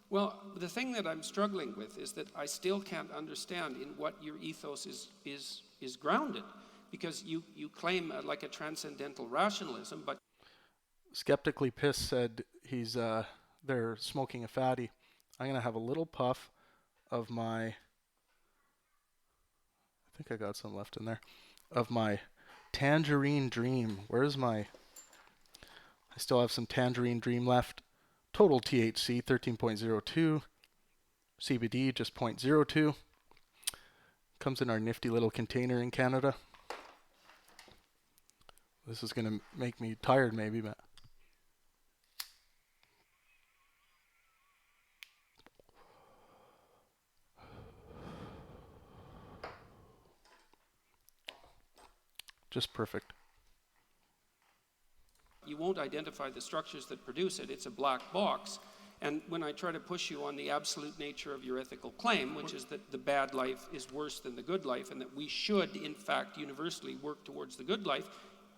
Well, the thing that I'm struggling with is that I still can't understand in what your ethos is grounded. Because you claim like a transcendental rationalism, but... Skeptically Pissed said they're smoking a fatty. I'm going to have a little puff of my... I think I got some left in there. Of my Tangerine Dream. Where's my... I still have some Tangerine Dream left. Total THC, 13.02. CBD, just 0.02. Comes in our nifty little container in Canada. This is going to make me tired maybe, but... Just perfect. You won't identify the structures that produce it. It's a black box. And when I try to push you on the absolute nature of your ethical claim, which is that the bad life is worse than the good life, and that we should, in fact, universally work towards the good life,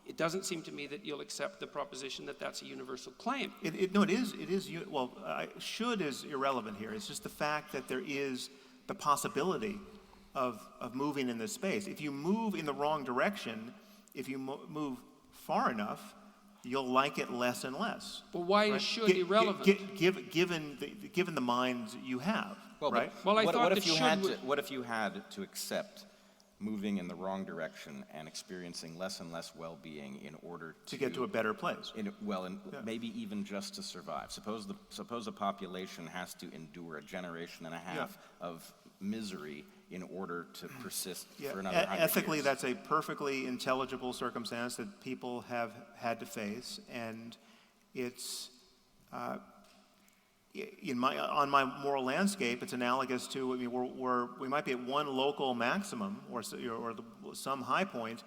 it doesn't seem to me that you'll accept the proposition that that's a universal claim. It is. Well, should is irrelevant here. It's just the fact that there is the possibility of moving in this space. If you move in the wrong direction, if you move far enough, you'll like it less and less. But why is should irrelevant? Given the mind you have, well, right? Well, I what, thought what that if you should had would- to, what if you had to accept moving in the wrong direction and experiencing less and less well-being in order to get to a better place? Maybe even just to survive. Suppose a population has to endure a generation and a half of misery in order to persist for another 100 Ethically, years. that's a perfectly intelligible circumstance that people have had to face, and it's on my moral landscape, it's analogous to, I mean, we might be at one local maximum or some high point,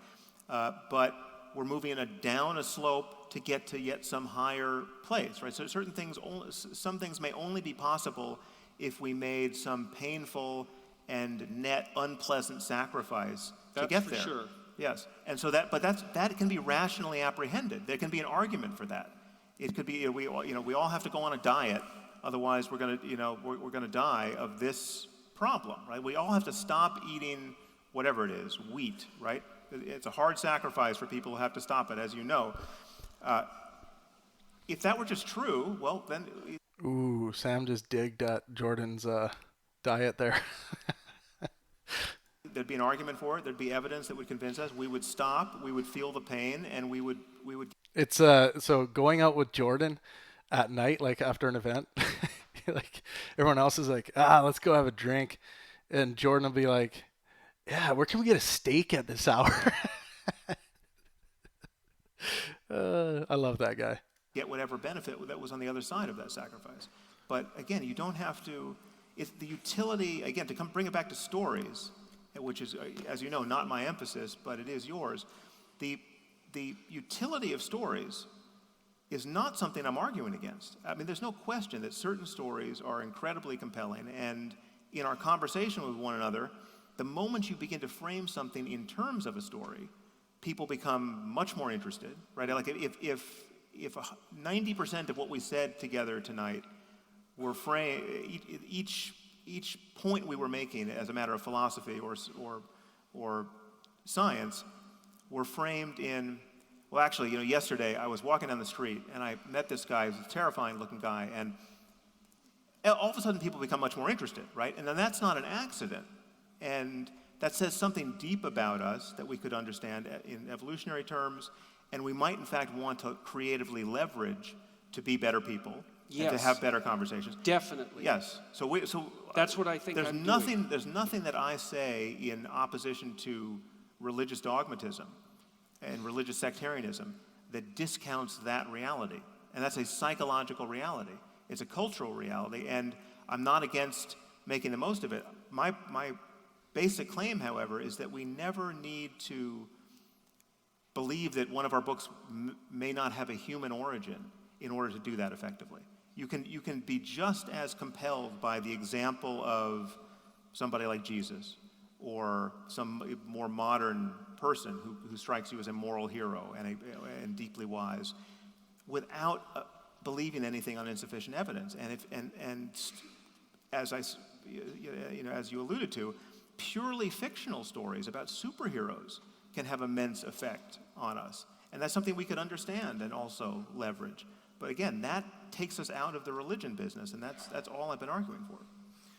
but we're moving down a slope to get to yet some higher place, right? So some things may only be possible if we made some painful and net unpleasant sacrifice to get there. That's for sure. Yes, and so that can be rationally apprehended. There can be an argument for that. It could be we all have to go on a diet, otherwise we're gonna die of this problem, right? We all have to stop eating whatever it is, wheat, right? It's a hard sacrifice for people who have to stop it, as you know. If that were just true, well then. Ooh, Sam just digged at Jordan's diet there. There'd be an argument for it. There'd be evidence that would convince us. We would stop. We would feel the pain, and we would. It's so going out with Jordan at night, like after an event, like everyone else is like, let's go have a drink, and Jordan will be like, yeah, where can we get a steak at this hour? I love that guy. Get whatever benefit that was on the other side of that sacrifice. But again, you don't have to. It's the utility, again, to bring it back to stories, which is, as you know, not my emphasis, but it is yours. The utility of stories is not something I'm arguing against. I mean, there's no question that certain stories are incredibly compelling, and in our conversation with one another, the moment you begin to frame something in terms of a story, people become much more interested, right? Like if 90% of what we said together tonight were framed, each point we were making as a matter of philosophy or science were framed in, well, actually, yesterday I was walking down the street and I met this guy, who's a terrifying looking guy, and all of a sudden people become much more interested, right? And then that's not an accident. And that says something deep about us that we could understand in evolutionary terms, and we might in fact want to creatively leverage to be better people. Yes. And to have better conversations. Definitely. Yes. So that's what I think. There's nothing that I say in opposition to religious dogmatism and religious sectarianism that discounts that reality. And that's a psychological reality. It's a cultural reality, and I'm not against making the most of it. My basic claim, however, is that we never need to believe that one of our books may not have a human origin in order to do that effectively. You can be just as compelled by the example of somebody like Jesus or some more modern person who strikes you as a moral hero and deeply wise, without believing anything on insufficient evidence. And as you alluded to, purely fictional stories about superheroes can have immense effect on us, and that's something we could understand and also leverage. But again, that takes us out of the religion business, and that's all I've been arguing for.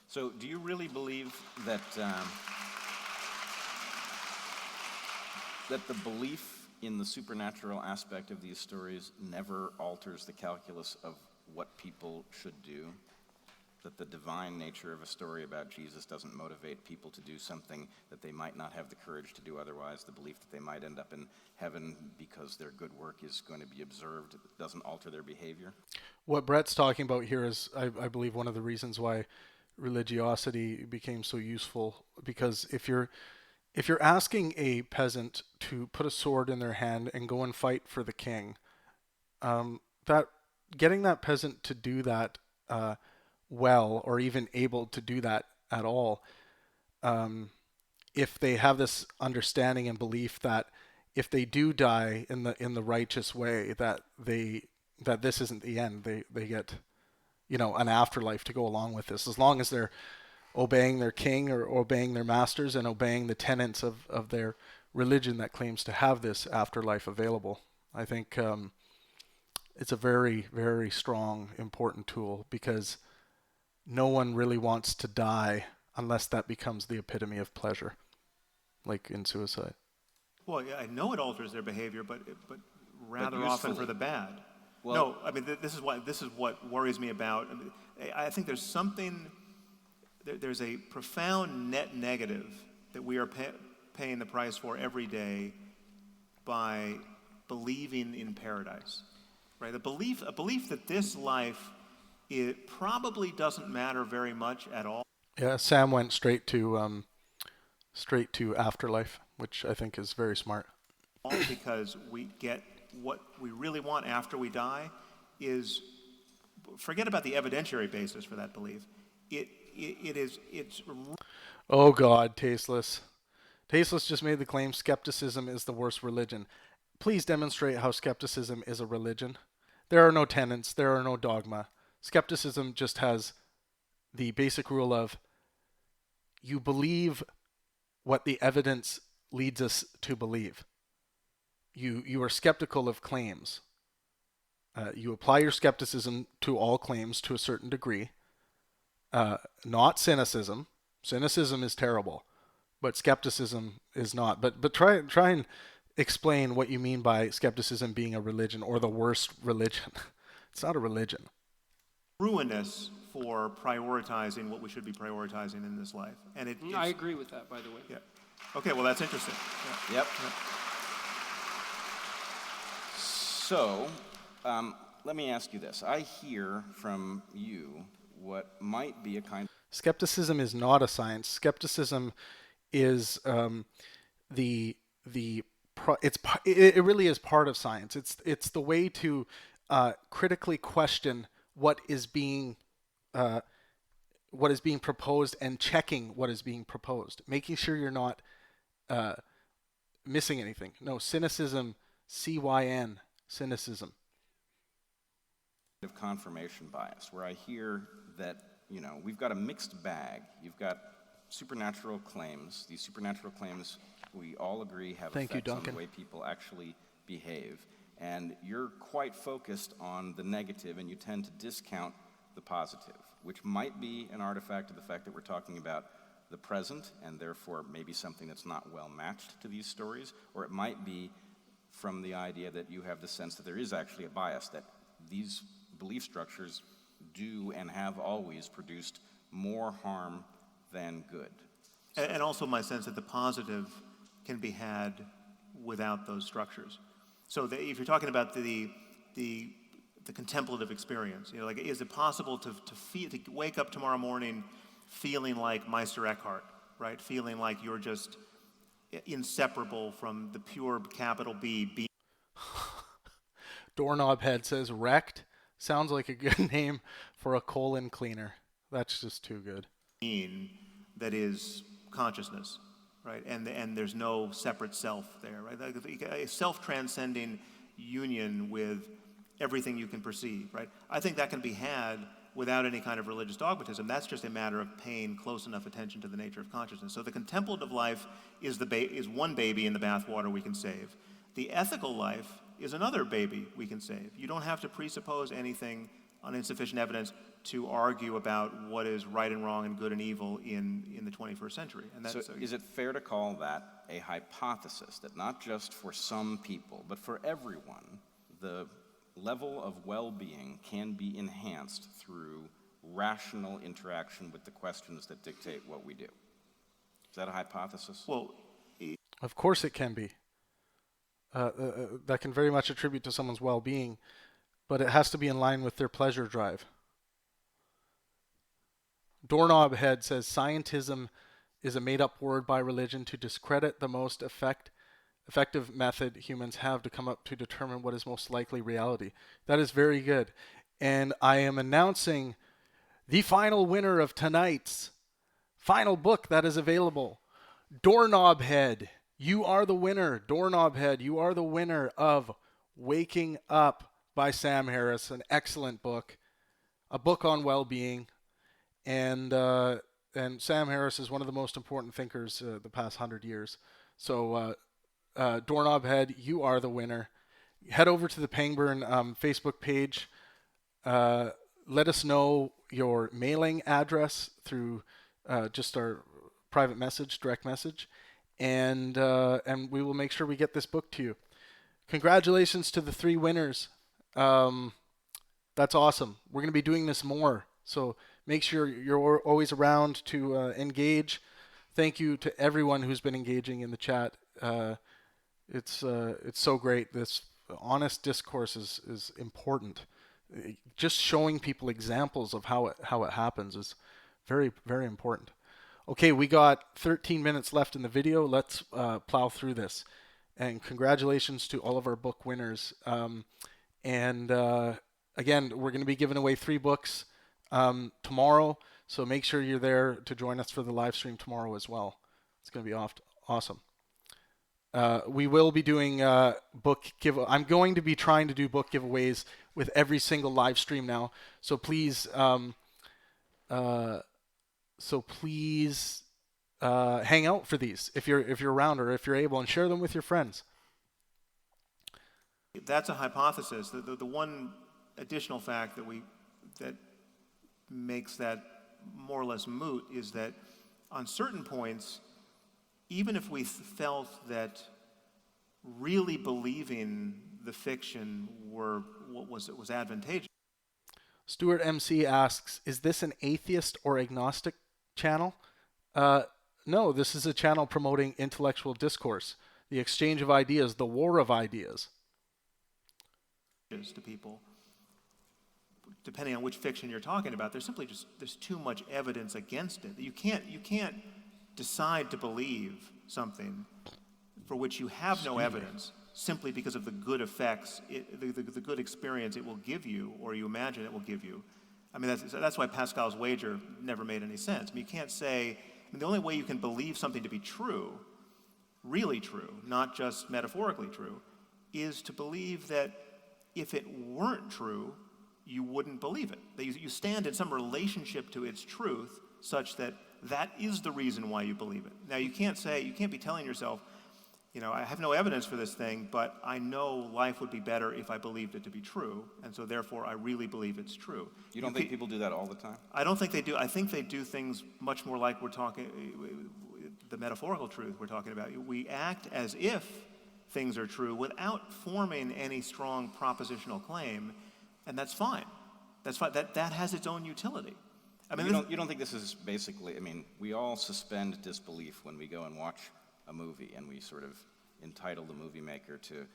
So do you really believe that that the belief in the supernatural aspect of these stories never alters the calculus of what people should do? That the divine nature of a story about Jesus doesn't motivate people to do something that they might not have the courage to do otherwise? The belief that they might end up in heaven because their good work is going to be observed doesn't alter their behavior? What Brett's talking about here is, I believe, one of the reasons why religiosity became so useful. Because if you're asking a peasant to put a sword in their hand and go and fight for the king, that getting that peasant to do that well, or even able to do that at all, if they have this understanding and belief that if they do die in the righteous way, that this isn't the end, they get an afterlife to go along with this, as long as they're obeying their king or obeying their masters and obeying the tenets of their religion that claims to have this afterlife available. I think it's a very, very strong, important tool because no one really wants to die unless that becomes the epitome of pleasure, like in suicide. Well, yeah, I know it alters their behavior, but rather often for usefully. the bad. Well, no, I mean this is what worries me about. I think there's something. There's a profound net negative that we are paying the price for every day by believing in paradise, right? A belief that this life, it probably doesn't matter very much at all. Yeah, Sam went straight to afterlife, which I think is very smart. Because we get what we really want after we die is, forget about the evidentiary basis for that belief. It's. Oh God, Tasteless. Tasteless just made the claim skepticism is the worst religion. Please demonstrate how skepticism is a religion. There are no tenets, there are no dogma. Skepticism just has the basic rule of you believe what the evidence leads us to believe. You are skeptical of claims. You apply your skepticism to all claims to a certain degree. Not cynicism. Cynicism is terrible, but skepticism is not. But try and explain what you mean by skepticism being a religion or the worst religion. It's not a religion. Ruinous for prioritizing what we should be prioritizing in this life. And I agree with that, by the way. Yeah. Okay, well, that's interesting. Yeah. Yep. So, let me ask you this. I hear from you what might be a kind of... Skepticism is not a science. Skepticism is it really is part of science. It's the way to critically question what is being proposed and checking what is being proposed, making sure you're not missing anything. No, cynicism, CYN, cynicism. Of confirmation bias, where I hear that, we've got a mixed bag. You've got supernatural claims. These supernatural claims, we all agree, have effects on the way people actually behave. And you're quite focused on the negative, and you tend to discount the positive, which might be an artifact of the fact that we're talking about the present, and therefore maybe something that's not well matched to these stories, or it might be from the idea that you have the sense that there is actually a bias, that these belief structures do and have always produced more harm than good. And also my sense that the positive can be had without those structures. So if you're talking about the contemplative experience, is it possible to wake up tomorrow morning feeling like Meister Eckhart, right? Feeling like you're just inseparable from the pure capital B. Doorknob Head says wrecked. Sounds like a good name for a colon cleaner. That's just too good. That is consciousness, right? And there's no separate self there, right? A self-transcending union with everything you can perceive, right? I think that can be had without any kind of religious dogmatism. That's just a matter of paying close enough attention to the nature of consciousness. So the contemplative life is one baby in the bathwater we can save. The ethical life is another baby we can save. You don't have to presuppose anything on insufficient evidence to argue about what is right and wrong and good and evil in the 21st century. And so is it fair to call that a hypothesis, that not just for some people, but for everyone, the level of well-being can be enhanced through rational interaction with the questions that dictate what we do? Is that a hypothesis? Well, of course it can be. That can very much attribute to someone's well-being, but it has to be in line with their pleasure drive. Doorknob Head says scientism is a made-up word by religion to discredit the most effective method humans have to come up to determine what is most likely reality. That is very good. And I am announcing the final winner of tonight's final book that is available. Doorknob Head, you are the winner. Doorknob Head, you are the winner of Waking Up by Sam Harris, an excellent book, a book on well-being. And and Sam Harris is one of the most important thinkers the past 100 years. So, Doorknob Head, you are the winner. Head over to the Pangburn Facebook page. Let us know your mailing address through just our private message, direct message, and we will make sure we get this book to you. Congratulations to the 3 winners. That's awesome. We're going to be doing this more, so make sure you're always around to engage. Thank you to everyone who's been engaging in the chat. It's so great. This honest discourse is important. Just showing people examples of how it happens is very, very important. Okay, we got 13 minutes left in the video. Let's plow through this. And congratulations to all of our book winners. Again, we're going to be giving away 3 books tomorrow, so make sure you're there to join us for the live stream tomorrow as well. It's going to be awesome. We will be doing I'm going to be trying to do book giveaways with every single live stream now. So please, hang out for these if you're around or if you're able, and share them with your friends. That's a hypothesis. The one additional fact that makes that more or less moot is that on certain points, even if we felt that really believing the fiction was advantageous. Stuart MC asks, is this an atheist or agnostic channel? No, this is a channel promoting intellectual discourse, the exchange of ideas, the war of ideas. To people, depending on which fiction you're talking about, there's too much evidence against it. You can't decide to believe something for which you have no evidence simply because of the good effects, the good experience it will give you, or you imagine it will give you. I mean, that's why Pascal's wager never made any sense. I mean, you can't say, the only way you can believe something to be true, really true, not just metaphorically true, is to believe that if it weren't true, you wouldn't believe it. That you stand in some relationship to its truth such that that is the reason why you believe it. Now, you can't be telling yourself, I have no evidence for this thing, but I know life would be better if I believed it to be true, and so therefore I really believe it's true. You don't think people do that all the time? I don't think they do. I think they do things much more like we're talking, the metaphorical truth we're talking about. We act as if things are true without forming any strong propositional claim, and that's fine. That's fine. That has its own utility. I mean, you don't think this is basically, we all suspend disbelief when we go and watch a movie, and we sort of entitle the movie maker to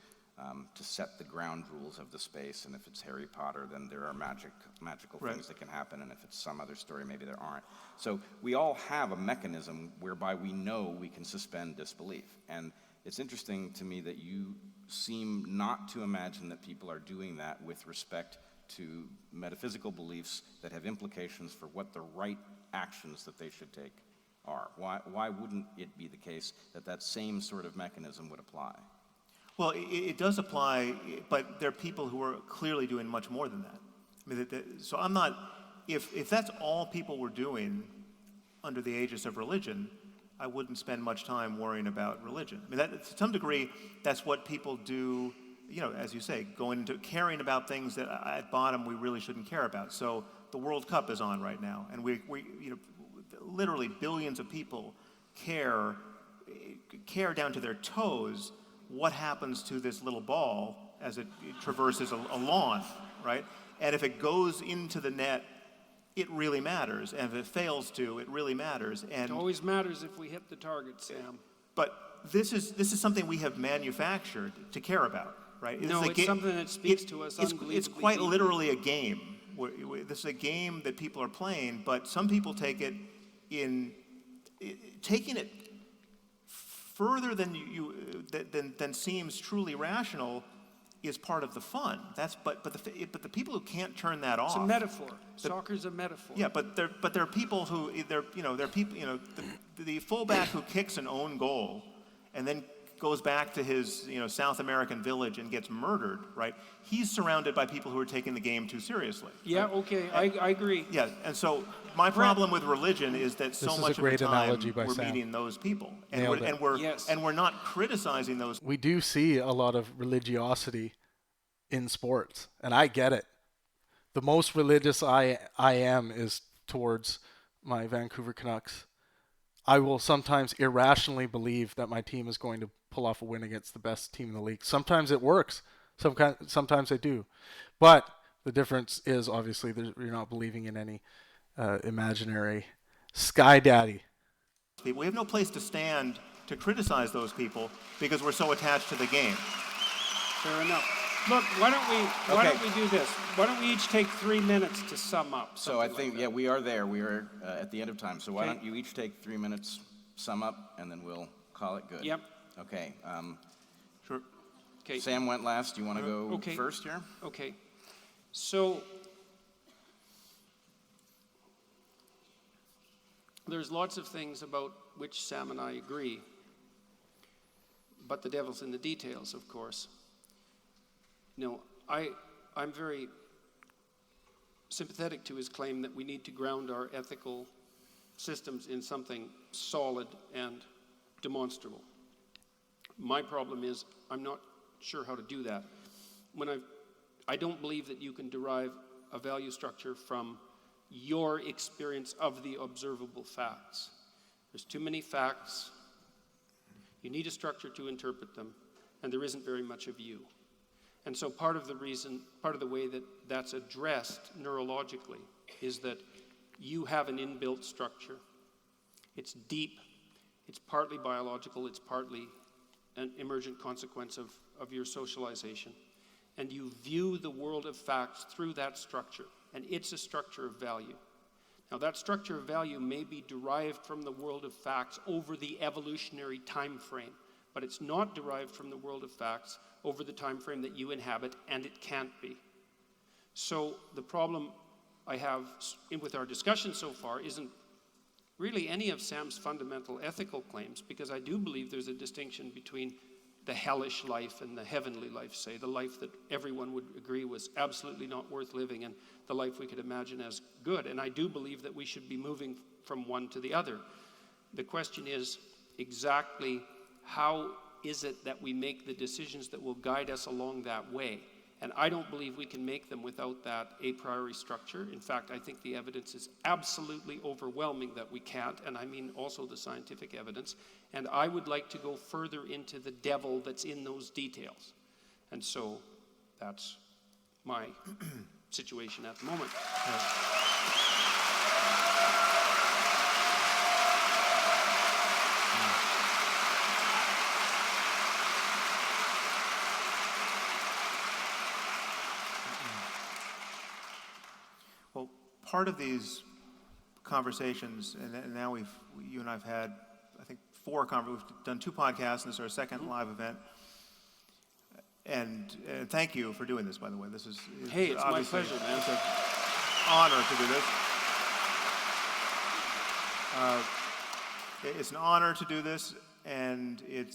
set the ground rules of the space, and if it's Harry Potter, then there are magical things that can happen, and if it's some other story, maybe there aren't. So we all have a mechanism whereby we know we can suspend disbelief, and it's interesting to me that you seem not to imagine that people are doing that with respect to metaphysical beliefs that have implications for what the right actions that they should take are. Why wouldn't it be the case that same sort of mechanism would apply? Well, it does apply, but there are people who are clearly doing much more than that. So I'm not, if that's all people were doing under the aegis of religion, I wouldn't spend much time worrying about religion. To some degree, that's what people do, as you say, going into caring about things that at bottom we really shouldn't care about. So the World Cup is on right now, and we literally billions of people care down to their toes what happens to this little ball as it traverses a lawn, right? And if it goes into the net, it really matters. And if it fails to, it really matters. And it always matters if we hit the target, Sam. But this is something we have manufactured to care about, right? It's something that speaks to us unbelievably. It's quite literally a game. This is a game that people are playing, but some people take it taking it further than seems truly rational is part of the fun. But the people who can't turn that off. It's a metaphor. Soccer's a metaphor. Yeah, but there are people who the fullback who kicks an own goal and then goes back to his South American village and gets murdered, right? He's surrounded by people who are taking the game too seriously. Yeah, right? okay, I agree. Yeah, and so my problem with religion is that so This is much a of the great time analogy by we're Sam. meeting those people, and Nailed it. we're not criticizing those. We do see a lot of religiosity in sports, and I get it. The most religious I am is towards my Vancouver Canucks. I will sometimes irrationally believe that my team is going to pull off a win against the best team in the league. Sometimes it works. Sometimes I do. But the difference is obviously you're not believing in any imaginary sky daddy. We have no place to stand to criticize those people because we're so attached to the game. Fair enough. Look, why don't we do this? Why don't we each take 3 minutes to sum up? So I think, we are there. We are at the end of time. So why don't you each take 3 minutes, sum up, and then we'll call it good. Yep. Okay. Sure. Okay. Sam went last. You want to go first here? Okay. So there's lots of things about which Sam and I agree, but the devil's in the details, of course. I'm very sympathetic to his claim that we need to ground our ethical systems in something solid and demonstrable. My problem is I'm not sure how to do that. I don't believe that you can derive a value structure from your experience of the observable facts. There's too many facts. You need a structure to interpret them, and there isn't very much of you. And so part of the way that that's addressed neurologically is that you have an inbuilt structure. It's deep, it's partly biological, it's partly an emergent consequence of your socialization. And you view the world of facts through that structure, and it's a structure of value. Now that structure of value may be derived from the world of facts over the evolutionary time frame, but it's not derived from the world of facts over the time frame that you inhabit, and it can't be. So the problem I have with our discussion so far isn't really any of Sam's fundamental ethical claims, because I do believe there's a distinction between the hellish life and the heavenly life, say, the life that everyone would agree was absolutely not worth living, and the life we could imagine as good. And I do believe that we should be moving from one to the other. The question is exactly how is it that we make the decisions that will guide us along that way? And I don't believe we can make them without that a priori structure. In fact, I think the evidence is absolutely overwhelming that we can't, and I mean also the scientific evidence. And I would like to go further into the devil that's in those details. And so that's my situation at the moment. Well, part of these conversations, and now you and I've had, I think, we've done 2 podcasts, and this is our second live event. And thank you for doing this, by the way. This is Hey, it's my pleasure, man. It's an honor to do this. It's an honor to do this, and it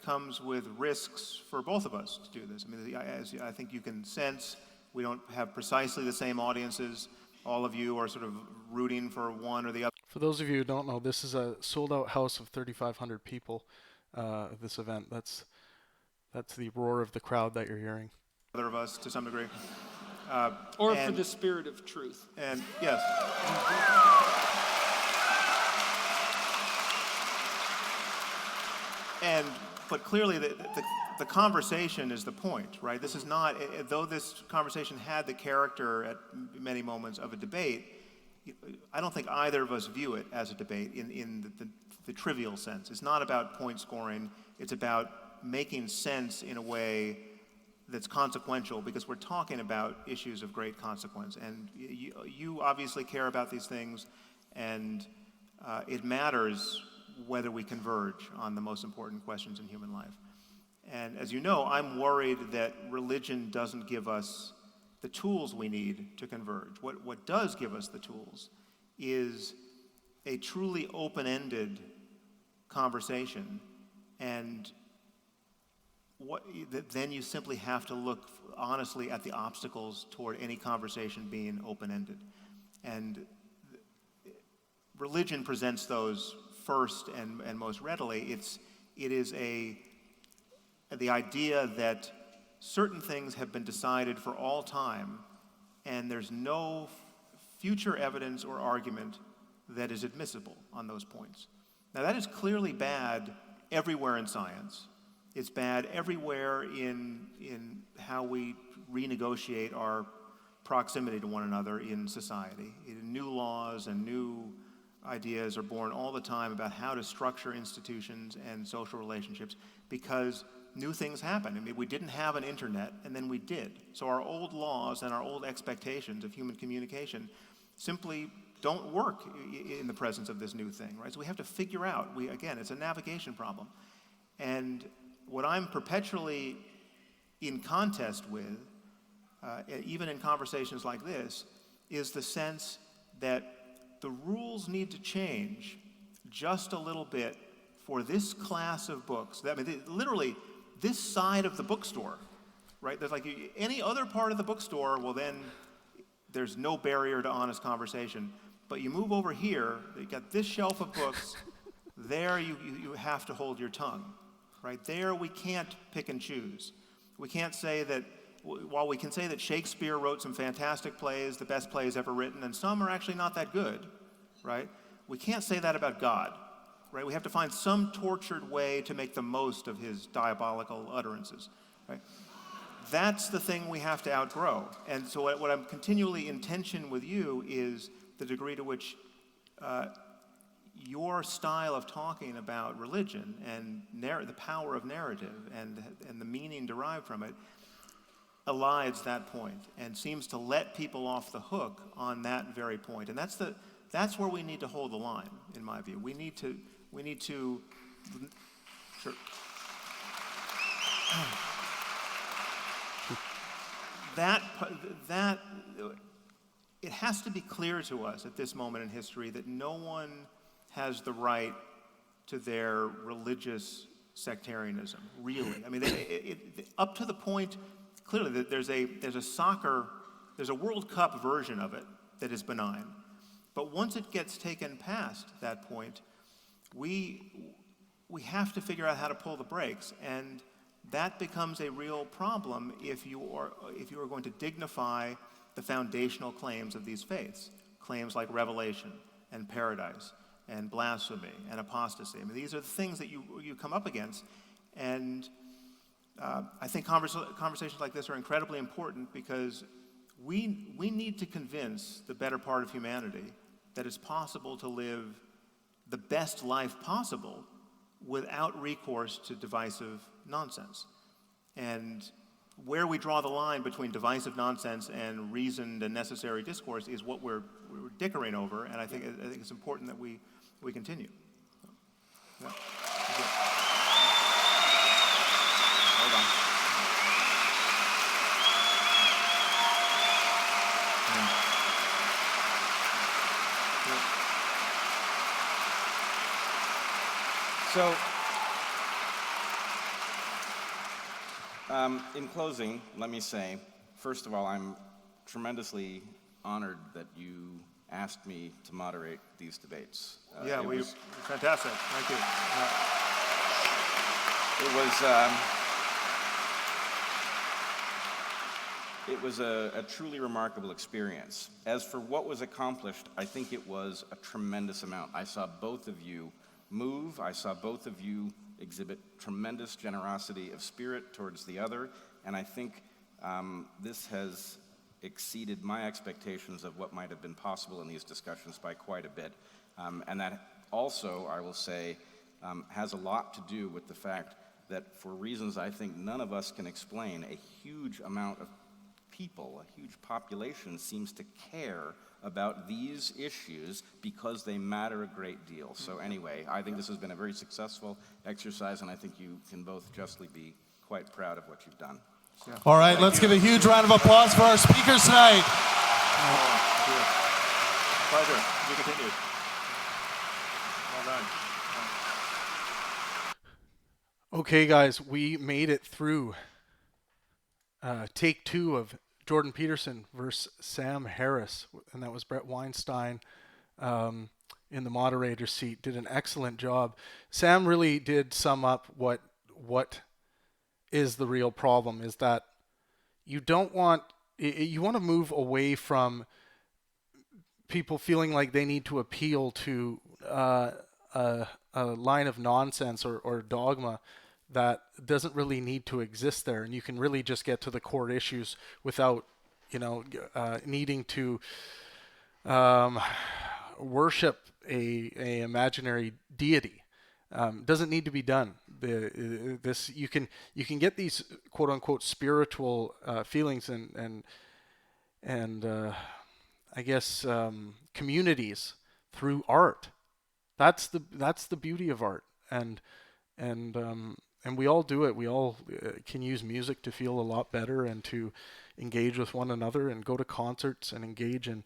comes with risks for both of us to do this. I mean, as I think you can sense, we don't have precisely the same audiences. All of you are sort of rooting for one or the other. For those of you who don't know, this is a sold-out house of 3,500 people at this event. That's the roar of the crowd that you're hearing. Other of us, to some degree. Or for the spirit of truth. And yes. But clearly the conversation is the point, right? This is not, though this conversation had the character at many moments of a debate, I don't think either of us view it as a debate in the trivial sense. It's not about point scoring. It's about making sense in a way that's consequential, because we're talking about issues of great consequence. And you obviously care about these things, and it matters whether we converge on the most important questions in human life. And as you know, I'm worried that religion doesn't give us the tools we need to converge. What does give us the tools is a truly open-ended conversation And then you simply have to look honestly at the obstacles toward any conversation being open-ended. And religion presents those first and most readily. It is the idea that certain things have been decided for all time, and there's no future evidence or argument that is admissible on those points. Now, that is clearly bad everywhere in science. It's bad everywhere in how we renegotiate our proximity to one another in society. New laws and new ideas are born all the time about how to structure institutions and social relationships because new things happen. I mean, we didn't have an internet, and then we did. So our old laws and our old expectations of human communication simply don't work in the presence of this new thing, right? So we have to figure out, again, it's a navigation problem. And what I'm perpetually in contest with, even in conversations like this, is the sense that the rules need to change just a little bit for this class of books. I mean, literally, this side of the bookstore, right? There's like any other part of the bookstore, well then, there's no barrier to honest conversation. But you move over here, you got this shelf of books, there you have to hold your tongue. Right there, we can't pick and choose. We can't say that, while we can say that Shakespeare wrote some fantastic plays, the best plays ever written, and some are actually not that good, right? We can't say that about God, right? We have to find some tortured way to make the most of his diabolical utterances, right? That's the thing we have to outgrow. And so what I'm continually in tension with you is the degree to which your style of talking about religion and the power of narrative and the meaning derived from it elides that point and seems to let people off the hook on that very point. And that's where we need to hold the line, in my view. We need to sure. that it has to be clear to us at this moment in history that no one has the right to their religious sectarianism, really. I mean, up to the point, clearly, that there's a World Cup version of it that is benign. But once it gets taken past that point, we have to figure out how to pull the brakes, and that becomes a real problem if you are going to dignify the foundational claims of these faiths, claims like revelation and paradise and blasphemy and apostasy. I mean, these are the things that you come up against, and I think conversations like this are incredibly important because we need to convince the better part of humanity that it's possible to live the best life possible without recourse to divisive nonsense. And where we draw the line between divisive nonsense and reasoned and necessary discourse is what we're dickering over, and I think it's important that we continue. So, yeah. Hold on. So, in closing, let me say, first of all, I'm tremendously honored that you asked me to moderate these debates. Fantastic. Thank you. It was a truly remarkable experience. As for what was accomplished, I think it was a tremendous amount. I saw both of you move. I saw both of you exhibit tremendous generosity of spirit towards the other, and I think this has exceeded my expectations of what might have been possible in these discussions by quite a bit. And that also, I will say, has a lot to do with the fact that for reasons I think none of us can explain, a huge amount of people, a huge population seems to care about these issues because they matter a great deal. So anyway, I think this has been a very successful exercise, and I think you can both justly be quite proud of what you've done. Yeah. All right, let's give a huge round of applause for our speakers tonight. Pleasure. You continue. Well done. Okay, guys, we made it through take 2 of Jordan Peterson versus Sam Harris, and that was Brett Weinstein in the moderator seat. Did an excellent job. Sam really did sum up what is the real problem, is that you want to move away from people feeling like they need to appeal to a line of nonsense or dogma that doesn't really need to exist there, and you can really just get to the core issues without, needing to worship a imaginary deity. Doesn't need to be done. You can get these quote unquote spiritual feelings and I guess communities through art. That's the beauty of art, and we all do it. We all can use music to feel a lot better and to engage with one another and go to concerts and engage in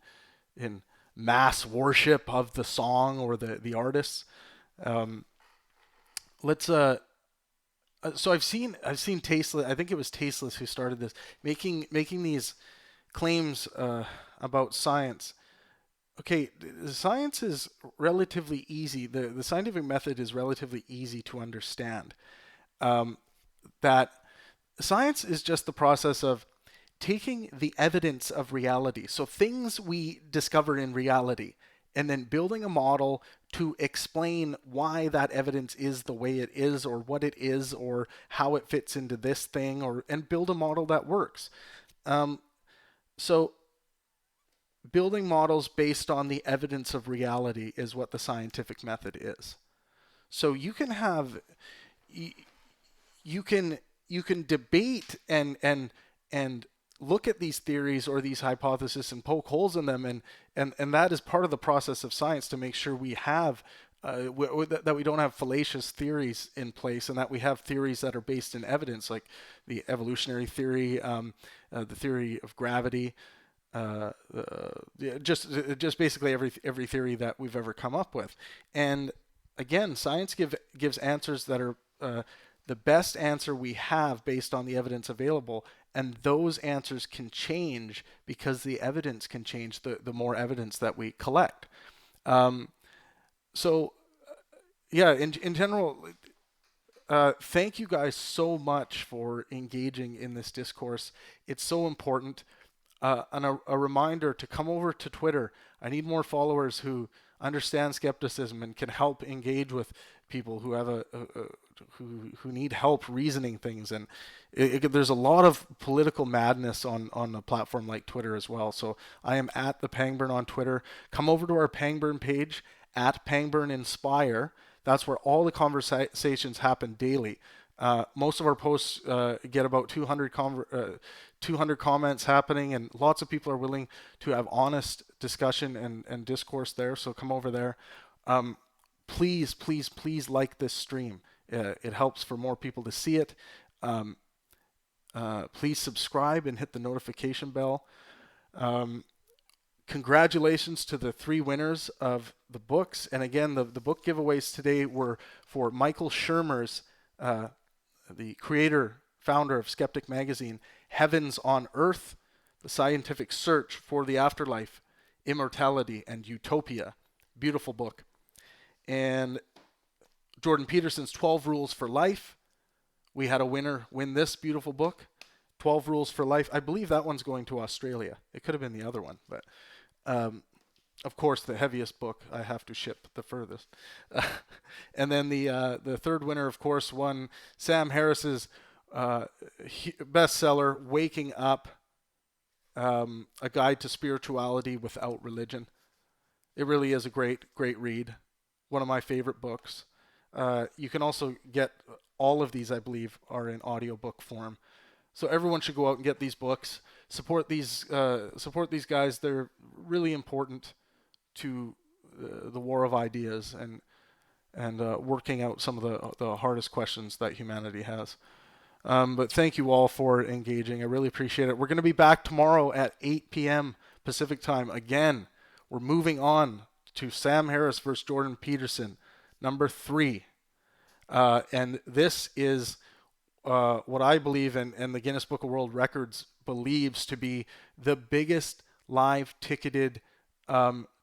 mass worship of the song or the artists. So I've seen Tasteless. I think it was Tasteless who started this, making these claims about science. Okay, science is relatively easy. The scientific method is relatively easy to understand. That science is just the process of taking the evidence of reality, so things we discover in reality, and then building a model to explain why that evidence is the way it is, or what it is, or how it fits into this thing, and build a model that works. So building models based on the evidence of reality is what the scientific method is. So you can have, you can debate and look at these theories or these hypotheses and poke holes in them, and that is part of the process of science, to make sure we have that we don't have fallacious theories in place, and that we have theories that are based in evidence, like the evolutionary theory, the theory of gravity, just basically every theory that we've ever come up with. And again, science gives answers that are the best answer we have based on the evidence available, and those answers can change because the evidence can change the more evidence that we collect. So yeah, in general, thank you guys so much for engaging in this discourse. It's so important. And a reminder to come over to Twitter. I need more followers who understand skepticism and can help engage with people who have who need help reasoning things. And there's a lot of political madness on a platform like Twitter as well. So I am at the Pangburn on Twitter. Come over to our Pangburn page at Pangburn Inspire. That's where all the conversations happen daily. Most of our posts get about 200 comments happening, and lots of people are willing to have honest discussion and discourse there. So come over there. Please like this stream. It helps for more people to see it. Please subscribe and hit the notification bell. Congratulations to the 3 winners of the books. And again, the book giveaways today were for Michael Shermer's, the creator, founder of Skeptic Magazine, Heavens on Earth, The Scientific Search for the Afterlife, Immortality, and Utopia. Beautiful book. And Jordan Peterson's 12 Rules for Life. We had a winner win this beautiful book, 12 Rules for Life. I believe that one's going to Australia. It could have been the other one, but of course, the heaviest book I have to ship the furthest. And then the third winner, of course, won Sam Harris's bestseller, Waking Up, A Guide to Spirituality Without Religion. It really is a great read. One of my favorite books. You can also get all of these, I believe, are in audiobook form. So everyone should go out and get these books. Support these guys. They're really important to the war of ideas and working out some of the hardest questions that humanity has. But thank you all for engaging. I really appreciate it. We're going to be back tomorrow at 8 p.m. Pacific time. Again, we're moving on to Sam Harris versus Jordan Peterson, number 3. And this is what I believe and the Guinness Book of World Records believes to be the biggest live ticketed,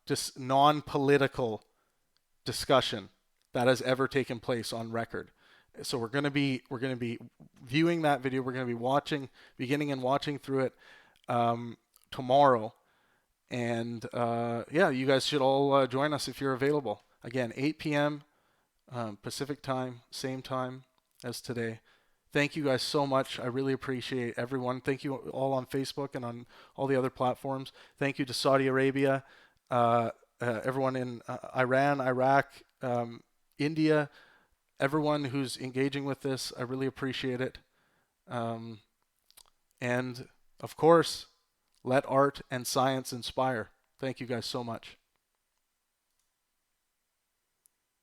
just non-political discussion that has ever taken place on record. So we're going to be viewing that video. We're going to be beginning and watching through it tomorrow. And yeah, you guys should all join us if you're available. Again, 8 p.m. Pacific time, same time as today. Thank you guys so much. I really appreciate everyone. Thank you all on Facebook and on all the other platforms. Thank you to Saudi Arabia, everyone in Iran, Iraq, India, everyone who's engaging with this. I really appreciate it. And of course, let art and science inspire. Thank you guys so much.